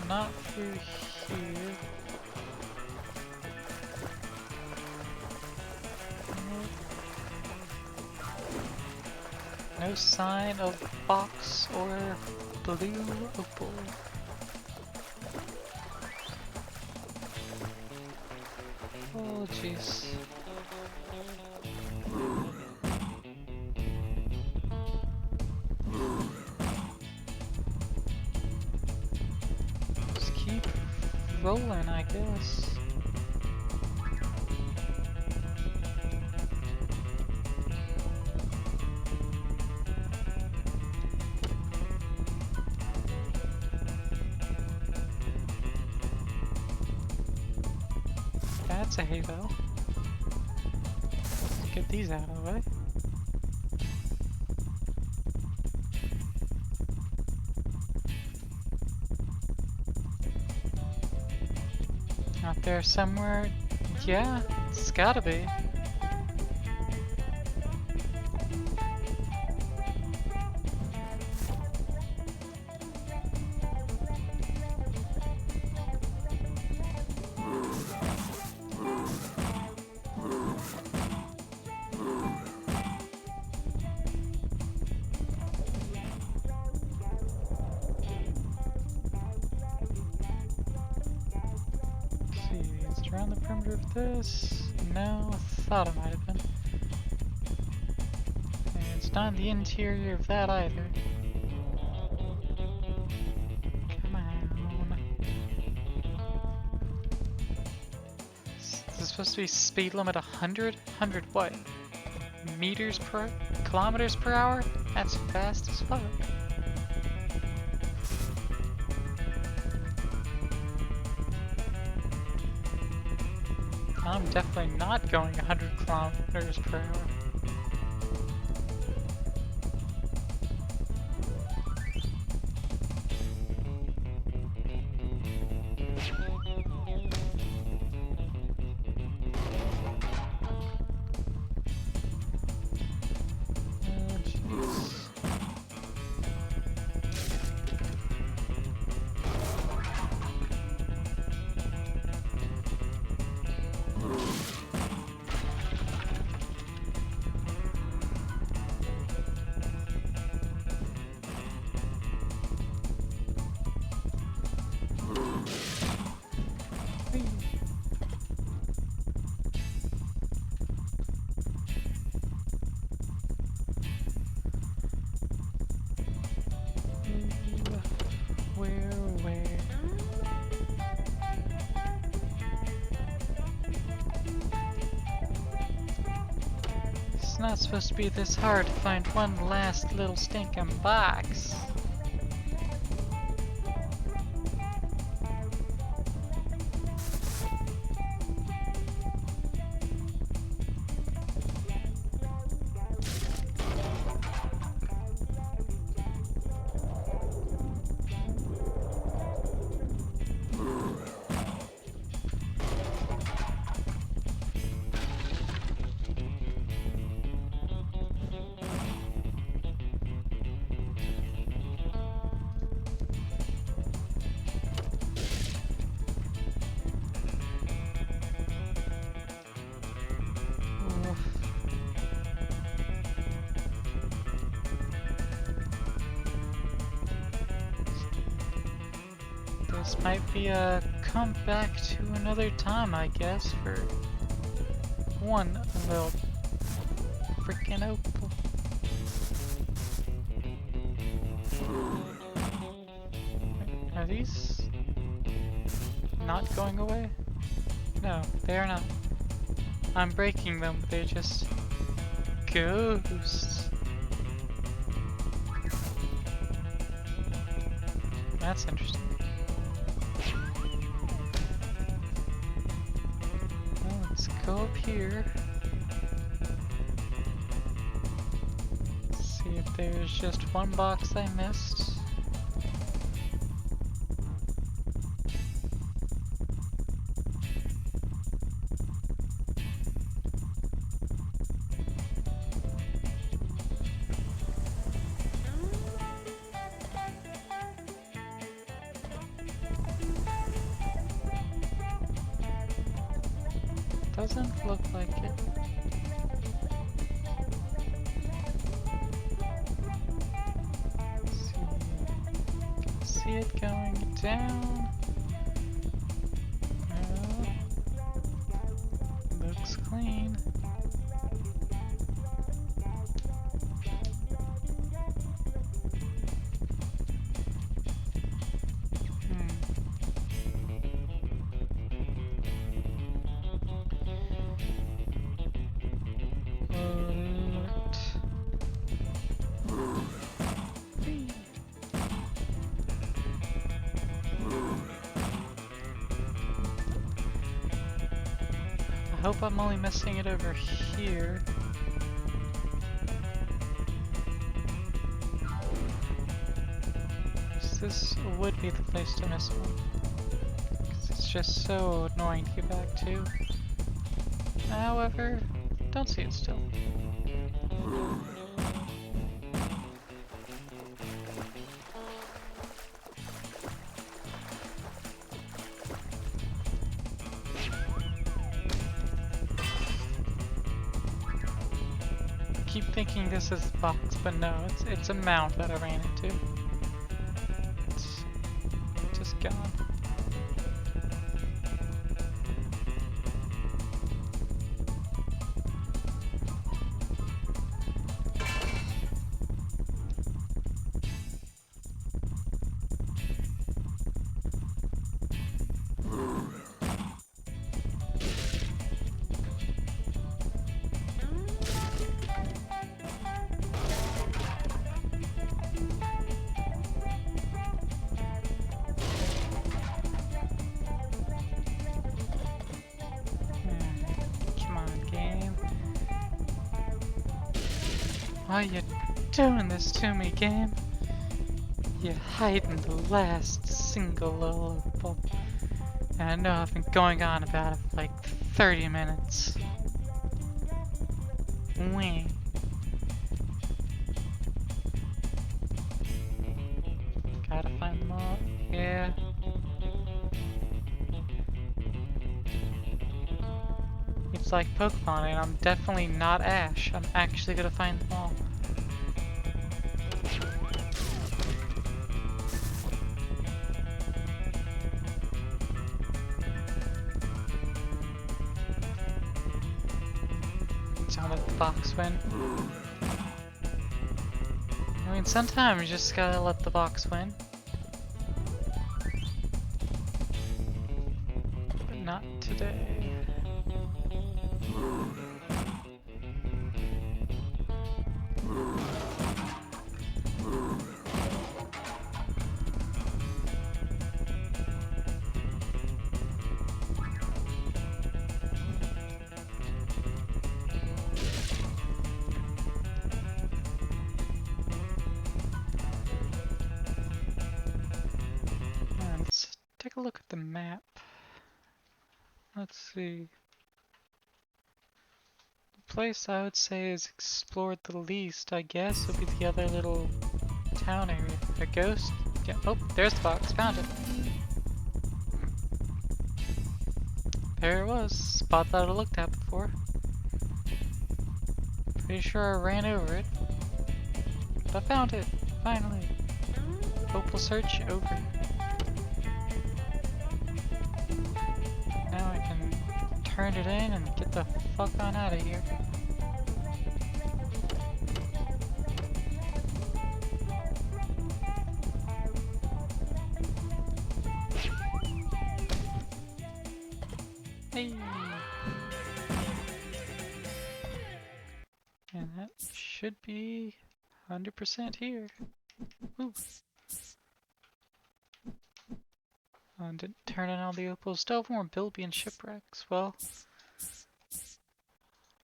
not through here. No sign of box or blue opal. Oh jeez. Just keep rolling, I guess. that's a hay bale. Let's get these out of the way. Out there somewhere? Yeah, it's gotta be. Around the perimeter of this? No, thought it might have been. And it's not the interior of that either. Come on. Is this supposed to be speed limit 100? 100 what? Kilometers per hour? That's fast as fuck. I'm definitely not going 100 kilometers per hour. Oh, jeez. Where? It's not supposed to be this hard to find one last little stinking box. This might be a comeback to another time, I guess, for one little freaking opal. Are these not going away? No, they are not. I'm breaking them, but they're just ghosts. That's interesting. Well, let's go up here. See if there's just one box I missed. Doesn't look like it. See it going down. Looks clean. hope I'm only missing it over here. This would be the place to miss one. 'Cause it's just so annoying to get back to. However, don't see it still. Keep thinking this is the box, but no, it's a mound that I ran into. It's just gone. Why you doing this to me, game? You're hiding the last single little opal. And I know I've been going on about it for like 30 minutes. Wee. Gotta find them all. Yeah. It's like Pokemon, and I'm definitely not Ash. I'm actually gonna find them all. Sound like the box win. I mean, sometimes you just gotta let the box win. But not today. Let's take a look at the map. Let's see. The place I would say is explored the least, I guess, would be the other little town area. A ghost? Yeah. Oh, there's the box. Found it. There it was. Spot that I looked at before. Pretty sure I ran over it. But I found it. Finally. Opal search over. Now I can turn it in and get the fuck on out of here. Hey. And that should be 100% here. Ooh. Didn't turn in all the opals. Still more Bilby and shipwrecks. Well,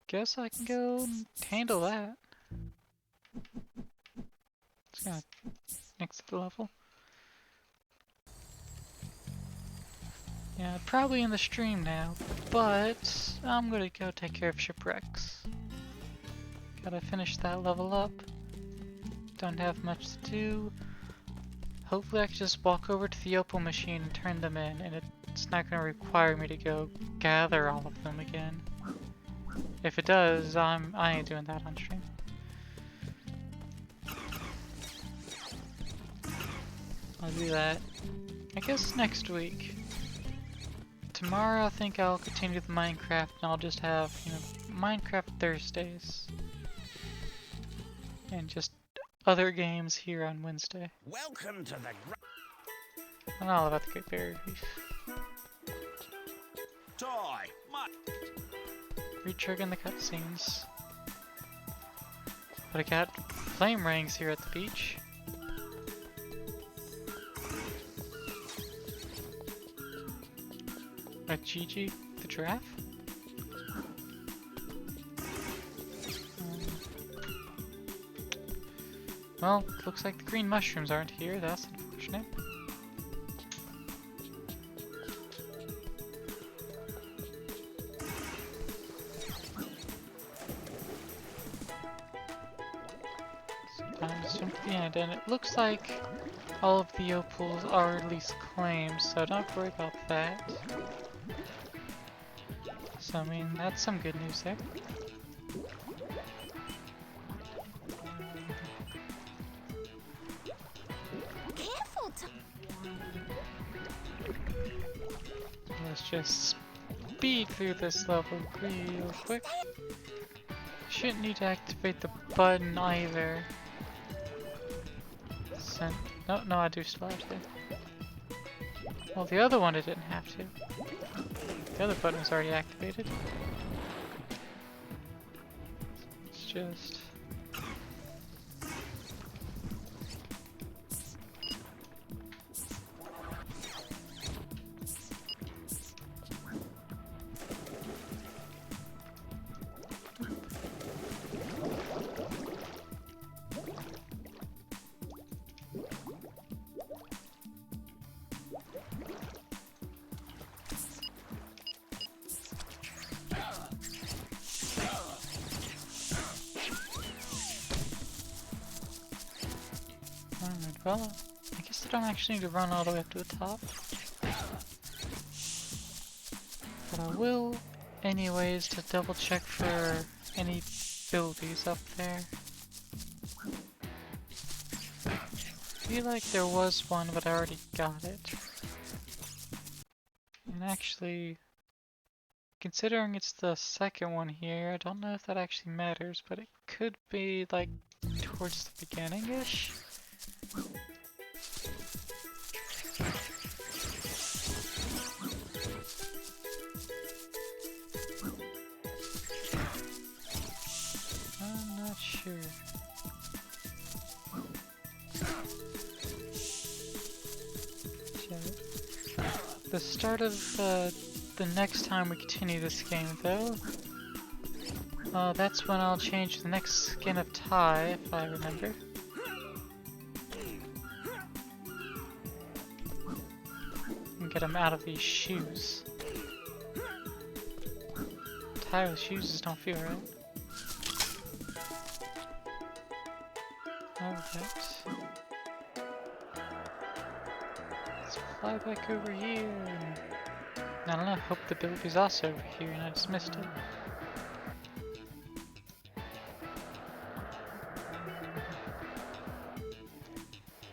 guess I can go and handle that. It's gonna next to the level. Yeah, probably in the stream now, but I'm gonna go take care of shipwrecks. Gotta finish that level up. Don't have much to do. Hopefully I can just walk over to the opal machine and turn them in, and it's not gonna require me to go gather all of them again. If it does, I ain't doing that on stream. I'll do that, I guess, next week. Tomorrow I think I'll continue with Minecraft, and I'll just have, you know, Minecraft Thursdays. And just other games here on Wednesday. Welcome to the I know all about the Great Barrier Reef. Ty, Retriggering the cutscenes. But I got flame rings here at the beach. A Gigi the giraffe? well, looks like the green mushrooms aren't here. That's unfortunate. Sometimes jump to the end, and it looks like all of the opals are at least claimed, so don't worry about that. So I mean, that's some good news there. Careful, Let's just speed through this level real quick. Shouldn't need to activate the button either. No, I do still have to. Well, the other one I didn't have to. The other button was already activated. It's just... well, I guess I don't actually need to run all the way up to the top. But I will anyways to double check for any buildies up there. I feel like there was one, but I already got it. And actually, considering it's the second one here, I don't know if that actually matters, but it could be like towards the beginning-ish. I'm not sure. The start of the next time we continue this game, though, that's when I'll change the next skin of Ty, if I remember. And get him out of these shoes. Ty with shoes just don't feel right. Alright. Let's fly back over here and... I don't know, hope the building's also over here and I just missed it.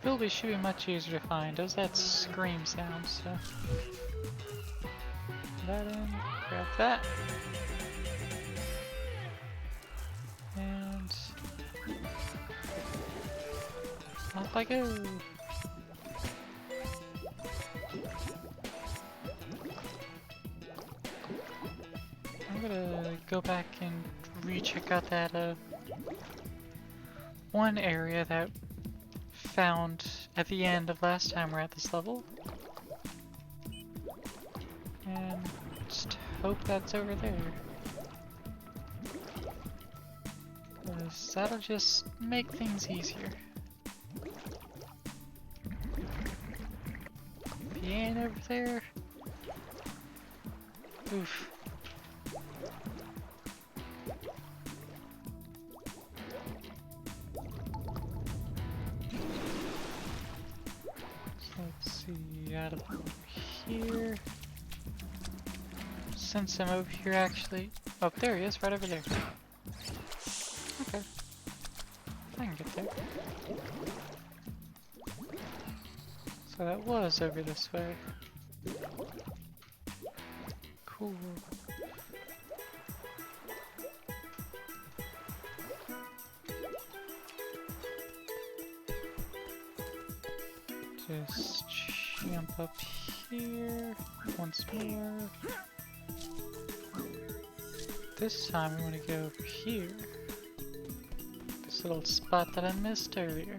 Bilby should be much easier to find. Does that scream sound, so... that in, grab that. And... off I go! I'm gonna go back and recheck out that one area that found at the end of last time we're at this level. And just hope that's over there. Because that'll just make things easier. If he ain't over there... oof. Let's see, out of over here. Since I'm over here actually... oh, there he is, right over there. Okay. I can get there. So that was over this way. Cool. Just jump up here once more. This time we want to go over here. This little spot that I missed earlier.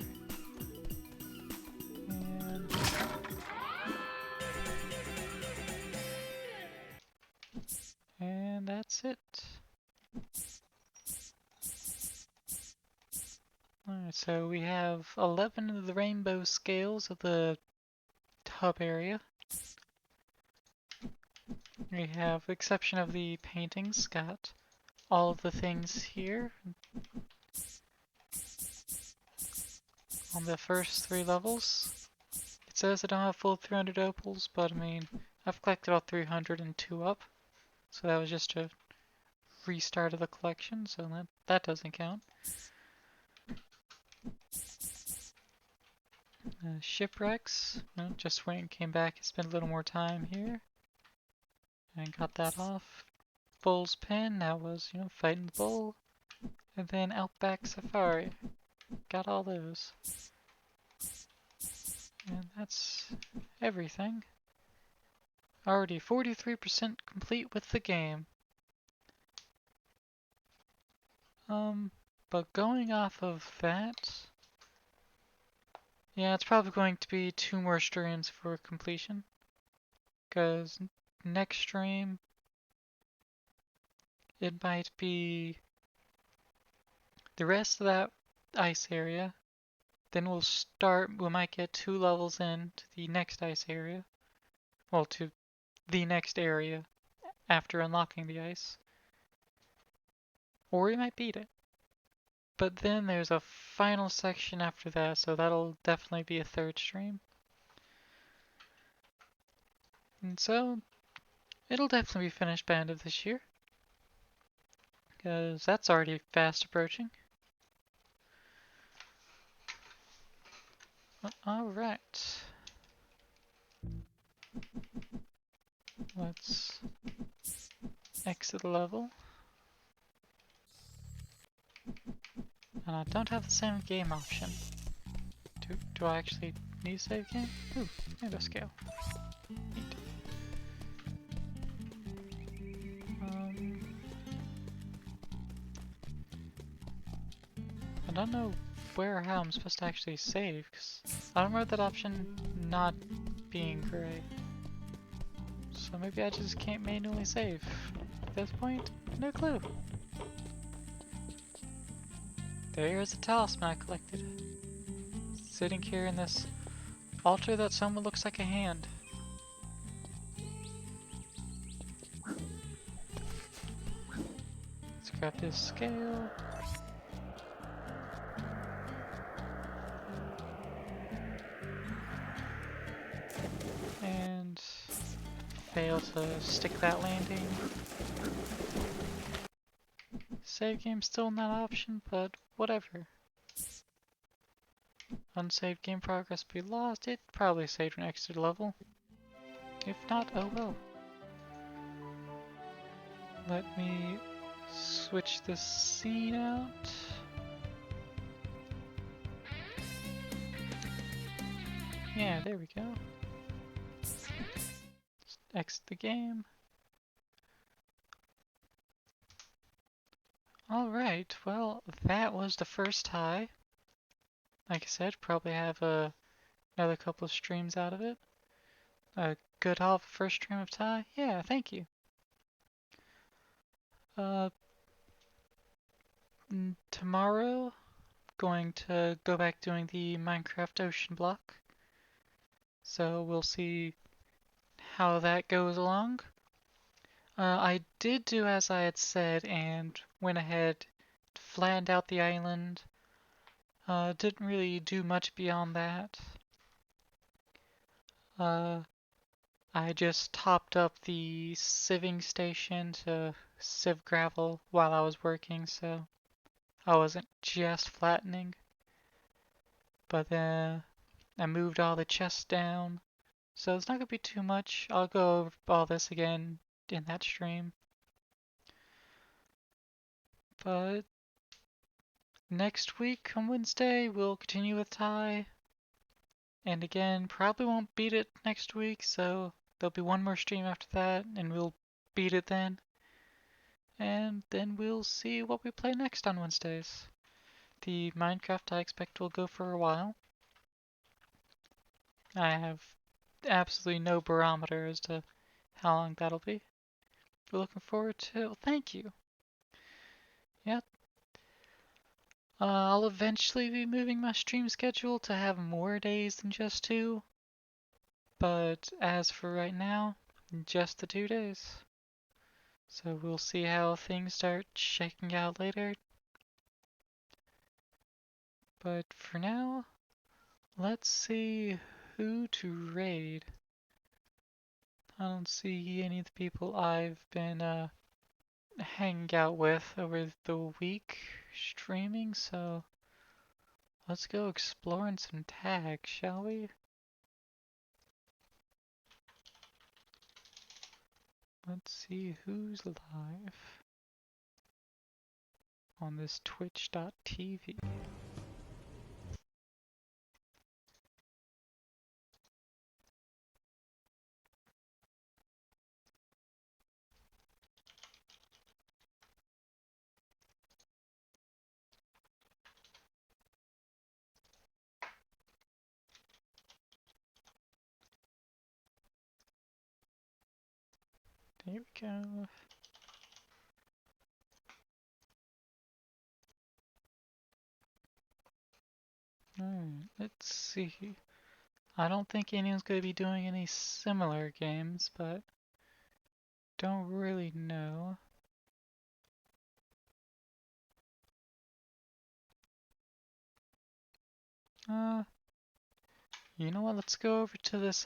And that's it. Alright, so we have 11 of the rainbow scales of the hub area. We have, with exception of the paintings, got all of the things here on the first 3 levels. It says I don't have full 300 opals, but I mean, I've collected all 302 up, so that was just a restart of the collection, so that doesn't count. Shipwrecks, well, just went and came back and spent a little more time here. And got that off. Bull's Pen, that was, fighting the bull. And then Outback Safari. Got all those. And that's everything. Already 43% complete with the game. But going off of that, yeah, it's probably going to be 2 more streams for completion. Because next stream, it might be the rest of that ice area. Then we might get 2 levels in to the next ice area. Well, to the next area after unlocking the ice. Or we might beat it. But then there's a final section after that, so that'll definitely be a 3rd stream. And so, it'll definitely be finished by end of this year. Because that's already fast approaching. Alright. Let's exit the level. And I don't have the same game option. Do I actually need a save game? Ooh, maybe a scale. Neat. I don't know where or how I'm supposed to actually save, because I don't remember that option not being gray. So maybe I just can't manually save. At this point, no clue. There's a talisman I collected. Sitting here in this altar that somewhat looks like a hand. Let's grab this scale. And fail to stick that landing. Save game still not an option, but whatever. Unsaved game progress be lost. It probably saved an extra level. If not, oh well. Let me switch the scene out. Yeah, there we go. Exit the game. Alright, well, that was the first high. Like I said, probably have another couple of streams out of it. A good haul for first stream of Ty? Yeah, thank you. Tomorrow, going to go back doing the Minecraft ocean block. So we'll see how that goes along. I did do as I had said and went ahead, flattened out the island. Didn't really do much beyond that. I just topped up the sieving station to sieve gravel while I was working, so I wasn't just flattening. But then I moved all the chests down, so it's not gonna be too much. I'll go over all this again in that stream. But next week on Wednesday, we'll continue with Ty. And again, probably won't beat it next week, so there'll be one more stream after that, and we'll beat it then. And then we'll see what we play next on Wednesdays. The Minecraft I expect will go for a while. I have absolutely no barometer as to how long that'll be. We're looking forward to it. Thank you. Yeah. I'll eventually be moving my stream schedule to have more days than just 2, but as for right now, just the 2 days. So we'll see how things start shaking out later. But for now, let's see who to raid. I don't see any of the people I've been hanging out with over the week streaming, so let's go exploring some tags, shall we? Let's see who's live on this twitch.tv. There we go. Alright, let's see. I don't think anyone's going to be doing any similar games, but don't really know. You know what? Let's go over to this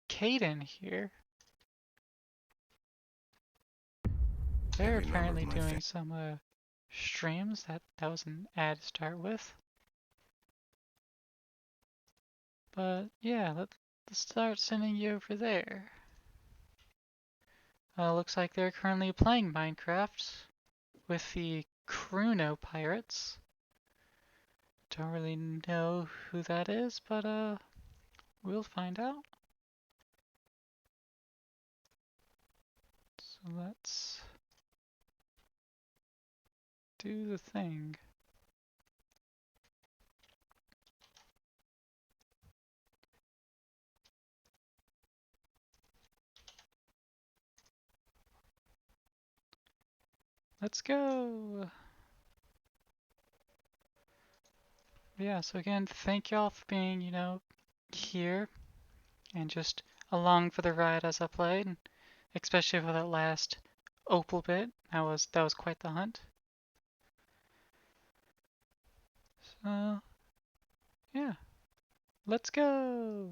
Caden here. They're apparently doing some streams. That was an ad to start with. But yeah, let's start sending you over there. Looks like they're currently playing Minecraft with the Chrono Pirates. Don't really know who that is, but we'll find out. So let's do the thing. Let's go! Yeah, so again, thank y'all for being, here and just along for the ride as I played, and especially for that last opal bit. That was quite the hunt. So, yeah, let's go!